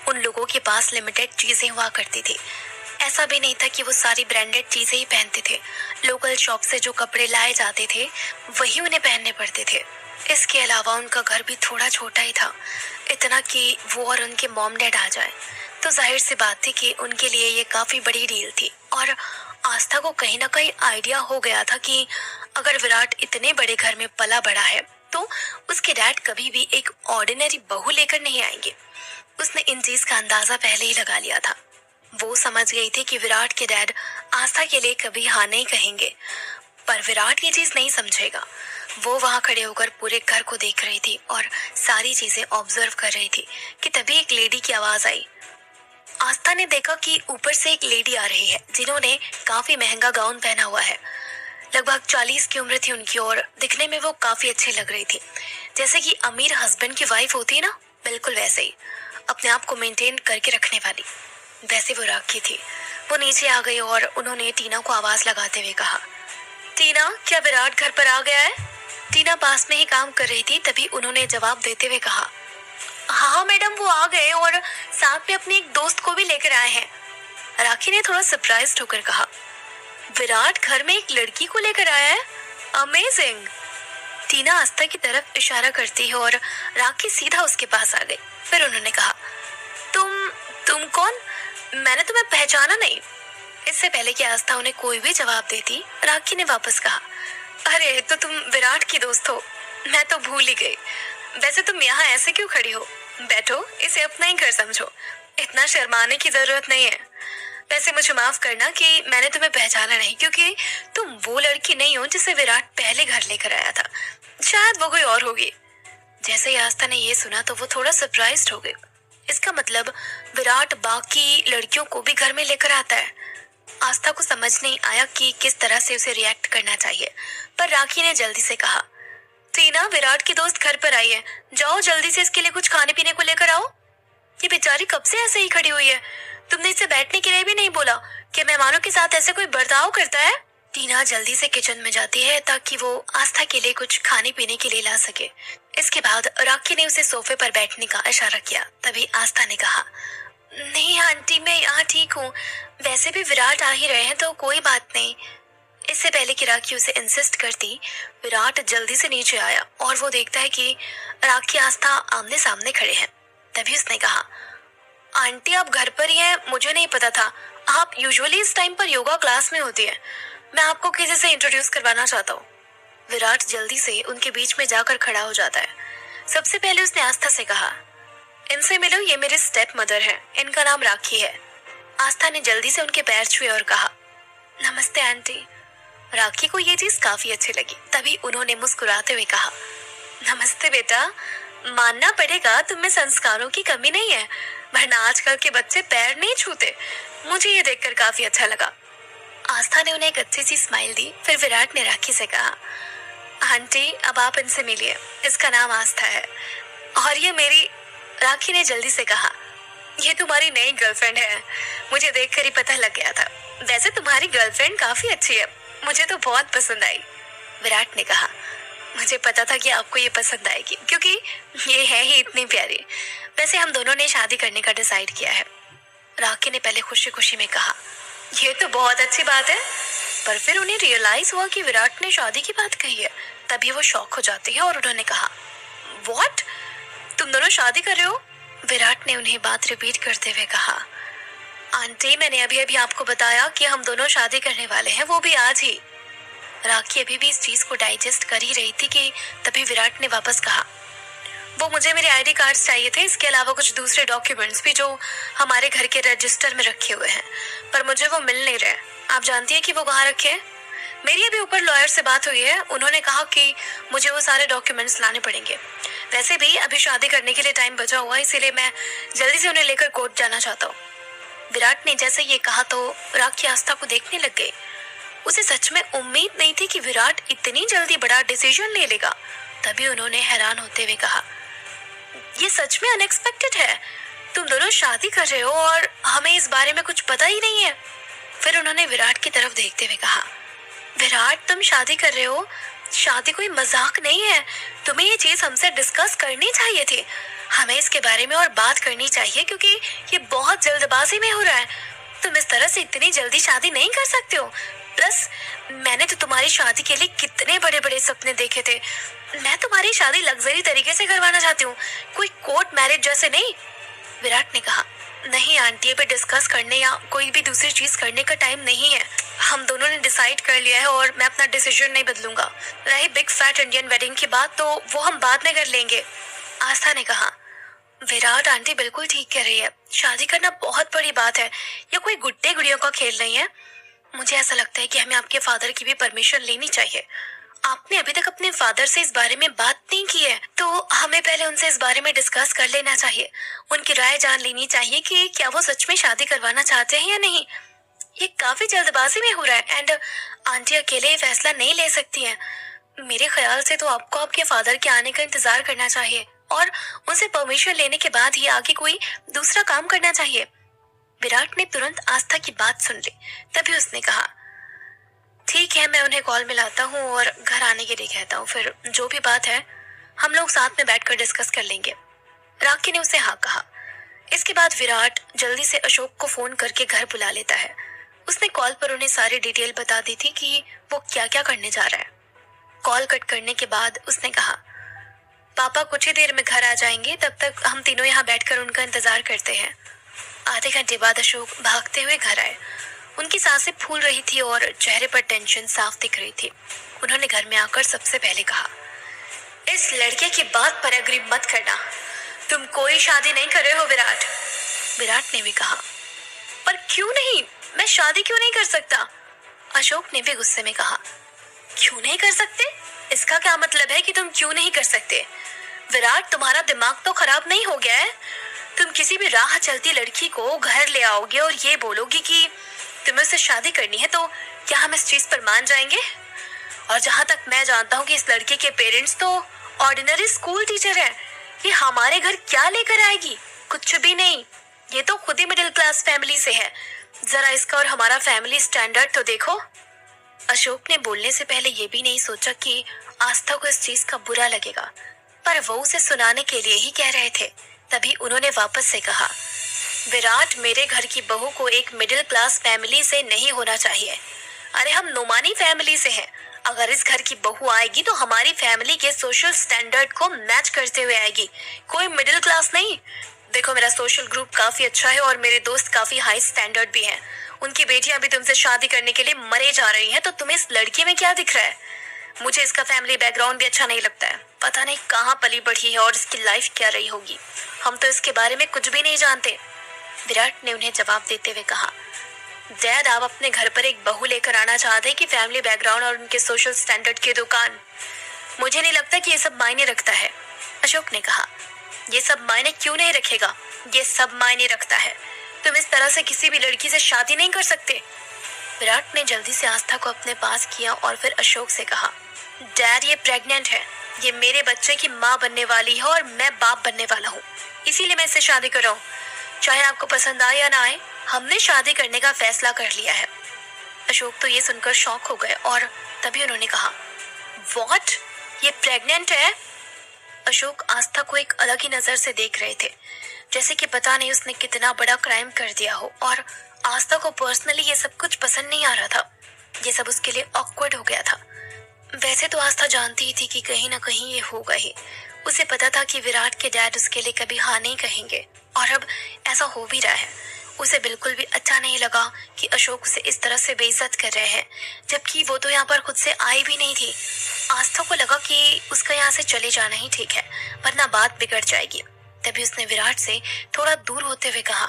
उन लोगों के पास लिमिटेड चीजें हुआ करती थी। ऐसा भी नहीं था कि वो सारी ब्रांडेड चीजें ही पहनते थे। लोकल शॉप से जो कपड़े लाए जाते थे वही उन्हें पहनने पड़ते थे। इसके अलावा उनका घर भी थोड़ा छोटा ही था, इतना कि वो और उनके मॉम डैड आ जाए तो जाहिर सी बात थी कि उनके लिए ये काफी बड़ी डील थी। और आस्था को कहीं ना कहीं आइडिया हो गया था कि अगर विराट इतने बड़े घर में पला बड़ा है तो उसके डैड कभी भी एक ऑर्डिनरी बहू लेकर नहीं आएंगे। उसने इन चीज का अंदाजा पहले ही लगा लिया था। वो समझ गई थी कि विराट के डैड आस्था के लिए कभी हाँ नहीं कहेंगे, पर विराट ये चीज नहीं समझेगा। वो वहां खड़े होकर पूरे घर को देख रही थी और सारी चीजें ऑब्जर्व कर रही थी कि तभी एक लेडी की आवाज आई। आस्था ने देखा कि ऊपर से एक लेडी आ रही है जिन्होंने काफी महंगा गाउन पहना हुआ है। लगभग 40 की उम्र थी उनकी और दिखने में वो काफी अच्छी लग रही थी, जैसे कि अमीर हस्बैंड की वाइफ होती है ना, बिल्कुल वैसे ही, अपने आप को मेंटेन करके रखने वाली। वैसे वो राखी थी। वो नीचे आ गई और उन्होंने टीना को आवाज लगाते हुए कहा, टीना, क्या विराट घर पर आ गया है? टीना पास में ही काम कर रही थी। तभी उन्होंने जवाब देते हुए कहा, हाँ मैडम, वो आ गए और साथ में अपनी एक दोस्त को भी लेकर आए हैं। राखी ने थोड़ा सरप्राइज्ड होकर कहा, विराट घर में एक लड़की को लेकर आया है, अमेजिंग। टीना आस्था की तरफ इशारा करती है और राखी सीधा उसके पास आ गई। फिर उन्होंने कहा, तुम कौन? मैंने तुम्हें पहचाना नहीं। इससे पहले कि आस्था उन्हें कोई भी जवाब देती, राखी ने वापस कहा, अरे तो तुम विराट की दोस्त हो, मैं तो भूल ही गई। वैसे तुम यहाँ ऐसे क्यों खड़ी हो? बैठो, इसे अपना ही घर समझो, इतना शर्माने की जरूरत नहीं है। वैसे मुझे माफ करना कि मैंने तुम्हें पहचाना नहीं, क्योंकि तुम वो लड़की नहीं हो जिसे विराट पहले घर लेकर आया था। शायद वो कोई और होगी। जैसे ही आस्था ने ये सुना तो वो थोड़ा सरप्राइज्ड हो गई। इसका मतलब विराट बाकी लड़कियों को भी घर में लेकर आता है। आस्था को समझ नहीं आया कि किस तरह से उसे रिएक्ट करना चाहिए, पर राखी ने जल्दी से कहा, टीना, विराट की दोस्त घर पर आई है, जाओ जल्दी से इसके लिए कुछ खाने पीने को लेकर आओ। ये बेचारी कब से ऐसे ही खड़ी हुई है, तुमने इसे बैठने के लिए भी नहीं बोला कि मेहमानों के साथ ऐसे कोई बर्ताव करता है? टीना जल्दी से किचन में जाती है ताकि वो आस्था के लिए कुछ खाने पीने के लिए ला सके। इसके बाद राखी ने उसे सोफे पर बैठने का इशारा किया। तभी आस्था ने कहा, नहीं आंटी, मैं यहाँ ठीक हूँ, वैसे भी विराट आ ही रहे हैं तो कोई बात नहीं। इससे पहले कि राखी उसे इंसिस्ट करती, विराट जल्दी से नीचे आया और वो देखता है कि राखी आस्था आमने सामने खड़े हैं। तभी उसने कहा, आंटी आप घर पर ही हैं, मुझे नहीं पता था। आप यूजुअली इस टाइम पर योगा क्लास में होती है, मैं आपको किसी से इंट्रोड्यूस करवाना चाहता हूँ। विराट जल्दी से उनके बीच में जाकर खड़ा हो जाता है। सबसे पहले उसने आस्था से कहा, इनसे मिलो, ये मेरे स्टेप मदर है, इनका नाम राखी है। आस्था ने जल्दी से उनके पैर छुए और कहा, नमस्ते आंटी। राखी को ये चीज काफी अच्छी लगी। तभी उन्होंने मुस्कुराते हुए कहा, नमस्ते बेटा, मानना पड़ेगा तुम में संस्कारों की कमी नहीं है, वरना आजकल के बच्चे पैर नहीं छूते। मुझे ये देखकर काफी अच्छा लगा। आस्था ने उन्हें एक अच्छी सी स्माइल दी। फिर विराट ने राखी से कहा, आंटी अब आप इनसे मिलिए, इसका नाम आस्था है और ये मेरी। राखी ने जल्दी से कहा, ये तुम्हारी नई गर्लफ्रेंड है, मुझे देखकर ही पता लग गया था। वैसे तुम्हारी गर्लफ्रेंड काफी अच्छी है, मुझे तो बहुत पसंद आई। विराट ने कहा, मुझे पता था कि आपको ये पसंद आएगी, क्योंकि ये है ही इतनी प्यारी। वैसे हम दोनों ने शादी करने का डिसाइड किया है। राखी ने पहले खुशी खुशी में कहा, ये तो बहुत अच्छी बात है, पर फिर उन्हें रियलाइज हुआ कि विराट ने शादी की बात कही है। तभी वो शॉक हो जाती है और उन्होंने कहा, व्हाट, तुम दोनों शादी कर रहे हो? विराट ने उन्हें बात रिपीट करते हुए कहा, आंटी मैंने अभी अभी आपको बताया कि हम दोनों शादी करने वाले हैं, वो भी आज ही। राखी अभी भी इस चीज को डाइजेस्ट कर ही रही थी कि तभी विराट ने वापस कहा, वो मुझे मेरे आईडी कार्ड्स चाहिए थे, इसके अलावा कुछ दूसरे डॉक्यूमेंट्स भी जो हमारे घर के रजिस्टर में रखे हुए हैं, पर मुझे वो मिल नहीं रहे। आप जानती हैं कि वो कहाँ रखे हैं? मेरी अभी ऊपर लॉयर से बात हुई है, उन्होंने कहा कि मुझे वो सारे डॉक्यूमेंट्स लाने पड़ेंगे। वैसे भी अभी शादी करने के लिए टाइम बचा हुआ है, इसीलिए मैं जल्दी से उन्हें लेकर कोर्ट जाना चाहता हूँ। विराट ने जैसे ये कहा तो राखी आस्था को देखने लग गई। उसे सच में उम्मीद नहीं थी कि विराट इतनी जल्दी बड़ा डिसीजन ले लेगा। तभी उन्होंने हैरान होते हुए कहा, ये सच में अनएक्सपेक्टेड है, तुम दोनों शादी कर रहे हो और हमें इस बारे में कुछ पता ही नहीं है। फिर उन्होंने विराट की तरफ देखते हुए कहा, विराट तुम शादी कर रहे हो, शादी कोई मजाक नहीं है, तुम्हें ये चीज हमसे डिस्कस करनी चाहिए थी। हमें इसके बारे में और बात करनी चाहिए, क्योंकि ये बहुत जल्दबाजी में हो रहा है। तुम इस तरह से इतनी जल्दी शादी नहीं कर सकते हो। प्लस मैंने तो तुम्हारी शादी के लिए कितने बड़े बड़े सपने देखे थे। मैं तुम्हारी शादी लग्जरी तरीके से करवाना चाहती हूँ, कोई कोर्ट मैरिज जैसे नहीं। विराट ने कहा, नहीं आंटी, ये पे डिस्कस करने या कोई भी दूसरी चीज करने का टाइम नहीं है। हम दोनों ने डिसाइड कर लिया है और मैं अपना डिसीजन नहीं बदलूंगा। रही बिग फैट इंडियन वेडिंग की बात, तो वो हम बाद में कर लेंगे। आस्था ने कहा, विराट आंटी बिल्कुल ठीक कह रही है, शादी करना बहुत बड़ी बात है, ये कोई गुड्डे गुड़ियों का खेल नहीं है। मुझे ऐसा लगता है कि हमें आपके फादर की भी परमिशन लेनी चाहिए। आपने अभी तक अपने फादर से इस बारे में बात नहीं की है, तो हमें पहले उनसे इस बारे में डिस्कस कर लेना चाहिए। उनकी राय जान लेनी चाहिए कि क्या वो सच में शादी करवाना चाहते हैं या नहीं। ये काफी जल्दबाजी में हो रहा है एंड आंटी अकेले ये फैसला नहीं ले सकती हैं। मेरे ख्याल से तो आपको आपके फादर के आने का इंतजार करना चाहिए और उनसे परमिशन लेने के बाद ही आगे कोई दूसरा काम करना चाहिए। विराट ने तुरंत आस्था की बात सुन ली। तभी उसने कहा, ठीक है, मैं उन्हें कॉल मिलाता हूँ और घर आने के लिए कहता हूँ, फिर जो भी बात है हम लोग साथ में बैठकर डिस्कस कर लेंगे। राखी ने उसे हाँ कहा। इसके बाद विराट जल्दी से अशोक को फोन करके घर बुला लेता है। उसने कॉल पर उन्हें सारी डिटेल बता दी थी कि वो क्या क्या करने जा रहा है। कॉल कट करने के बाद उसने कहा, पापा कुछ ही देर में घर आ जाएंगे, तब तक हम तीनों यहाँ बैठकर उनका इंतजार करते हैं। आधे घंटे बाद अशोक भागते हुए घर आए। उनकी सांसें फूल रही थी और चेहरे पर टेंशन साफ दिख रही थी। उन्होंने घर में आकर सबसे पहले कहा, इस लड़के की बात पर एग्री मत करना। तुम कोई शादी नहीं कर रहे हो विराट। विराट ने भी कहा, पर क्यों नहीं, मैं शादी क्यों नहीं कर सकता? अशोक ने भी गुस्से में कहा, क्यों नहीं कर सकते? इसका क्या मतलब है कि तुम क्यों नहीं कर सकते? विराट, तुम्हारा दिमाग तो खराब नहीं हो गया है? तुम किसी भी राह चलती लड़की को घर ले आओगे और ये बोलोगी कि तुम्हें उससे शादी करनी है, तो क्या हम इस चीज पर मान जाएंगे? और जहां तक मैं जानता हूँ कि इस लड़के के पेरेंट्स तो ऑर्डिनरी स्कूल टीचर हैं। ये हमारे घर क्या लेकर आएगी? कुछ भी नहीं। ये तो खुद ही मिडिल क्लास फैमिली से है। जरा इसका और हमारा फैमिली स्टैंडर्ड तो देखो। अशोक ने बोलने से पहले ये भी नहीं सोचा कि आस्था को इस चीज का बुरा लगेगा, पर वो उसे सुनाने के लिए ही कह रहे थे। तभी उन्होंने वापस से कहा, विराट, मेरे घर की बहू को एक मिडिल क्लास फैमिली से नहीं होना चाहिए। अरे हम नोमानी फैमिली से हैं। अगर इस घर की बहू आएगी तो हमारी फैमिली के सोशल स्टैंडर्ड को मैच करते हुए आएगी, कोई मिडिल क्लास नहीं। देखो, मेरा सोशल ग्रुप काफी अच्छा है और मेरे दोस्त काफी हाई स्टैंडर्ड भी हैं। उनकी बेटियां भी तुमसे शादी करने के लिए मरे जा रही हैं, तो तुम्हें इस लड़की में क्या दिख रहा है? मुझे इसका फैमिली बैकग्राउंड भी अच्छा नहीं लगता है। पता नहीं कहाँ पली बढ़ी है और इसकी लाइफ क्या रही होगी। हम तो इसके बारे में कुछ भी नहीं जानते। विराट ने उन्हें जवाब देते हुए कहा, डैड, आप अपने घर पर एक बहू लेकर आना चाहते हैं कि फैमिली बैकग्राउंड और उनके सोशल स्टैंडर्ड की दुकान? मुझे नहीं लगता कि ये सब मायने रखता है। अशोक ने कहा, ये सब मायने क्यों नहीं रखेगा? ये सब मायने रखता है। तुम इस तरह से किसी भी लड़की से शादी नहीं कर सकते। विराट ने जल्दी से आस्था को अपने पास किया और फिर अशोक से कहा, डैड, ये प्रेग्नेंट है। ये मेरे बच्चे की माँ बनने वाली है और मैं बाप बनने वाला हूँ। इसीलिए मैं इससे शादी कर रहा हूँ। चाहे आपको पसंद आए या ना आए, हमने शादी करने का फैसला कर लिया है। अशोक तो ये सुनकर शॉक हो गए और तभी उन्होंने कहा, व्हाट? ये प्रेग्नेंट है? अशोक आस्था को एक अलग ही नजर से देख रहे थे, जैसे कि पता नहीं उसने कितना बड़ा क्राइम कर दिया हो। और आस्था को पर्सनली ये सब कुछ पसंद नहीं आ रहा था। ये सब उसके लिए ऑकवर्ड हो गया था। वैसे तो आस्था जानती ही थी कि कहीं ना कहीं ये होगा ही। उसे पता था कि विराट के डैड उसके लिए कभी हाँ नहीं कहेंगे और अब ऐसा हो भी रहा है। उसे बिल्कुल भी अच्छा नहीं लगा कि अशोक उसे इस तरह से बेइज्जत कर रहे हैं, जबकि वो तो यहाँ पर खुद से आई भी नहीं थी। आस्था को लगा कि उसका यहाँ से चले जाना ही ठीक है, वरना बात बिगड़ जाएगी। तभी उसने विराट से थोड़ा दूर होते हुए कहा,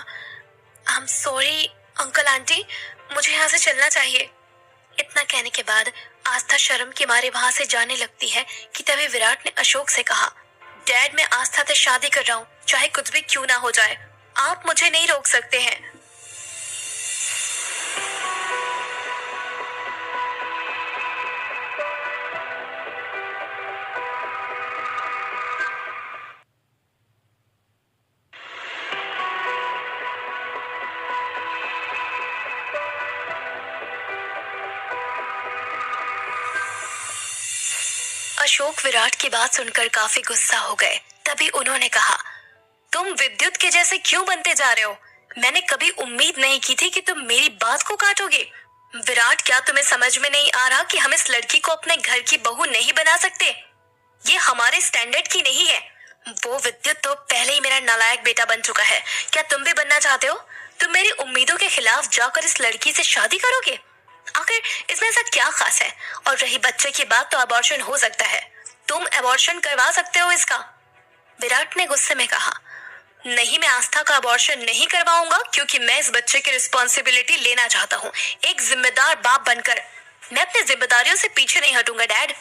I am sorry uncle aunty, मुझे यहाँ से चलना चाहिए। इतना कहने के बाद आस्था शर्म के मारे वहां से जाने लगती है कि तभी विराट ने अशोक से कहा, डैड, मैं आस्था से शादी कर रहा हूँ, चाहे कुछ भी क्यों ना हो जाए। आप मुझे नहीं रोक सकते हैं। अशोक विराट की बात सुनकर काफी गुस्सा हो गए। तभी उन्होंने कहा, तुम विद्युत के जैसे क्यों बनते जा रहे हो? मैंने कभी उम्मीद नहीं की थी कि तुम मेरी बात को काटोगे। विराट, क्या तुम्हें समझ में नहीं आ रहा कि हम इस लड़की को अपने घर की बहू नहीं बना सकते? ये हमारे स्टैंडर्ड की नहीं है। वो विद्युत तो पहले ही मेरा नालायक बेटा बन चुका है। क्या तुम भी बनना चाहते हो? तुम मेरी उम्मीदों के खिलाफ जाकर इस लड़की से शादी करोगे? आखिर इसमें ऐसा क्या खास है? और रही बच्चे की बात, तो अबॉर्शन हो सकता है। तुम अबॉर्शन करवा सकते हो इसका। विराट ने गुस्से में कहा, नहीं, मैं आस्था का अबॉर्शन नहीं करवाऊंगा, क्योंकि मैं इस बच्चे की रिस्पॉन्सिबिलिटी लेना चाहता हूँ। एक जिम्मेदार बाप बनकर मैं अपनी जिम्मेदारियों से पीछे नहीं हटूंगा डैड।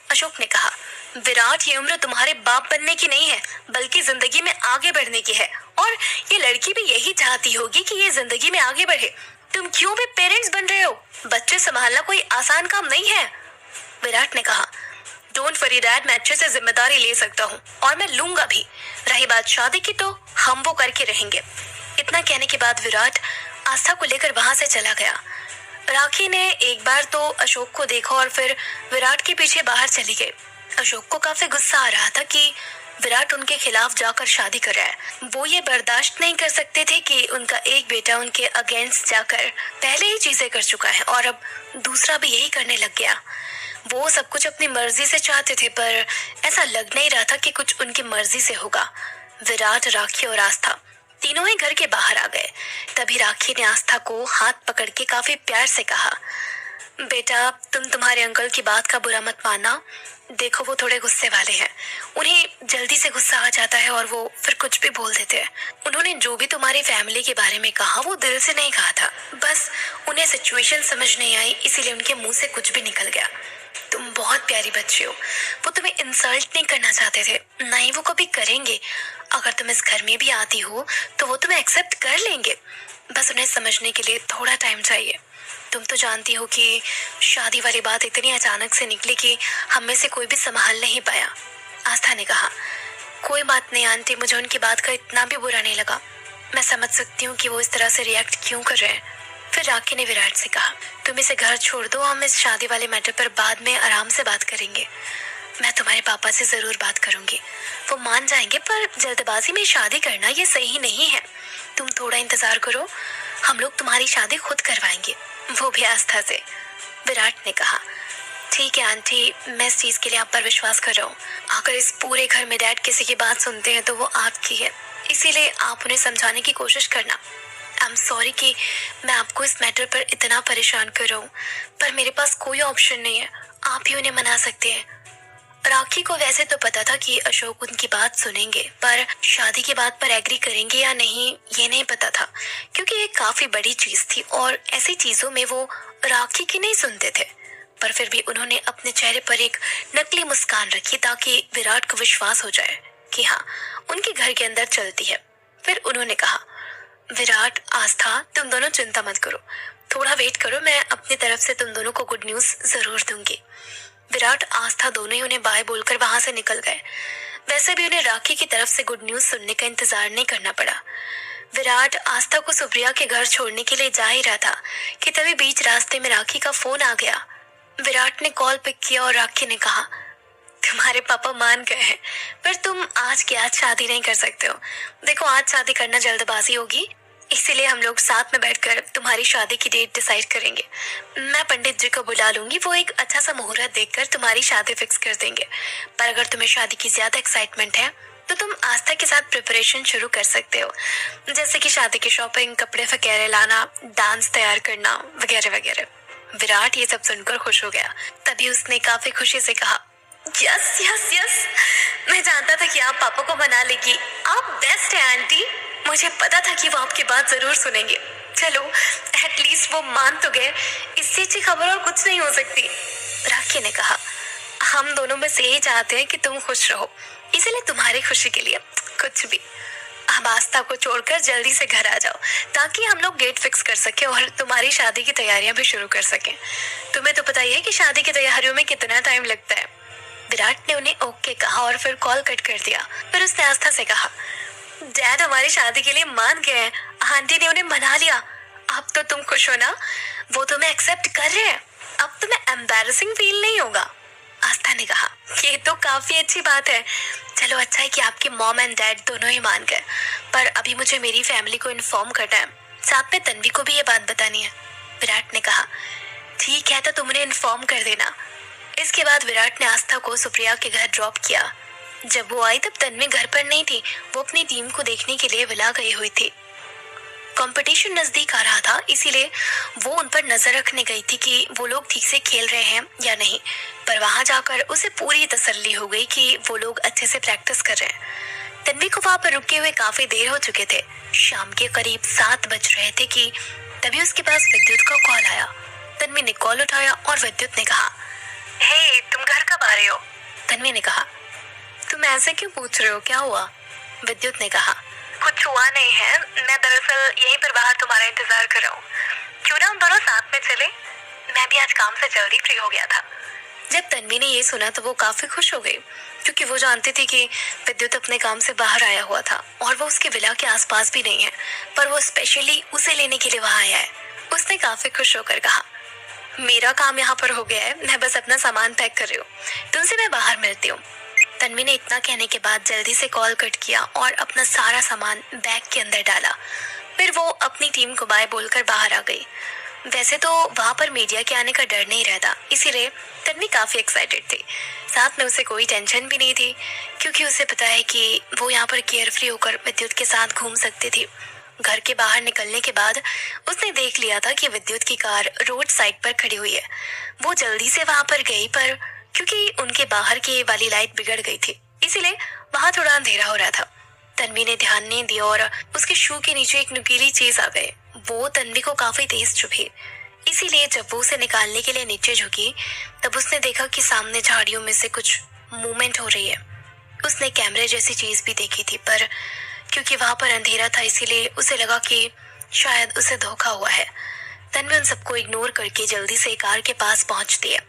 अशोक ने कहा, विराट, ये उम्र तुम्हारे बाप बनने की नहीं है, बल्कि जिंदगी में आगे बढ़ने की है। और ये लड़की भी यही चाहती होगी कि ये जिंदगी में आगे बढ़े। तुम क्यों भी पेरेंट्स बन रहे हो? बच्चे संभालना कोई आसान काम नहीं है। विराट ने कहा, डोंट वरी डैड, मैं अच्छे से जिम्मेदारी ले सकता हूँ और मैं लूंगा भी। रही बात शादी की, तो हम वो करके रहेंगे। इतना कहने के बाद विराट आस्था को लेकर वहां से चला गया। राखी ने एक बार तो अशोक को देखा और फिर विराट के पीछे बाहर चली गई। अशोक को काफी गुस्सा आ रहा था कि विराट उनके खिलाफ जाकर शादी कर रहा है। वो ये बर्दाश्त नहीं कर सकते थे कि उनका एक बेटा उनके अगेंस्ट जाकर पहले ही चीजें कर चुका है और अब दूसरा भी यही करने लग गया। वो सब कुछ अपनी मर्जी से चाहते थे, पर ऐसा लग नहीं रहा था कि कुछ उनकी मर्जी से होगा। विराट, राखी और आस्था तीनों ही घर के बाहर आ गए। तभी राखी ने आस्था को हाथ पकड़ के काफी प्यार से कहा, बेटा तुम तुम्हारे अंकल की बात का बुरा मत मानना। देखो वो थोड़े गुस्से वाले हैं, उन्हें जल्दी से गुस्सा आ जाता है और वो फिर कुछ भी बोल देते हैं। उन्होंने जो भी तुम्हारी फैमिली के बारे में कहा वो दिल से नहीं कहा था, बस उन्हें सिचुएशन समझ नहीं आई, इसीलिए उनके मुंह से कुछ भी निकल गया। तुम बहुत प्यारी बच्ची हो, वो तुम्हें इंसल्ट नहीं करना चाहते थे, नहीं वो कभी करेंगे। अगर तुम इस घर में भी आती हो तो वो तुम्हें एक्सेप्ट कर लेंगे, बस उन्हें समझने के लिए थोड़ा टाइम चाहिए। तुम तो जानती हो कि शादी वाली बात इतनी अचानक से निकली कि हम में से कोई भी संभाल नहीं पाया। आस्था ने कहा, कोई बात नहीं आंटी, मुझे उनकी बात का इतना भी बुरा नहीं लगा। मैं समझ सकती हूँ कि वो इस तरह से रिएक्ट क्यों कर रहे हैं। फिर राखी ने विराट से कहा, तुम इसे घर छोड़ दो, हम इस शादी वाले मैटर पर बाद में आराम से बात करेंगे। मैं तुम्हारे पापा से जरूर बात करूंगी, वो मान जाएंगे, पर जल्दबाजी में शादी करना ये सही नहीं है। तुम थोड़ा इंतजार करो, हम लोग तुम्हारी शादी खुद करवाएंगे, वो भी आस्था से। विराट ने कहा, ठीक है आंटी, मैं इस चीज के लिए आप पर विश्वास कर रहा हूँ। अगर इस पूरे घर में डैड किसी की बात सुनते हैं तो वो आपकी है, इसीलिए आप उन्हें समझाने की कोशिश करना। आई एम सॉरी कि मैं आपको इस मैटर पर इतना परेशान कर रहा हूँ, पर मेरे पास कोई ऑप्शन नहीं है, आप ही उन्हें मना सकते हैं। राखी को वैसे तो पता था कि अशोक उनकी बात सुनेंगे, पर शादी की बात पर एग्री करेंगे या नहीं ये नहीं पता था, क्योंकि ये काफी बड़ी चीज थी और ऐसी चीजों में वो राखी की नहीं सुनते थे। पर फिर भी उन्होंने अपने चेहरे पर एक नकली मुस्कान रखी ताकि विराट को विश्वास हो जाए कि हाँ, उनके घर के अंदर चलती है। फिर उन्होंने कहा, विराट, आस्था, तुम दोनों चिंता मत करो, थोड़ा वेट करो, मैं अपनी तरफ से तुम दोनों को गुड न्यूज जरूर दूंगी। विराट, आस्था दोनों ही उन्हें बाय बोलकर वहां से निकल गए। वैसे भी उन्हें राखी की तरफ से गुड न्यूज सुनने का इंतजार नहीं करना पड़ा। विराट आस्था को सुप्रिया के घर छोड़ने के लिए जा ही रहा था कि तभी बीच रास्ते में राखी का फोन आ गया। विराट ने कॉल पिक किया और राखी ने कहा, तुम्हारे पापा मान गए हैं, पर तुम आज की आज शादी नहीं कर सकते हो। देखो, आज शादी करना जल्दबाजी होगी, इसीलिए हम लोग साथ में बैठकर तुम्हारी शादी की डेट डिसाइड करेंगे। मैं पंडित जी को बुला लूंगी, वो एक अच्छा सा मुहूर्त देखकर तुम्हारी शादी फिक्स कर देंगे। पर अगर तुम्हें शादी की ज्यादा एक्साइटमेंट है तो तुम आस्था के साथ प्रिपरेशन शुरू कर सकते हो, जैसे कि शादी की शॉपिंग, कपड़े वगैरह लाना, डांस तैयार करना वगैरह वगैरह। विराट ये सब सुनकर खुश हो गया। तभी उसने काफी खुशी से कहा, यस यस यस, मैं जानता था कि आप पापा को मना लेगी, आप बेस्ट है आंटी। मुझे पता था कि वो आपकी बात जरूर सुनेंगे। चलो, एटलीस्ट वो मान तो गए, इससे अच्छी खबर और कुछ नहीं हो सकती। राखी ने कहा, हम दोनों बस यही चाहते हैं कि तुम खुश रहो, इसलिए तुम्हारी खुशी के लिए कुछ भी। अब आस्था को छोड़कर जल्दी से घर आ जाओ ताकि हम लोग डेट फिक्स कर सके और तुम्हारी शादी की तैयारियां भी शुरू कर सकें। तुम्हें तो पता ही है कि शादी की तैयारियों में कितना टाइम लगता है। विराट ने उन्हें ओके कहा और फिर कॉल कट कर दिया। फिर उसने आस्था से कहा, डैड हमारी शादी के लिए मान गए हैं, आंटी ने उन्हें मना लिया। अब तो तुम खुश हो ना, वो तुम्हें एक्सेप्ट कर रहे हैं, अब तुम्हें एम्बैरेसिंग फील नहीं होगा। आस्था ने कहा, ये तो काफी अच्छी बात है। चलो, अच्छा है कि आपके मॉम एंड डैड दोनों ही मान गए, पर अभी मुझे मेरी फैमिली को इन्फॉर्म करना है, साथ में तन्वी को भी ये बात बतानी है। विराट ने कहा, ठीक है, तो तुम उन्हें इन्फॉर्म कर देना। इसके बाद विराट ने आस्था को सुप्रिया के घर ड्रॉप किया। जब वो आई तब तन्वी घर पर नहीं थी, वो अपनी टीम को देखने के लिए विला गई हुई थी। कंपटीशन नजदीक आ रहा था, इसीलिए वो उन पर नजर रखने गई थी कि वो लोग ठीक से खेल रहे हैं या नहीं। पर वहां जाकर उसे पूरी तसल्ली हो गई कि वो लोग अच्छे से प्रैक्टिस कर रहे हैं। तन्वी को वहां पर रुके हुए काफी देर हो चुके थे। शाम के करीब 7 बज रहे थे कि तभी उसके पास विद्युत का कॉल आया। तन्वी ने कॉल उठाया और विद्युत ने कहा, हे, तुम घर कब आ रहे हो? तन्वी ने कहा, तुम ऐसे क्यों पूछ रहे हो, क्या हुआ? विद्युत ने कहा, कुछ हुआ नहीं है, मैं दरअसल यहीं पर बाहर तुम्हारा इंतजार कर रहा हूँ। क्यों ना हम दोनों साथ में चले, मैं भी आज काम से जल्दी फ्री हो गया था। जब तन्वी ने ये सुना तो वो काफी खुश हो गई, क्योंकि वो जानती थी कि विद्युत अपने काम से बाहर आया हुआ था और वो उसके विला के आसपास भी नहीं है, पर वो स्पेशली उसे लेने के लिए वहां आया है। उसने काफी खुश होकर कहा, मेरा काम यहाँ पर हो गया है, मैं बस अपना सामान पैक कर रही हूँ, तुमसे मैं बाहर मिलती हूँ। तन्वी ने इतना कहने के बाद जल्दी से कॉल कट किया और अपना सारा सामान बैग के अंदर डाला। फिर वो अपनी टीम को बाय बोलकर बाहर आ गई। वैसे तो वहां पर मीडिया के आने का डर नहीं रहता, इसीलिए तन्वी काफी एक्साइटेड थी। साथ में उसे कोई टेंशन भी नहीं थी, क्योंकि उसे पता है कि वो यहाँ पर केयर फ्री होकर विद्युत के साथ घूम सकती थी। घर के बाहर निकलने के बाद उसने देख लिया था कि विद्युत की कार रोड साइड पर खड़ी हुई है। वो जल्दी से वहां पर गई, पर क्योंकि उनके बाहर की वाली लाइट बिगड़ गई थी, इसीलिए वहां थोड़ा अंधेरा हो रहा था। तन्वी ने ध्यान नहीं दिया और उसके शू के नीचे एक नुकीली चीज आ गई। वो तन्वी को काफी तेज चुभी, इसीलिए जब वो उसे निकालने के लिए नीचे झुकी, तब उसने देखा कि सामने झाड़ियों में से कुछ मूवमेंट हो रही है। उसने कैमरे जैसी चीज भी देखी थी, पर क्योंकि वहां पर अंधेरा था, इसीलिए उसे लगा कि शायद उसे धोखा हुआ है। तन्वी उन सबको इग्नोर करके जल्दी से कार के पास पहुंचती है।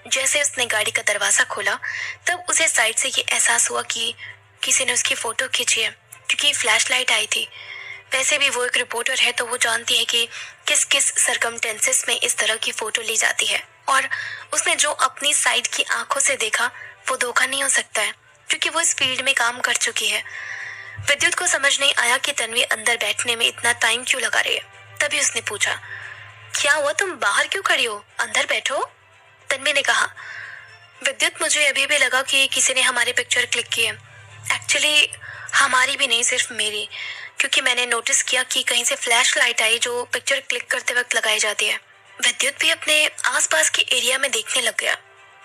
जैसे उसने गाड़ी का दरवाजा खोला, तब उसे साइड से ये एहसास हुआ कि किसी ने उसकी फोटो खींची है, क्योंकि फ्लैशलाइट आई थी। वैसे भी वो एक रिपोर्टर है, तो वो जानती है कि किस किस सरकमटेंसेस में इस तरह की फोटो ली जाती है। और उसने जो अपनी साइड की आंखों से देखा, वो धोखा नहीं हो सकता है, क्योंकि वो इस फील्ड में काम कर चुकी है। विद्युत को समझ नहीं आया कि तन्वी अंदर बैठने में इतना टाइम क्यों लगा रही है। तभी उसने पूछा, क्या हुआ, तुम बाहर क्यों खड़ी हो, अंदर बैठो। तन्वी ने कहा, विद्युत मुझे अभी भी लगा कि किसी ने हमारी पिक्चर क्लिक की है। एक्चुअली हमारी भी नहीं, सिर्फ मेरी, क्योंकि मैंने नोटिस किया कि कहीं से फ्लैश लाइट आई जो पिक्चर क्लिक करते वक्त लगाई जाती है। विद्युत भी अपने आसपास के एरिया में देखने लग गया।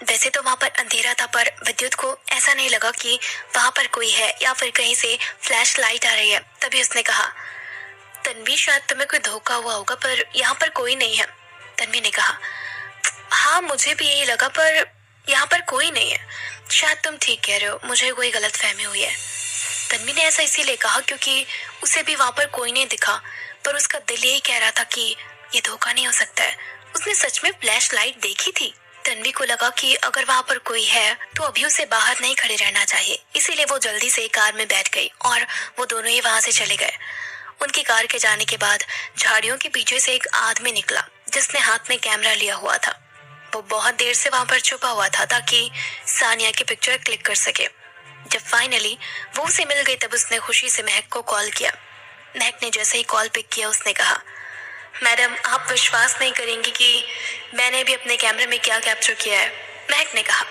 वैसे तो वहां पर अंधेरा था, पर विद्युत को ऐसा नहीं लगा कि वहां पर कोई है या फिर कहीं से फ्लैश लाइट आ रही है। तभी उसने कहा, तन्वी शायद तुम्हें कोई धोखा हुआ होगा, पर यहाँ पर कोई नहीं है। तन्वी ने कहा, हाँ मुझे भी यही लगा, पर यहाँ पर कोई नहीं है। शायद तुम ठीक कह रहे हो, मुझे कोई गलतफहमी हुई है। तन्वी ने ऐसा इसीलिए कहा क्योंकि उसे भी वहां पर कोई नहीं दिखा, पर उसका दिल यही कह रहा था कि ये धोखा नहीं हो सकता है। उसने सच में फ्लैश लाइट देखी थी। तन्वी को लगा कि अगर वहां पर कोई है तो अभी उसे बाहर नहीं खड़े रहना चाहिए, इसीलिए वो जल्दी से कार में बैठ गई और वो दोनों ही वहां से चले गए। उनकी कार के जाने के बाद झाड़ियों के पीछे से एक आदमी निकला, जिसने हाथ में कैमरा लिया हुआ था। वो बहुत देर से वहां पर छुपा हुआ था ताकि सानिया की पिक्चर क्लिक कर सके। जब फाइनली वो उसे मिल गई, तब उसने खुशी से महक को कॉल किया। महक ने जैसे ही कॉल पिक किया, उसने कहा, मैडम आप विश्वास नहीं करेंगी कि मैंने भी अपने कैमरे में क्या कैप्चर किया है। महक ने कहा,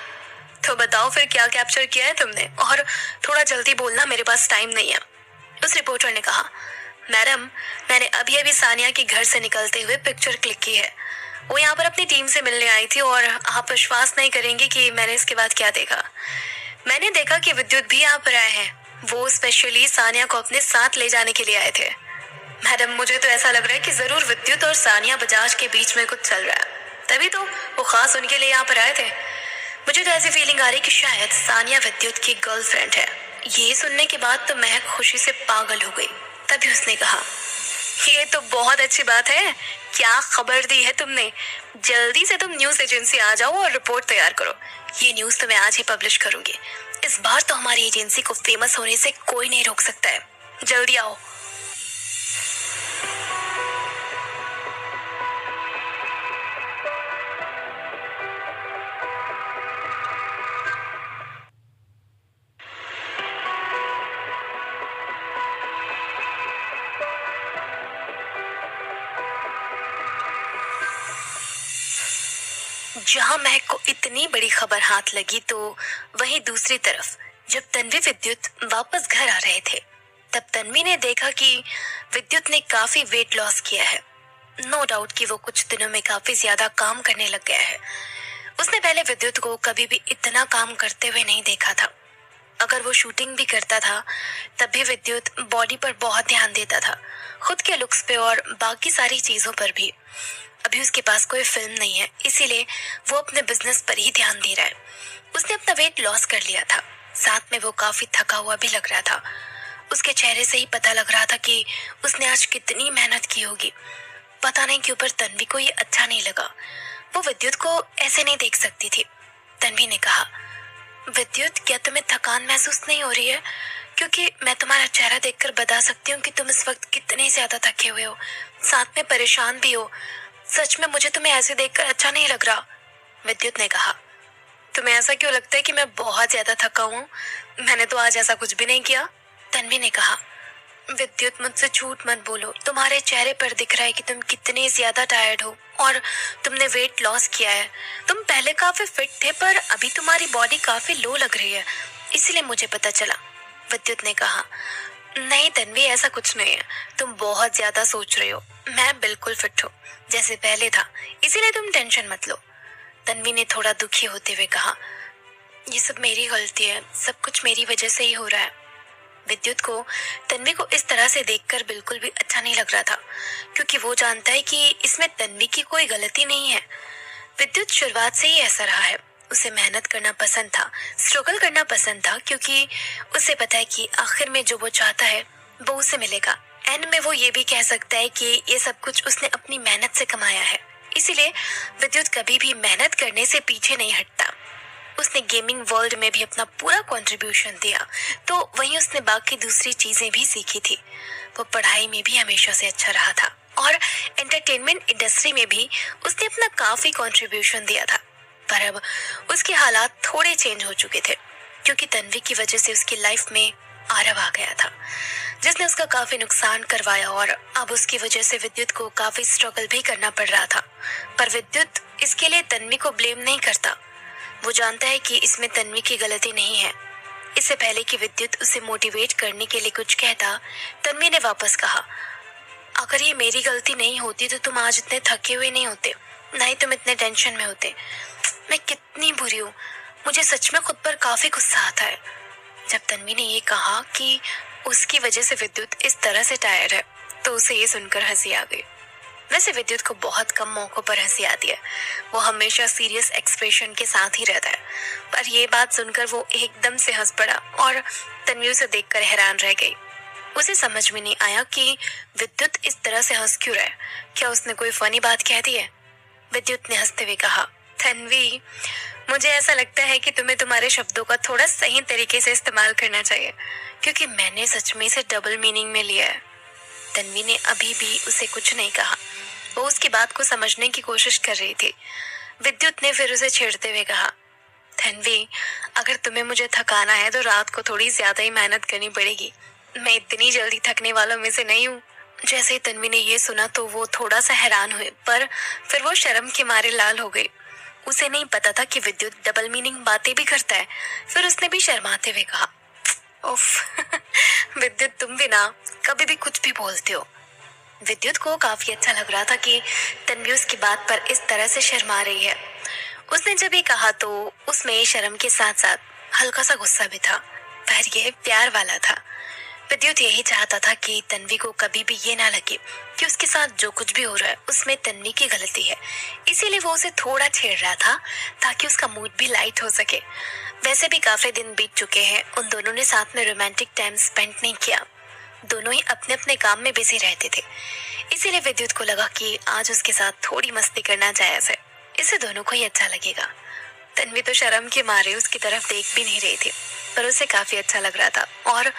तो बताओ फिर क्या कैप्चर किया है तुमने, और थोड़ा जल्दी बोलना, मेरे पास टाइम नहीं है। उस रिपोर्टर ने कहा, मैडम मैंने अभी अभी सानिया के घर से निकलते हुए पिक्चर क्लिक की है। वो यहाँ पर अपनी टीम से मिलने आई थी, और आप विश्वास नहीं करेंगे कि मैंने इसके बाद क्या देखा। मैंने देखा कि विद्युत भी यहाँ पर आए हैं। वो स्पेशली सानिया को अपने साथ ले जाने के लिए आए थे। मैडम मुझे तो ऐसा लग रहा है कि जरूर विद्युत और सानिया बजाज के बीच में कुछ चल रहा है, तभी तो वो खास उनके लिए यहाँ पर आए थे। मुझे तो ऐसी फीलिंग आ रही कि शायद सानिया विद्युत की गर्लफ्रेंड है। ये सुनने के बाद तो महक खुशी से पागल हो गई। तभी उसने कहा, ये तो बहुत अच्छी बात है, क्या खबर दी है तुमने। जल्दी से तुम न्यूज एजेंसी आ जाओ और रिपोर्ट तैयार करो। ये न्यूज तो मैं आज ही पब्लिश करूंगी। इस बार तो हमारी एजेंसी को फेमस होने से कोई नहीं रोक सकता है। जल्दी आओ। जहां महक को इतनी बड़ी खबर हाथ लगी, तो वहीं दूसरी तरफ जब तन्वी विद्युत वापस घर आ रहे थे, तब तन्वी ने देखा कि विद्युत ने काफी वेट लॉस किया है। नो डाउट कि वो कुछ दिनों में काफी ज्यादा काम करने लग गया है। उसने पहले विद्युत को कभी भी इतना काम करते हुए नहीं देखा था। अगर वो शूटिंग भी करता था, तब भी विद्युत बॉडी पर बहुत ध्यान देता था, खुद के लुक्स पे और बाकी सारी चीजों पर भी। अभी उसके पास कोई फिल्म नहीं है, इसीलिए वो अपने बिजनेस पर ही ध्यान दे रहा है। उसने अपना वेट लॉस कर लिया था, साथ में वो काफी थका हुआ भी लग रहा था। उसके चेहरे से ही पता लग रहा था कि उसने आज कितनी मेहनत की होगी। पता नहीं क्यों, पर तन्वी को ये अच्छा नहीं लगा। वो विद्युत को ऐसे नहीं देख सकती थी। तन्वी ने कहा, विद्युत क्या तुम्हें थकान महसूस नहीं हो रही है? क्योंकि मैं तुम्हारा चेहरा देखकर बता सकती हूँ कि तुम इस वक्त कितने ज्यादा थके हुए हो, साथ में परेशान भी हो। सच में मुझे तुम्हें ऐसे देखकर अच्छा नहीं लग रहा। विद्युत ने कहा, तुम्हें ऐसा क्यों लगता है कि मैं बहुत ज्यादा थका हूँ? मैंने तो आज ऐसा कुछ भी नहीं किया, तन्वी ने कहा। विद्युत, मुझसे झूठ मत बोलो, तुम्हारे चेहरे पर दिख रहा है कि तुम कितने ज्यादा टायर्ड हो और तुमने वेट लॉस किया है। तुम पहले काफी फिट थे पर अभी तुम्हारी बॉडी काफी लो लग रही है, इसलिए मुझे पता चला, विद्युत ने कहा। नहीं तन्वी, ऐसा कुछ नहीं है, तुम बहुत ज्यादा सोच रही हो। मैं बिल्कुल फिट हूँ, जैसे पहले था, इसीलिए तुम टेंशन मत लो, तन्वी ने थोड़ा दुखी होते हुए कहा। ये सब मेरी गलती है, सब कुछ मेरी वजह से ही हो रहा है। विद्युत को तन्वी को इस तरह से देखकर बिल्कुल भी अच्छा नहीं लग रहा था, क्योंकि वो जानता है कि इसमें तन्वी की कोई गलती नहीं है। विद्युत शुरुआत से ही ऐसा रहा है, उसे मेहनत करना पसंद था, स्ट्रगल करना पसंद था, क्योंकि उसे पता है कि आखिर में जो वो चाहता है वो उसे मिलेगा। एंड में वो ये भी कह सकता है कि ये सब कुछ उसने अपनी मेहनत से कमाया है। इसीलिए विद्युत कभी भी मेहनत करने से पीछे नहीं हटता। उसने गेमिंग वर्ल्ड में भी अपना पूरा कंट्रीब्यूशन दिया, तो वहीं उसने बाकी दूसरी चीजें भी सीखी थी। वो पढ़ाई में भी हमेशा से अच्छा रहा था और एंटरटेनमेंट इंडस्ट्री में भी उसने अपना काफी कंट्रीब्यूशन दिया था। पर अब उसके हालात थोड़े चेंज हो चुके थे, क्योंकि तन्वी की वजह से उसकी लाइफ में आरव आ गया था, जिसने उसका काफी नुकसान करवाया और अब उसकी वजह से विद्युत को काफी स्ट्रगल भी करना पड़ रहा था। पर विद्युत इसके लिए तन्वी को ब्लेम नहीं करता। वो जानता है कि इसमें तन्वी की गलती नहीं है। इससे पहले कि विद्युत उसे मोटिवेट करने के लिए कुछ कहता, तन्वी ने वापस कहा, अगर ये मेरी गलती नहीं होती तो तुम आज इतने थके हुए नहीं होते, ना ही तुम इतने टेंशन में होते। मैं कितनी बुरी हूँ, मुझे सच में खुद पर काफी गुस्सा आता है। जब तन्वी ने ये कहा कि उसकी वजह से विद्युत इस तरह से टायर्ड है, तो उसे ये सुनकर हंसी आ गई। वैसे विद्युत को बहुत कम मौकों पर हंसी आती है, वो हमेशा सीरियस एक्सप्रेशन के साथ ही रहता है। पर ये बात सुनकर वो एकदम से हंस पड़ा और तन्वी उसे देखकर हैरान रह गई। उसे समझ में नहीं आया कि विद्युत इस तरह से हंस क्यों रहा है। क्या उसने कोई फनी बात कह दी है? विद्युत ने हंसते हुए कहा, तन्वी, मुझे ऐसा लगता है कि तुम्हें तुम्हारे शब्दों का थोड़ा सही तरीके से इस्तेमाल करना चाहिए, क्योंकि मैंने सच में इसे डबल मीनिंग में लिया है। तन्वी ने अभी भी उसे कुछ नहीं कहा, वो उसकी बात को समझने की कोशिश कर रही थी। विद्युत ने फिर उसे छेड़ते हुए कहा, तन्वी, अगर तुम्हें मुझे थकाना है तो रात को थोड़ी ज्यादा ही मेहनत करनी पड़ेगी। मैं इतनी जल्दी थकने वालों में से नहीं हूँ। जैसे ही तन्वी ने ये सुना तो वो थोड़ा सा हैरान हुई, पर फिर वो शर्म के मारे लाल हो गई। उसे नहीं पता था कि विद्युत डबल मीनिंग बातें भी करता है। फिर उसने भी शर्माते हुए कहा, उफ विद्युत, तुम भी ना कभी भी कुछ भी बोलते हो। विद्युत को काफी अच्छा लग रहा था कि तन्वी उसकी बात पर इस तरह से शर्मा रही है। उसने जब ये कहा तो उसमें शर्म के साथ साथ हल्का सा गुस्सा भी था, पर यह प्यार वाला था। विद्युत यही चाहता था कि तन्वी को कभी भी ये ना लगे कि उसके साथ जो कुछ भी हो रहा है उसमें तन्वी की गलती है। इसीलिए वो उसे थोड़ा छेड़ रहा था ताकि उसका मूड भी लाइट हो सके। वैसे भी काफी दिन बीत चुके हैं, उन दोनों ने साथ में रोमांटिक टाइम स्पेंड नहीं किया। दोनों ही अपने अपने काम में बिजी रहते थे। इसीलिए विद्युत को लगा कि आज उसके साथ थोड़ी मस्ती करना जायज है, इससे दोनों को ही अच्छा लगेगा। तन्वी तो शर्म के मारे उसकी तरफ देख भी नहीं रही थी, पर उसे काफी अच्छा लग रहा था और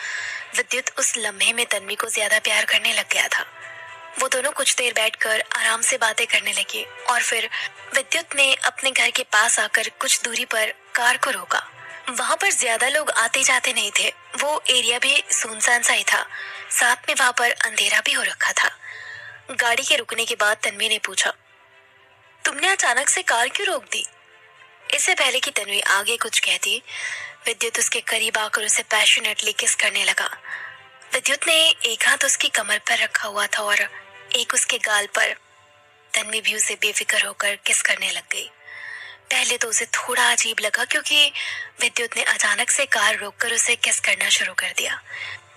विद्युत उस लम्हे में तन्वी को ज्यादा प्यार करने लग गया था। वो दोनों कुछ देर बैठकर आराम से बातें करने लगे और फिर विद्युत ने अपने घर के पास आकर कुछ दूरी पर कार को रोका। वहां पर ज्यादा लोग आते जाते नहीं थे, वो एरिया भी सुनसान सा ही था, साथ में वहां पर अंधेरा भी हो रखा था। गाड़ी के रुकने के बाद तन्वी ने पूछा, तुमने अचानक से कार क्यों रोक दी? इससे पहले कि तन्वी आगे कुछ कहती, विद्युत उसके करीब आकर उसे पैशनेटली किस करने लगा। विद्युत ने एक हाथ उसकी कमर पर रखा हुआ था और एक उसके गाल पर। तन्वी भी उसे बेफिक्र होकर किस करने लग गई। पहले तो उसे थोड़ा अजीब लगा, क्योंकि विद्युत ने अचानक से कार रोककर उसे किस करना शुरू कर दिया,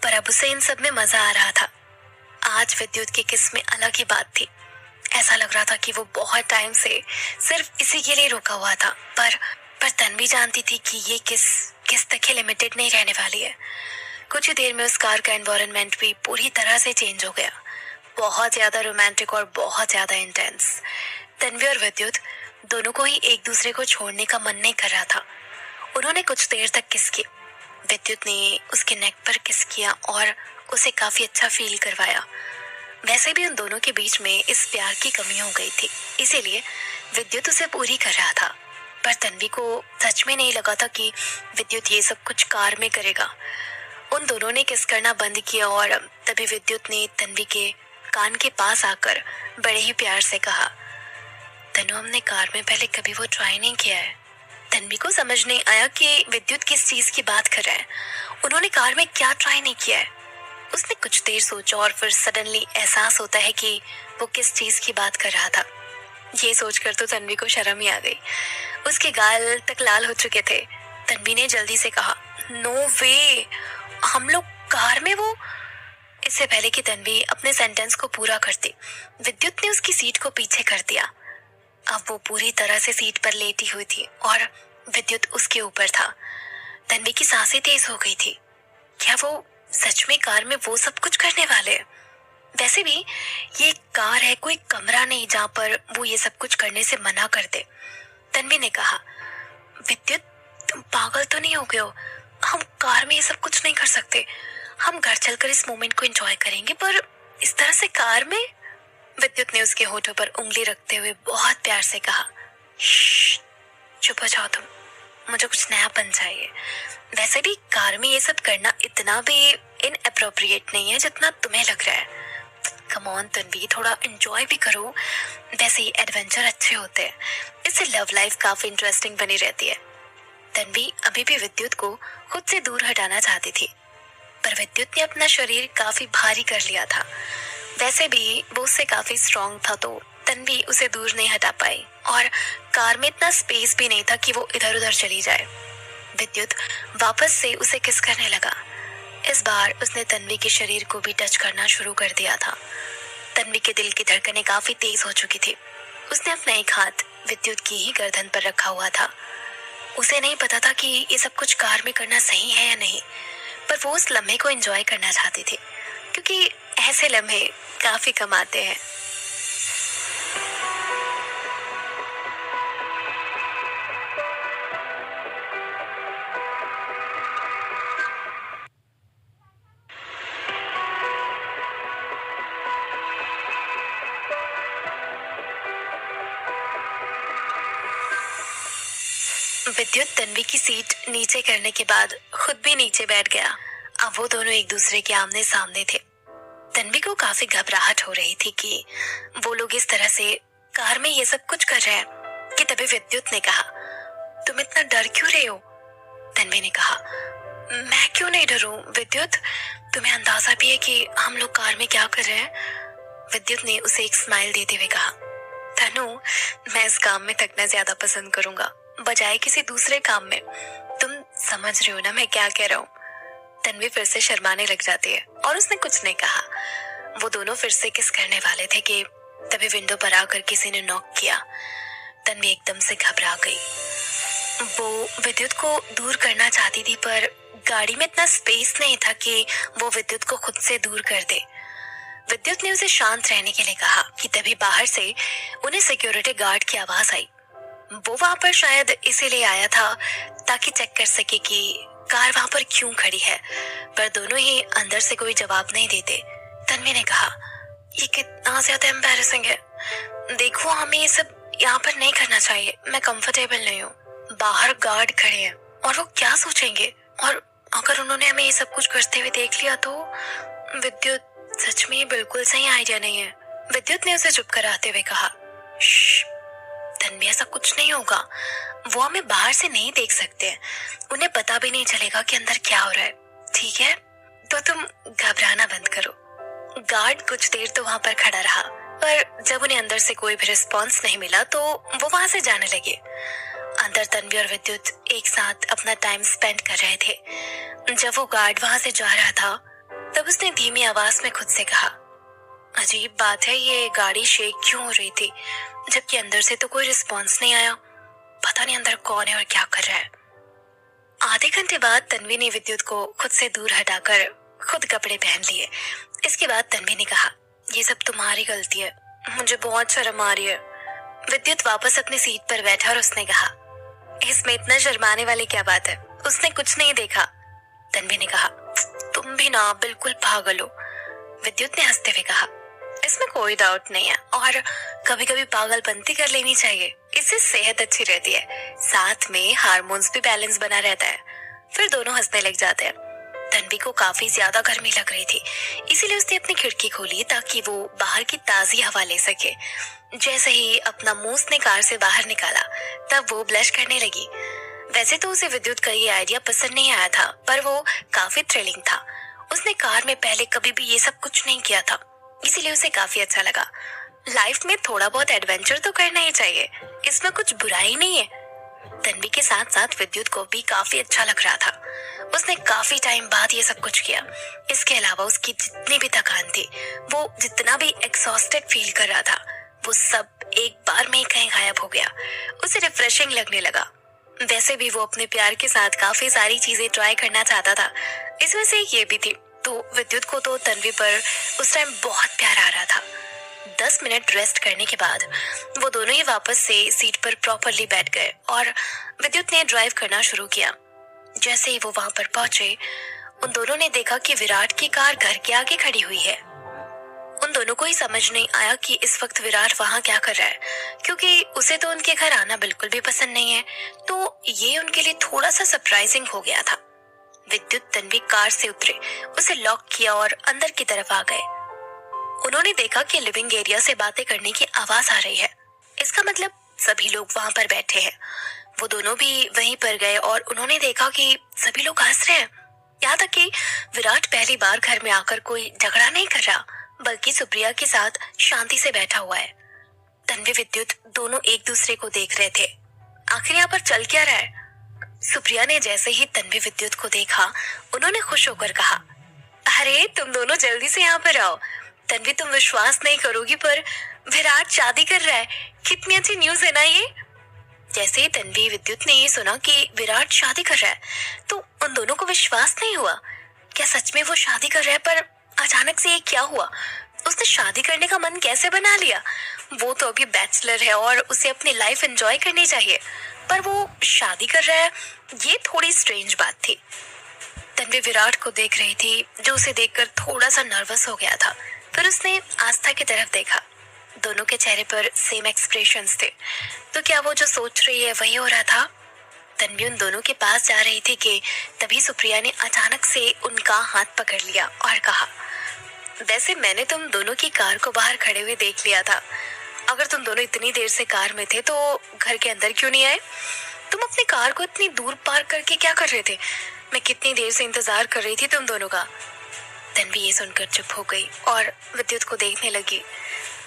पर अब उसे इन सब में मजा आ रहा था। आज विद्युत के किस में अलग ही बात थी। ऐसा लग रहा था कि वो बहुत टाइम से सिर्फ इसी के लिए रुका हुआ था, पर तन्वी जानती थी कि ये किस तक ही लिमिटेड नहीं रहने वाली है। कुछ ही देर में उस कार का एनवायरनमेंट भी पूरी तरह से चेंज हो गया, बहुत ज्यादा रोमांटिक और बहुत ज्यादा इंटेंस। तन्वी और विद्युत दोनों को ही एक दूसरे को छोड़ने का मन नहीं कर रहा था। उन्होंने कुछ देर तक किस की। विद्युत ने उसके नेक पर किस किया और उसे काफी अच्छा फील करवाया। वैसे भी उन दोनों के बीच में इस प्यार की कमी हो गई थी, इसीलिए विद्युत उसे पूरी कर रहा था। पर तन्वी को सच में नहीं लगा था कि विद्युत ये सब कुछ कार में करेगा। उन दोनों ने किस करना बंद किया और तभी विद्युत ने तन्वी के कान के पास आकर बड़े ही प्यार से कहा, तनु, हमने कार में पहले कभी वो ट्राई नहीं किया है। तन्वी को समझ नहीं आया कि विद्युत किस चीज की बात कर रहा है। उन्होंने कार में क्या ट्राई नहीं किया है। उसने कुछ देर सोचा और फिर सडनली एहसास होता है कि वो किस चीज की बात कर रहा था। ये सोचकर तो तन्वी को शर्म ही आ गई। उसके गाल तक लाल हो चुके थे। तन्वी ने जल्दी से कहा, नो वे, हम लोग कार में वो। इससे पहले कि तन्वी अपने सेंटेंस को पूरा करती, विद्युत ने उसकी सीट को पीछे कर दिया। अब वो पूरी तरह से सीट पर लेटी हुई थी और विद्युत उसके ऊपर था। तन्वी की सांसें तेज हो गई थी। क्या वो सच में कार में वो सब कुछ करने वाले हैं? वैसे भी ये कार है, कोई कमरा नहीं जहाँ पर वो ये सब कुछ करने से मना कर दे। तन्वी ने कहा, विद्युत, तुम पागल तो नहीं हो गए हो? हम कार में ये सब कुछ नहीं कर सकते। हम घर चलकर इस मोमेंट को एंजॉय करेंगे, पर इस तरह से कार में? विद्युत ने उसके होठों पर उंगली रखते हुए बहुत प्यार से कहा, चुप हो जाओ तुम, मुझे कुछ नयापन चाहिए। वैसे भी कार में ये सब करना इतना भी इनअप्रोप्रिएट नहीं है जितना तुम्हें लग रहा है। कम ऑन तन्वी, थोड़ा एंजॉय भी करो। वैसे ही एडवेंचर अच्छे होते हैं, इससे लव लाइफ काफी इंटरेस्टिंग बनी रहती है। तन्वी अभी भी विद्युत को खुद से दूर हटाना चाहती थी, पर विद्युत ने अपना शरीर काफी भारी कर लिया था। वैसे भी वो उससे काफी स्ट्रांग था, तो तन्वी उसे दूर नहीं हटा पाई और कार में इतना स्पेस भी नहीं था कि वो इधर उधर चली जाए। विद्युत वापस से उसे किस करने लगा। इस बार उसने तन्वी के शरीर को भी टच करना शुरू कर दिया था। तन्वी के दिल की धड़कनें काफी तेज हो चुकी थी। उसने अपना एक हाथ विद्युत की ही गर्दन पर रखा हुआ था। उसे नहीं पता था कि ये सब कुछ कार में करना सही है या नहीं, पर वो उस लम्हे को एंजॉय करना चाहती थी, क्योंकि ऐसे लम्हे काफी कम आते हैं। विद्युत तन्वी की सीट नीचे करने के बाद खुद भी नीचे बैठ गया। अब वो दोनों एक दूसरे के आमने सामने थे। तन्वी को काफी घबराहट हो रही थी कि वो लोग इस तरह से कार में ये सब कुछ कर रहे हैं कि तभी विद्युत ने कहा, तुम इतना डर क्यों रहे हो? तन्वी ने कहा, मैं क्यों नहीं डरूं विद्युत, तुम्हें अंदाजा भी है कि हम लोग कार में क्या कर रहे हैं? विद्युत ने उसे एक स्माइल देते हुए कहा, तनु, मैं इस काम में थकना ज्यादा पसंद करूंगा बजाय किसी दूसरे काम में। तुम समझ रहे हो ना मैं क्या कह रहा हूँ? तन्वी फिर से शर्माने लग जाती है और उसने कुछ नहीं कहा। वो दोनों फिर से किस करने वाले थे कि तभी विंडो पर आकर किसी ने नॉक किया। तन्वी एकदम से घबरा गई। वो विद्युत को दूर करना चाहती थी, पर गाड़ी में इतना स्पेस नहीं था कि वो विद्युत को खुद से दूर कर दे। विद्युत ने उसे शांत रहने के लिए कहा कि तभी बाहर से उन्हें सिक्योरिटी गार्ड की आवाज आई। वो वहां पर शायद इसीलिए आया था ताकि चेक कर सके कि कार वहां पर क्यों खड़ी है, पर दोनों ही अंदर से कोई जवाब नहीं देते। तन्वी ने कहा, ये कितना ज्यादा एम्बैरेसिंग है। देखो, हमें ये सब यहाँ पर नहीं करना चाहिए। मैं कंफर्टेबल नहीं हूँ। बाहर गार्ड खड़े हैं और वो क्या सोचेंगे, और अगर उन्होंने हमें ये सब कुछ करते हुए देख लिया तो? विद्युत, सच में ये बिल्कुल सही आइडिया नहीं है। विद्युत ने उसे चुप कराते हुए कहा, तन्वी, ऐसा कुछ नहीं होगा। वो हमें बाहर से नहीं देख सकते। उन्हें पता भी नहीं चलेगा कि अंदर क्या हो रहा है, ठीक है? तो तुम घबराना बंद करो। गार्ड कुछ देर तो वहां पर खड़ा रहा, पर जब उन्हें अंदर से कोई भी रिस्पॉन्स नहीं मिला तो वो वहां से जाने लगे। अंदर तन्वी और विद्युत एक साथ अपना टाइम स्पेंड कर रहे थे। जब वो गार्ड वहां से जा रहा था तब उसने धीमी आवाज में खुद से कहा, अजीब बात है, ये गाड़ी शेक क्यों हो रही थी जबकि अंदर से तो कोई रिस्पॉन्स नहीं आया। पता नहीं अंदर कौन है और क्या कर रहा है। आधे घंटे बाद तन्वी ने विद्युत को खुद से दूर हटाकर खुद कपड़े पहन लिए। इसके बाद तन्वी ने कहा, ये सब तुम्हारी गलती है, मुझे बहुत शर्म आ रही है। विद्युत वापस अपनी सीट पर बैठा और उसने कहा, इसमें इतना शर्माने वाली क्या बात है, उसने कुछ नहीं देखा। तन्वी ने कहा, तुम भी ना बिल्कुल पागल हो। विद्युत ने हंसते हुए कहा, इसमें कोई डाउट नहीं है, और कभी कभी पागलपंती कर लेनी चाहिए, इससे सेहत अच्छी रहती है, साथ में हार्मोन्स भी बैलेंस बना रहता है। फिर दोनों हंसने लग जाते हैं। तन्वी को काफी ज्यादा गर्मी लग रही थी, इसीलिए उसने अपनी खिड़की खोली ताकि वो बाहर की ताजी हवा ले सके। जैसे ही अपना मुंह उसने कार से बाहर निकाला, तब वो ब्लश करने लगी। वैसे तो उसे विद्युत का ये आइडिया पसंद नहीं आया था, पर वो काफी थ्रिलिंग था। उसने कार में पहले कभी भी ये सब कुछ नहीं किया था, इसीलिए उसे काफी अच्छा लगा। लाइफ में थोड़ा बहुत एडवेंचर तो करना ही चाहिए, इसमें कुछ बुराई नहीं है। तन्वी के साथ साथ विद्युत को भी काफी अच्छा लग रहा था। उसने काफी टाइम बाद ये सब कुछ किया। इसके अलावा उसकी जितनी भी थकान थी, वो जितना भी एग्जॉस्टेड फील कर रहा था, वो सब एक बार में ही कहीं गायब हो गया। उसे रिफ्रेशिंग लगने लगा। वैसे भी वो अपने प्यार के साथ काफी सारी चीजें ट्राई करना चाहता था, इसमें से एक ये भी थी। तो विद्युत को तो तन्वी पर उस टाइम बहुत प्यार आ रहा था। 10 मिनट रेस्ट करने के बाद वो दोनों ही वापस से सीट पर प्रॉपरली बैठ गए और विद्युत ने ड्राइव करना शुरू किया। जैसे ही वो वहां पर पहुंचे, उन दोनों ने देखा कि विराट की कार घर के आगे खड़ी हुई है। उन दोनों को ही समझ नहीं आया कि इस वक्त विराट वहां क्या कर रहा है, क्योंकि उसे तो उनके घर आना बिल्कुल भी पसंद नहीं है। तो ये उनके लिए थोड़ा सा सरप्राइजिंग हो गया था। विद्युत तन्वी कार से उतरे, उसे लॉक किया और अंदर की तरफ आ गए। उन्होंने देखा कि लिविंग एरिया से बातें करने की आवाज आ रही है। इसका मतलब सभी लोग वहां पर बैठे हैं। वो दोनों भी वहीं पर गए और उन्होंने देखा कि सभी लोग हंस रहे हैं। यहाँ तक कि विराट पहली बार घर में आकर कोई झगड़ा नहीं कर रहा, बल्कि सुप्रिया के साथ शांति से बैठा हुआ है। तन्वी विद्युत दोनों एक दूसरे को देख रहे थे। आखिर यहाँ पर चल क्या रहा है? सुप्रिया ने जैसे ही तन्वी विद्युत को देखा, उन्होंने खुश होकर कहा, अरे तुम दोनों जल्दी से यहाँ पर आओ। तन्वी, तुम विश्वास नहीं करोगी, पर विराट शादी कर रहा है। कितनी अच्छी न्यूज है ना ये। जैसे ही तन्वी विद्युत ने ये सुना कि विराट शादी कर रहा है, तो उन दोनों को विश्वास नहीं हुआ। क्या सच में वो शादी कर रहा है? पर अचानक से ये क्या हुआ? उसने शादी करने का मन कैसे बना लिया? वो तो अभी बैचलर है और उसे अपनी लाइफ एंजॉय करनी चाहिए, पर वो शादी कर रहा है, ये थोड़ी स्ट्रेंज बात थी। तन्वी विराट को देख रही थी, जो उसे देखकर थोड़ा सा नर्वस हो गया था। फिर उसने आस्था की तरफ देखा। दोनों के चेहरे पर सेम एक्सप्रेशंस थे। तो क्या वो जो सोच रही है वही हो रहा था? तन्वी उन दोनों के पास जा रही थी कि तभी सुप्रिया ने अचानक से उनका हाथ पकड़ लिया और कहा, वैसे मैंने तुम दोनों की कार को बाहर खड़े हुए देख लिया था। अगर तुम दोनों इतनी देर से कार में थे, तो घर के अंदर क्यों नहीं आए? तुम अपनी कार को इतनी दूर पार्क करके क्या कर रहे थे? मैं कितनी देर से इंतजार कर रही थी तुम दोनों का। तन्वी ये सुनकर चुप हो गई और विद्युत को देखने लगी।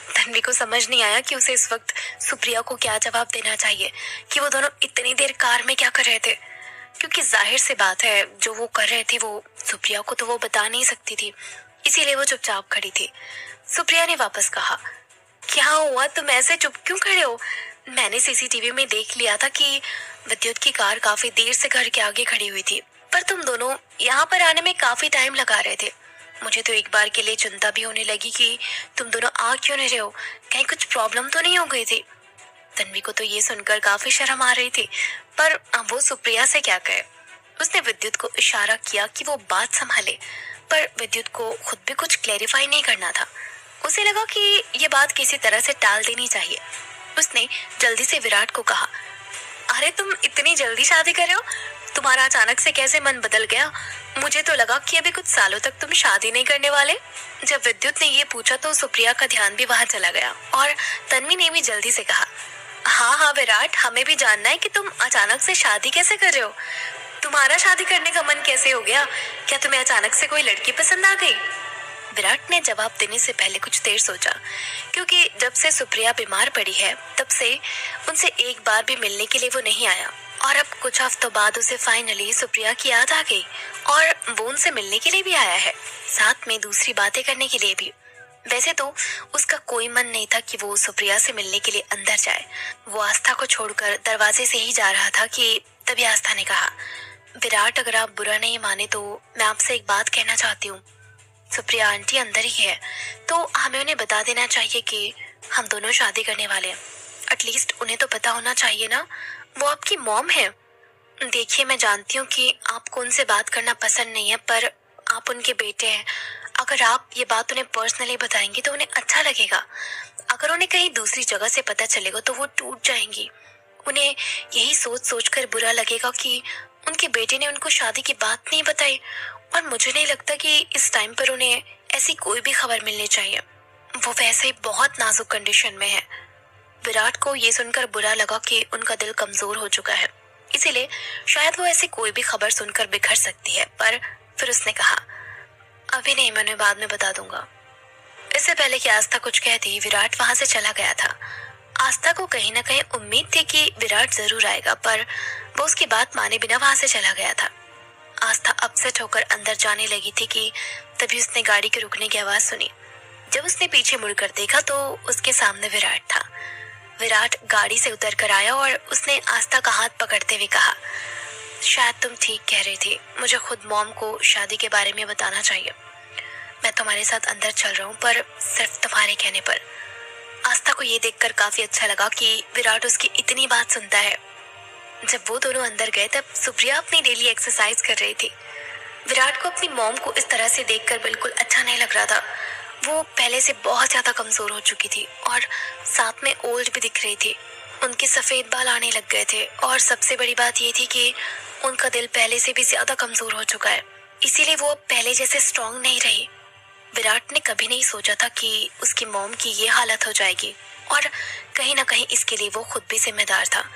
तन्वी को समझ नहीं आया कि उसे इस वक्त सुप्रिया को क्या जवाब देना चाहिए कि वो दोनों इतनी देर कार में क्या कर रहे थे, क्योंकि जाहिर सी बात है, जो वो कर रहे थे वो सुप्रिया को तो वो बता नहीं सकती थी, इसीलिए वो चुपचाप खड़ी थी। सुप्रिया ने वापस कहा, क्या हुआ, तुम ऐसे चुप क्यों खड़े हो? मैंने सीसीटीवी में देख लिया था कि विद्युत की कार काफी देर से घर के आगे खड़ी हुई थी, पर तुम दोनों यहाँ पर आने में काफी टाइम लगा रहे थे। मुझे तो एक बार के लिए चिंता भी होने लगी कि तुम दोनों आ क्यों नहीं रहे हो, कहीं कुछ प्रॉब्लम तो नहीं हो गई थी। तन्वी को तो ये सुनकर काफी शर्म आ रही थी, पर अब वो सुप्रिया से क्या कहे। उसने विद्युत को इशारा किया कि वो बात संभाले, पर विद्युत को खुद भी कुछ क्लेरिफाई नहीं करना था। उसे लगा कि ये बात किसी तरह से टाल देनी चाहिए। उसने जल्दी से विराट को कहा, अरे तुम इतनी जल्दी शादी कर रहे हो? तुम्हारा अचानक से कैसे मन बदल गया? मुझे तो लगा कि अभी कुछ सालों तक तुम शादी नहीं करने वाले। जब विद्युत ने ये पूछा तो सुप्रिया का ध्यान भी वहां चला गया और तन्वी ने भी जल्दी से कहा, हाँ हाँ विराट, हमें भी जानना है कि तुम अचानक से शादी कैसे कर रहे हो। तुम्हारा शादी करने का मन कैसे हो गया? क्या तुम्हें अचानक से कोई लड़की पसंद आ गई? विराट ने जवाब देने से पहले कुछ देर सोचा, क्योंकि जब से सुप्रिया बीमार पड़ी है तब से उनसे एक बार भी मिलने के लिए वो नहीं आया, और अब कुछ हफ्तों बाद उसे फाइनली सुप्रिया की याद आ गई और वो उनसे मिलने के लिए भी आया है, साथ में दूसरी बातें करने के लिए भी। वैसे तो उसका कोई मन नहीं था कि वो सुप्रिया से मिलने के लिए अंदर जाए। वो आस्था को छोड़कर दरवाजे से ही जा रहा था कि तभी आस्था ने कहा, विराट, अगर आप बुरा नहीं माने तो मैं आपसे एक बात कहना चाहती हूँ। सुप्रिया आंटी अंदर ही है, तो हमें उन्हें बता देना चाहिए कि हम दोनों शादी करने वाले हैं। एटलीस्ट उन्हें तो पता होना चाहिए ना, वो आपकी मॉम है। देखिए, मैं जानती हूँ कि आपको उनसे बात करना पसंद नहीं है, पर आप उनके बेटे हैं। अगर आप ये बात उन्हें पर्सनली बताएंगी तो उन्हें अच्छा लगेगा। अगर उन्हें कहीं दूसरी जगह से पता चलेगा तो वो टूट जाएंगी। उन्हें यही सोच सोच कर बुरा लगेगा कि उनके बेटे ने उनको शादी की बात नहीं बताई। और मुझे नहीं लगता कि इस टाइम पर उन्हें ऐसी कोई भी खबर मिलनी चाहिए। वो वैसे ही बहुत नाजुक कंडीशन में है। विराट को ये सुनकर बुरा लगा कि उनका दिल कमजोर हो चुका है, इसीलिए शायद वो ऐसी कोई भी खबर सुनकर बिखर सकती है। पर फिर उसने कहा, अभी नहीं, मैं उन्हें बाद में बता दूंगा। इससे पहले कि आस्था कुछ कहती, विराट वहां से चला गया था। आस्था को कहीं ना कहीं उम्मीद थी कि विराट जरूर आएगा, पर वो उसकी बात माने बिना वहां से चला गया था। आस्था अपसेट होकर अंदर जाने लगी थी कि तभी उसने गाड़ी के रुकने की आवाज सुनी। जब उसने पीछे मुड़कर देखा तो उसके सामने विराट था। विराट गाड़ी से उतर कर आया और उसने आस्था का हाथ पकड़ते हुए कहा, शायद तुम ठीक कह रही थी, मुझे खुद मॉम को शादी के बारे में बताना चाहिए। मैं तुम्हारे साथ अंदर चल रहा हूँ, पर सिर्फ तुम्हारे कहने पर। आस्था को ये देखकर काफी अच्छा लगा कि विराट उसकी इतनी बात सुनता है। जब वो दोनों अंदर गए तब सुप्रिया अपनी डेली एक्सरसाइज कर रही थी। विराट को अपनी मॉम को इस तरह से देखकर बिल्कुल अच्छा नहीं लग रहा था। वो पहले से बहुत ज्यादा कमजोर हो चुकी थी और साथ में ओल्ड भी दिख रही थी। उनके सफेद बाल आने लग गए थे और सबसे बड़ी बात ये थी कि उनका दिल पहले से भी ज्यादा कमजोर हो चुका है, इसीलिए वो अब पहले जैसे स्ट्रांग नहीं रही। विराट ने कभी नहीं सोचा था कि उसकी मॉम की ये हालत हो जाएगी और कहीं ना कहीं इसके लिए वो खुद भी जिम्मेदार था।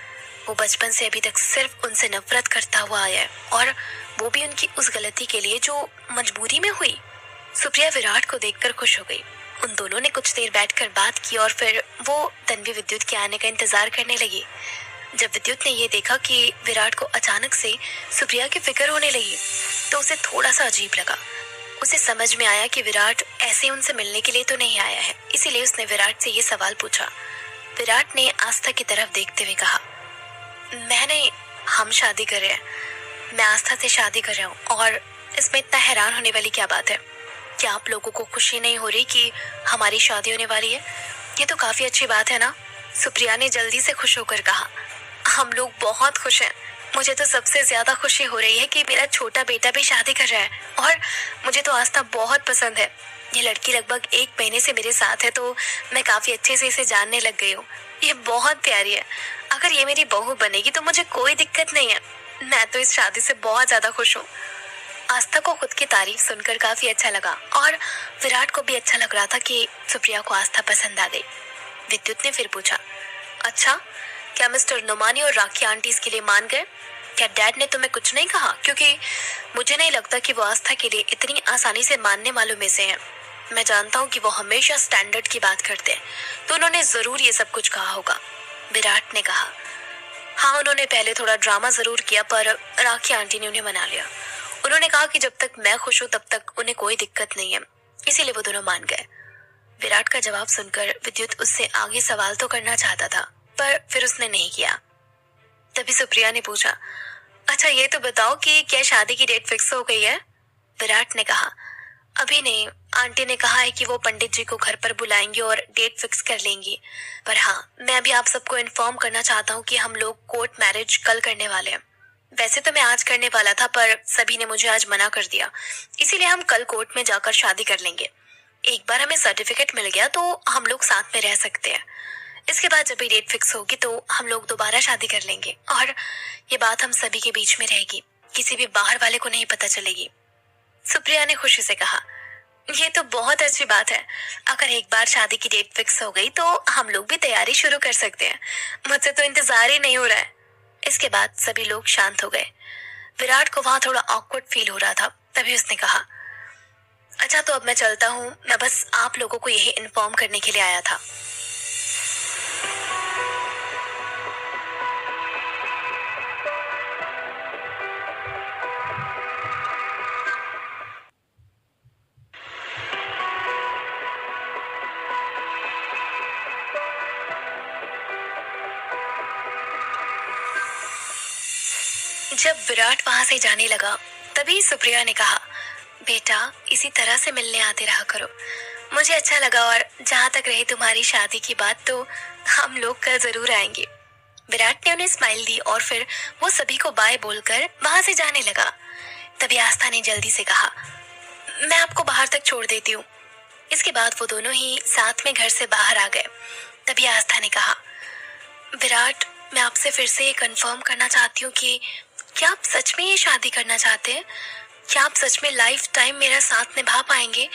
वो बचपन से अभी तक सिर्फ उनसे नफरत करता हुआ आया है, और वो भी उनकी उस गलती के लिए जो मजबूरी में हुई। सुप्रिया विराट को देखकर खुश हो गई। उन दोनों ने कुछ देर बैठकर बात की और फिर वो तन्वी विद्युत के आने का इंतजार करने लगी। जब विद्युत ने ये देखा कि विराट को अचानक से सुप्रिया की फिक्र होने लगी तो उसे थोड़ा सा अजीब लगा। उसे समझ में आया कि विराट ऐसे उनसे मिलने के लिए तो नहीं आया है, इसीलिए उसने विराट से ये सवाल पूछा। विराट ने आस्था की तरफ देखते हुए कहा, हम शादी कर रहे हैं। मैं आस्था से शादी कर रहा हूँ, और इसमें इतना हैरान होने वाली क्या बात है? क्या आप लोगों को खुशी नहीं हो रही कि हमारी शादी होने वाली है? ये तो काफी अच्छी बात है ना? सुप्रिया ने जल्दी से खुश होकर कहा, हम लोग बहुत खुश हैं। मुझे तो सबसे ज्यादा खुशी हो रही है कि मेरा छोटा बेटा भी शादी कर रहा है, और मुझे तो आस्था बहुत पसंद है। ये लड़की लगभग 1 महीने से मेरे साथ है, तो मैं काफी अच्छे से इसे जानने लग गई हूँ। ये बहुत प्यारी है। अगर ये मेरी बहू बनेगी तो मुझे कोई दिक्कत नहीं है। मैं तो इस शादी से बहुत ज्यादा खुश हूँ। आस्था को खुद की तारीफ सुनकर काफी अच्छा लगा, और विराट को भी अच्छा लग रहा था कि सुप्रिया को आस्था पसंद आ गई। विद्युत ने फिर पूछा, अच्छा, क्या मिस्टर नुमानी और राखी आंटी इसके लिए मान गए? क्या डैड ने तुम्हें कुछ नहीं कहा? क्योंकि मुझे नहीं लगता कि वो आस्था के लिए इतनी आसानी से मानने वालों में से हैं। मैं जानता हूँ कि वो हमेशा स्टैंडर्ड की बात करते हैं, तो उन्होंने जरूर ये सब कुछ कहा होगा। विराट ने कहा, हाँ, उन्होंने पहले थोड़ा ड्रामा जरूर किया, पर राखी आंटी ने उन्हें मना लिया। उन्होंने कहा कि जब तक मैं खुश हूं तब तक उन्हें कोई दिक्कत नहीं है, इसीलिए वो दोनों मान गए। विराट का जवाब सुनकर विद्युत उससे आगे सवाल तो करना चाहता था, पर फिर उसने नहीं किया। तभी सुप्रिया ने पूछा, अच्छा, ये तो बताओ कि क्या शादी की डेट फिक्स हो गई है? विराट ने कहा, अभी नहीं। आंटी ने कहा है कि वो पंडित जी को घर पर बुलाएंगे और डेट फिक्स कर लेंगी। पर हाँ, मैं अभी आप सबको इन्फॉर्म करना चाहता हूँ कि हम लोग कोर्ट मैरिज कल करने वाले हैं। वैसे तो मैं आज करने वाला था, पर सभी ने मुझे आज मना कर दिया, इसीलिए हम कल कोर्ट में जाकर शादी कर लेंगे। एक बार हमें सर्टिफिकेट मिल गया तो हम लोग साथ में रह सकते हैं। इसके बाद जब भी डेट फिक्स होगी तो हम लोग दोबारा शादी कर लेंगे, और ये बात हम सभी के बीच में रहेगी, किसी भी बाहर वाले को नहीं पता चलेगी। सुप्रिया ने खुशी से कहा, ये तो बहुत अच्छी बात है। अगर एक बार शादी की डेट फिक्स हो गई तो हम लोग भी तैयारी शुरू कर सकते हैं। मुझसे तो इंतजार ही नहीं हो रहा है। इसके बाद सभी लोग शांत हो गए। विराट को वहां थोड़ा ऑकवर्ड फील हो रहा था। तभी उसने कहा, अच्छा, तो अब मैं चलता हूँ। मैं बस आप लोगों को यही इन्फॉर्म करने के लिए आया था। जब विराट वहां से जाने लगा तभी सुप्रिया ने कहा, बेटा, इसी तरह से मिलने आते रहा करो। मुझे अच्छा लगा, और जहाँ तक रही तुम्हारी शादी की बात, तो हम लोग कल जरूर आएंगे। विराट ने उन्हें स्माइल दी और फिर वो सभी को बाय बोलकर वहां से जाने लगा। तभी आस्था ने जल्दी से कहा, मैं आपको बाहर तक छोड़ देती हूँ। इसके बाद वो दोनों ही साथ में घर से बाहर आ गए। तभी आस्था ने कहा, विराट, मैं आपसे फिर से ये कंफर्म करना चाहती हूँ कि क्या आप सच में ये शादी करना चाहते हैं? क्या आप सच में लाइफ टाइम मेरा साथ निभा पाएंगे?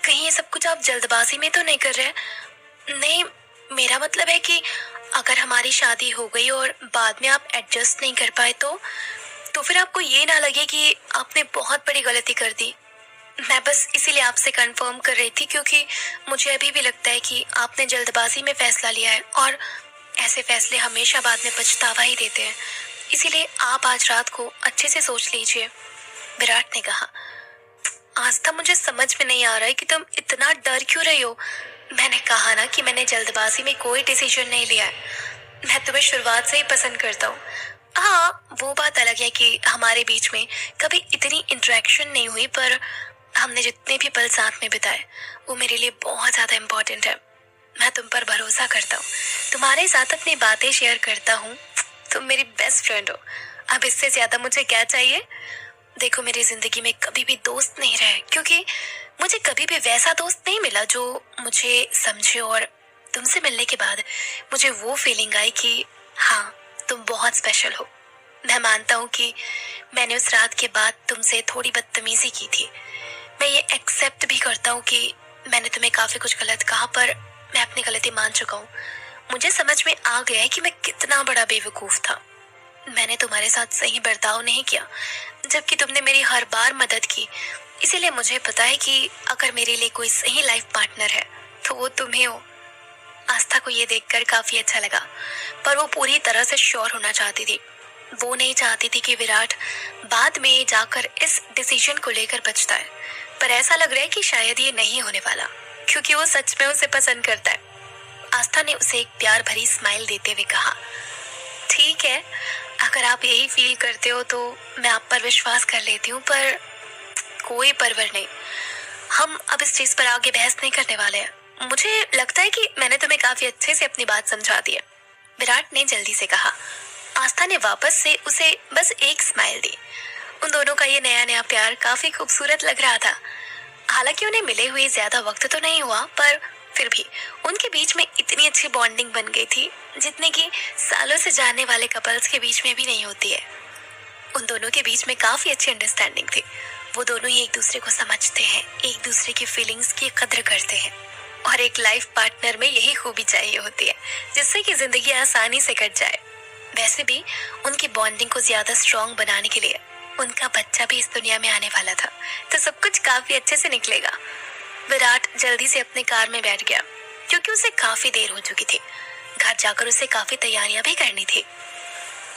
कहीं ये सब कुछ आप जल्दबाजी में तो नहीं कर रहे? नहीं, मेरा मतलब है कि अगर हमारी शादी हो गई और बाद में आप एडजस्ट नहीं कर पाए तो फिर आपको ये ना लगे कि आपने बहुत बड़ी गलती कर दी। मैं बस इसीलिए आपसे कंफर्म कर रही थी, क्योंकि मुझे अभी भी लगता है कि आपने जल्दबाजी में फैसला लिया है और ऐसे फैसले हमेशा बाद में पछतावा ही देते हैं। इसीलिए आप आज रात को अच्छे से सोच लीजिए। विराट ने कहा, आस्था, मुझे समझ में नहीं आ रहा है कि तुम इतना डर क्यों रही हो। मैंने कहा ना कि मैंने जल्दबाजी में कोई डिसीजन नहीं लिया है। मैं तुम्हें शुरुआत से ही पसंद करता हूँ। हाँ, वो बात अलग है कि हमारे बीच में कभी इतनी इंटरेक्शन नहीं हुई, पर हमने जितने भी पल साथ में बिताए वो मेरे लिए बहुत ज्यादा इम्पोर्टेंट है। मैं तुम पर भरोसा करता हूँ, तुम्हारे साथ अपनी बातें शेयर करता हूँ। तुम मेरी बेस्ट फ्रेंड हो। अब इससे ज्यादा मुझे क्या चाहिए? देखो, मेरी जिंदगी में कभी भी दोस्त नहीं रहे, क्योंकि मुझे कभी भी वैसा दोस्त नहीं मिला जो मुझे समझे। और तुमसे मिलने के बाद मुझे वो फीलिंग आई कि हाँ, तुम बहुत स्पेशल हो। मैं मानता हूँ कि मैंने उस रात के बाद तुमसे थोड़ी बदतमीजी की थी। मैं ये एक्सेप्ट भी करता हूँ कि मैंने तुम्हें काफी कुछ गलत कहा, पर मैं अपनी गलती मान चुका हूँ। मुझे समझ में आ गया है कि मैं कितना बड़ा बेवकूफ था। मैंने तुम्हारे साथ सही बर्ताव नहीं किया, जबकि तुमने मेरी हर बार मदद की। इसीलिए मुझे पता है कि अगर मेरे लिए कोई सही लाइफ पार्टनर है तो वो तुम ही हो। आस्था को ये देखकर काफी अच्छा लगा, पर वो पूरी तरह से श्योर होना चाहती थी। वो नहीं चाहती थी कि विराट बाद में जाकर इस डिसीजन को लेकर पछताए, पर ऐसा लग रहा है कि शायद ये नहीं होने वाला, क्योंकि वो सच में उसे पसंद करता है। आस्था ने उसे एक प्यार भरी स्माइल देते हुए कहा, ठीक है, अगर आप यही फील करते हो तो मैं आप पर विश्वास कर लेती हूँ, पर कोई परवर नहीं। हम अब इस चीज पर आगे बहस नहीं करने वाले हैं। मुझे लगता है कि मैंने तुम्हें काफी अच्छे से अपनी बात समझा दी है, विराट ने जल्दी से कहा। आस्था ने वापस से उसे बस एक स्माइल दी। उन दोनों का ये नया नया प्यार काफी खूबसूरत लग रहा था। हालांकि उन्हें मिले हुए ज्यादा वक्त तो नहीं हुआ, पर फिर भी उनके बीच में इतनी अच्छी बॉन्डिंग बन गई थी जितने की सालों से जानने वाले कपल्स के बीच में भी नहीं होती है। उन दोनों के बीच में काफी अच्छी अंडरस्टैंडिंग थी। वो दोनों ही एक दूसरे को समझते हैं, एक दूसरे की फीलिंग्स की कद्र करते हैं, और एक लाइफ पार्टनर में यही खूबी चाहिए होती है, जिससे कि जिंदगी आसानी से कट जाए। वैसे भी उनकी बॉन्डिंग को ज्यादा स्ट्रॉन्ग बनाने के लिए उनका बच्चा भी इस दुनिया में आने वाला था, तो सब कुछ काफी अच्छे से निकलेगा। विराट जल्दी से अपने कार में बैठ गया, क्योंकि उसे काफी देर हो चुकी थी। घर जाकर उसे काफी तैयारियां भी करनी थी।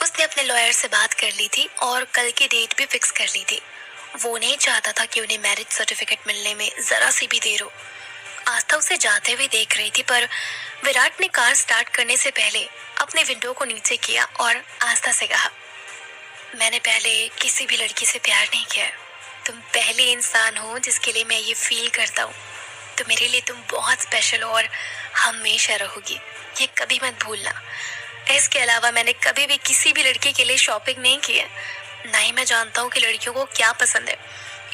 उसने अपने लॉयर से बात कर ली थी और कल की डेट भी फिक्स कर ली थी। वो नहीं चाहता था कि उन्हें मैरिज सर्टिफिकेट मिलने में जरा सी भी देर हो। आस्था उसे जाते हुए देख रही थी, पर विराट ने कार स्टार्ट करने से पहले अपने विंडो को नीचे किया और आस्था से कहा, मैंने पहले किसी भी लड़की से प्यार नहीं किया। तुम पहले इंसान हो जिसके लिए मैं ये फील करता हूँ। तो मेरे लिए तुम बहुत स्पेशल हो और हमेशा रहोगी, ये कभी मत भूलना। इसके अलावा मैंने कभी भी किसी भी लड़की के लिए शॉपिंग नहीं की है, ना ही मैं जानता हूँ कि लड़कियों को क्या पसंद है।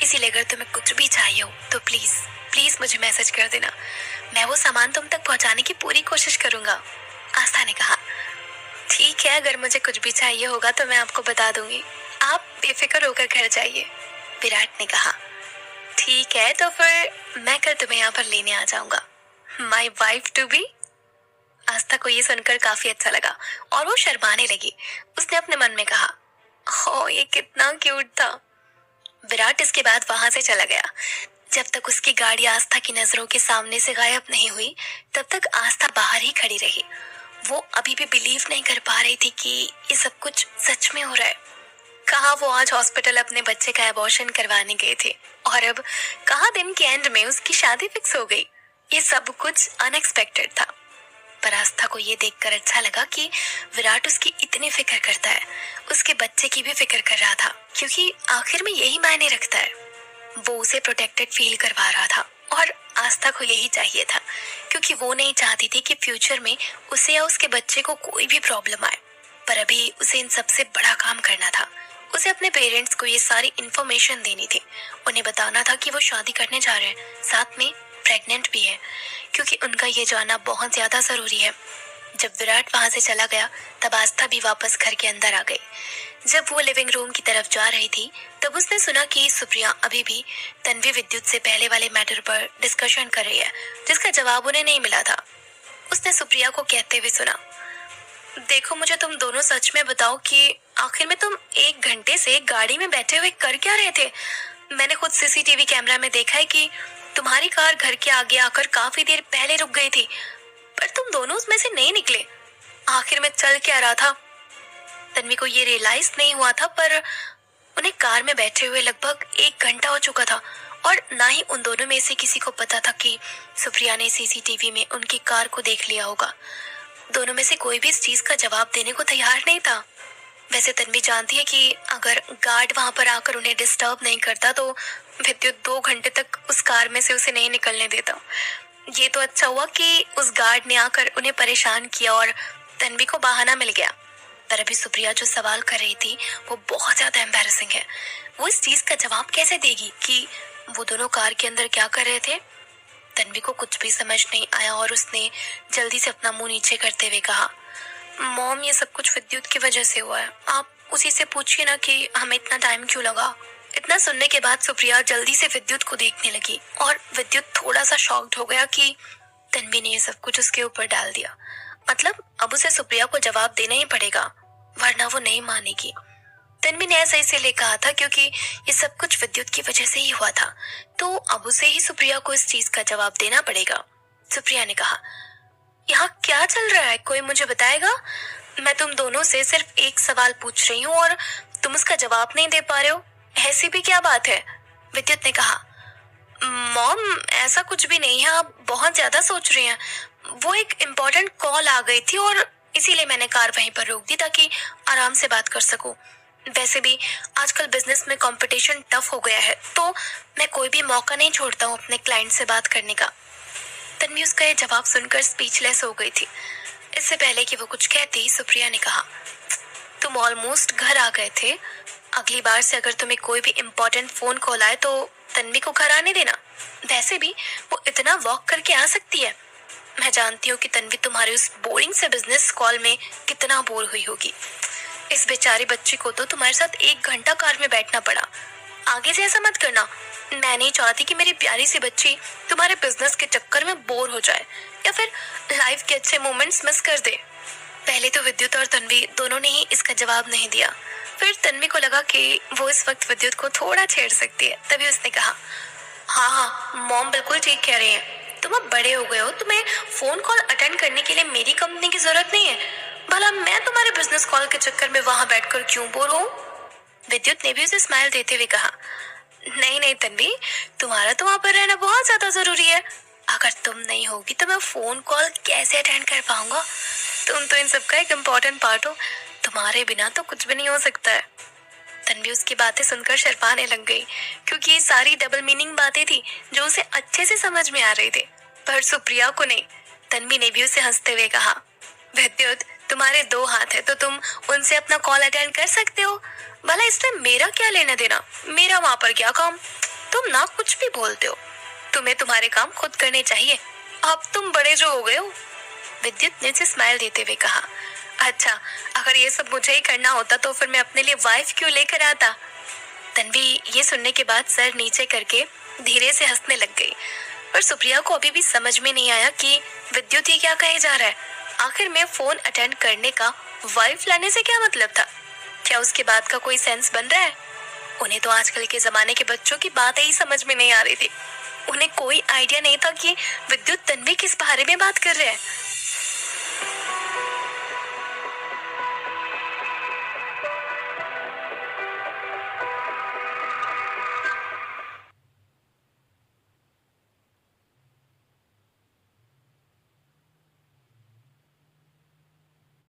इसीलिए अगर तुम्हें कुछ भी चाहिए हो तो प्लीज प्लीज मुझे मैसेज कर देना। मैं वो सामान तुम तक पहुँचाने की पूरी कोशिश करूंगा। आस्था ने कहा, ठीक है, अगर मुझे कुछ भी चाहिए होगा तो मैं आपको बता दूंगी। आप बेफिक्र होकर घर जाइए। विराट ने कहा, ठीक है, तो फिर मैं कल तुम्हें यहाँ पर लेने आ जाऊंगा। My wife to be. Aastha को ये सुनकर काफी अच्छा लगा और वो शर्माने लगी। उसने अपने मन में कहा, ओ ये कितना क्यूट था। विराट इसके बाद वहां से चला गया। जब तक उसकी गाड़ी आस्था की नजरों के सामने से गायब नहीं हुई, तब तक आस्था बाहर ही खड़ी रही। वो अभी भी बिलीव नहीं कर पा रही थी कि ये सब कुछ सच में हो रहा है। कहाँ वो आज हॉस्पिटल अपने बच्चे का एबॉर्शन करवाने गए थे, और अब कहाँ दिन के एंड में उसकी शादी फिक्स हो गई। ये सब कुछ अनएक्सपेक्टेड था, पर आस्था को ये देखकर अच्छा लगा कि विराट उसकी इतनी फिक्र करता है। उसके बच्चे की भी फिक्र कर रहा था, क्योंकि आखिर में यही मायने रखता है। वो उसे प्रोटेक्टेड फील करवा रहा था, और आस्था को यही चाहिए था, क्योंकि वो नहीं चाहती थी कि फ्यूचर में उसे या उसके बच्चे को कोई भी प्रॉब्लम आए। पर अभी उसे इन सबसे बड़ा काम करना था। उसे अपने पेरेंट्स को ये सारी इन्फॉर्मेशन देनी थी। उन्हें बताना था कि वो शादी करने जा रहे हैं, साथ में प्रेग्नेंट भी है, क्योंकि उनका ये जानना बहुत ज़्यादा ज़रूरी है। जब विराट वहाँ से चला गया तब आस्था भी वापस घर के अंदर आ गई। जब वो लिविंग रूम की तरफ जा रही थी तब उसने सुना कि सुप्रिया अभी भी तन्वी विद्युत से पहले वाले मैटर पर डिस्कशन कर रही है, जिसका जवाब उन्हें नहीं मिला था। उसने सुप्रिया को कहते हुए सुना, देखो मुझे तुम दोनों सच में बताओ कि आखिर में तुम 1 घंटे से गाड़ी में बैठे हुए कर क्या रहे थे? मैंने खुद सीसीटीवी कैमरा में देखा है कि तुम्हारी कार घर के आगे आकर काफी देर पहले रुक गई थी, पर तुम दोनों उसमें से नहीं निकले। आखिर में चल क्या रहा था? तन्वी को ये रियलाइज नहीं हुआ था, पर उन्हें कार में बैठे हुए लगभग 1 घंटा हो चुका था और ना ही उन दोनों में से किसी को पता था कि सुप्रिया ने सीसीटीवी में उनकी कार को देख लिया होगा। दोनों में से कोई भी इस चीज का जवाब देने को तैयार नहीं था। वैसे तन्वी जानती है कि अगर गार्ड वहां पर आकर उन्हें डिस्टर्ब नहीं करता तो विद्युत 2 घंटे तक उस कार में से उसे नहीं निकलने देता। ये तो अच्छा हुआ कि उस गार्ड ने आकर उन्हें परेशान किया और तन्वी को बहाना मिल गया। पर अभी सुप्रिया जो सवाल कर रही थी वो बहुत ज्यादा एम्बैरेसिंग है। वो इस चीज का जवाब कैसे देगी कि वो दोनों कार के अंदर क्या कर रहे थे? तन्वी को कुछ भी समझ नहीं आया और उसने जल्दी से अपना मुंह नीचे करते हुए कहा, मॉम ये सब कुछ विद्युत की वजह से हुआ है। आप उसी से पूछिए ना कि हमें इतना टाइम क्यों लगा। इतना सुनने के बाद सुप्रिया जल्दी से विद्युत को देखने लगी और विद्युत थोड़ा सा शॉक्ड हो गया कि तन्वी ने ये सब कुछ उसके ऊपर डाल दिया। मतलब अब उसे सुप्रिया को जवाब देना ही पड़ेगा, वरना वो नहीं मानेगी। तन्वी ने ऐसा इसीलिए कहा था क्योंकि ये सब कुछ विद्युत की वजह से ही हुआ था, तो अब उसे ही सुप्रिया को इस चीज का जवाब देना पड़ेगा। सुप्रिया ने कहा, यहाँ क्या चल रहा है, कोई मुझे बताएगा? मैं तुम दोनों से सिर्फ एक सवाल पूछ रही हूँ और तुम उसका जवाब नहीं दे पा रहे हो। ऐसी भी क्या बात है? विद्युत ने कहा, मॉम ऐसा कुछ भी नहीं है, आप बहुत ज्यादा सोच रही हैं। वो एक इम्पोर्टेंट कॉल आ गई थी और इसीलिए मैंने कार वहीं पर रोक दी ताकि आराम से बात कर सकूं। वैसे भी आजकल बिजनेस में कंपटीशन टफ हो गया है, तो मैं कोई भी मौका नहीं छोड़ता हूँ अपने क्लाइंट से बात करने का। तन्वी उसका ये जवाब सुनकर स्पीचलेस हो गई थी। इससे पहले कि वो कुछ कहती, सुप्रिया ने कहा, तुम ऑलमोस्ट घर आ गए थे। अगली बार से अगर तुम्हें कोई भी इम्पोर्टेंट फोन कॉल आए तो तन्वी को घर आने देना। वैसे भी वो इतना वॉक करके आ सकती है। मैं जानती हूँ कि तन्वी तुम्हारे उस बोरिंग से बिजनेस कॉल में कितना बोर हुई होगी। इस बेचारी बच्ची को तो तुम्हारे साथ 1 घंटा कार में बैठना पड़ा। आगे से ऐसा मत करना। मैं नहीं चाहती कि मेरी प्यारी सी बच्ची तुम्हारे बिजनेस के चक्कर में बोर हो जाए या फिर लाइफ के अच्छे मोमेंट्स मिस कर दे। पहले तो विद्युत और तन्वी दोनों ने ही इसका जवाब नहीं दिया। फिर तन्वी को लगा कि वो इस वक्त विद्युत को थोड़ा छेड़ सकती है, तभी उसने कहा, हाँ हाँ मॉम बिल्कुल ठीक कह रही हैं। तुम अब बड़े हो गए हो, तुम्हें फोन कॉल अटेंड करने के लिए मेरी कंपनी की जरूरत नहीं है। भला मैं तुम्हारे बिजनेस कॉल के चक्कर में वहां बैठकर क्यों बोर हूँ? विद्युत ने भी उसे स्माइल देते हुए कहा, नहीं नहीं तन्वी, तुम्हारा तो वहां पर रहना बहुत ज्यादा जरूरी है। अगर तुम नहीं होगी तो मैं फोन कॉल कैसे अटेंड कर पाऊंगा? तुम तो इन सब का एक इम्पोर्टेंट पार्ट हो। तुम्हारे बिना तो कुछ भी नहीं हो सकता है। तन्वी उसकी बातें सुनकर शर्माने लग गई, क्योंकि ये सारी डबल मीनिंग बातें थी जो उसे अच्छे से समझ में आ रही थी, पर सुप्रिया को नहीं। तन्वी ने भी उसे हंसते हुए कहा, विद्युत तुम्हारे 2 हाथ है तो तुम उनसे अपना कॉल अटेंड कर सकते हो। भला इसमें मेरा क्या लेना देना? मेरा वहां पर क्या काम? तुम ना कुछ भी बोलते हो। तुम्हें तुम्हारे काम खुद करने चाहिए। अब तुम बड़े जो हो गए हो। विद्युत ने उसे स्माइल देते हुए कहा, अच्छा अगर ये सब मुझे ही करना होता तो फिर मैं अपने लिए वाइफ क्यों लेकर आता? तन्वी ये सुनने के बाद सर नीचे करके धीरे से हंसने लग गई, पर सुप्रिया को अभी भी समझ में नहीं आया कि विद्युत ये क्या कहे जा रहा है। आखिर में फोन अटेंड करने का वाइफ लाने से क्या मतलब था? क्या उसके बात का कोई सेंस बन रहा है? उन्हें तो आजकल के जमाने के बच्चों की बातें ही समझ में नहीं आ रही थी। उन्हें कोई आइडिया नहीं था कि विद्युत तन्वी किस बारे में बात कर रहे हैं।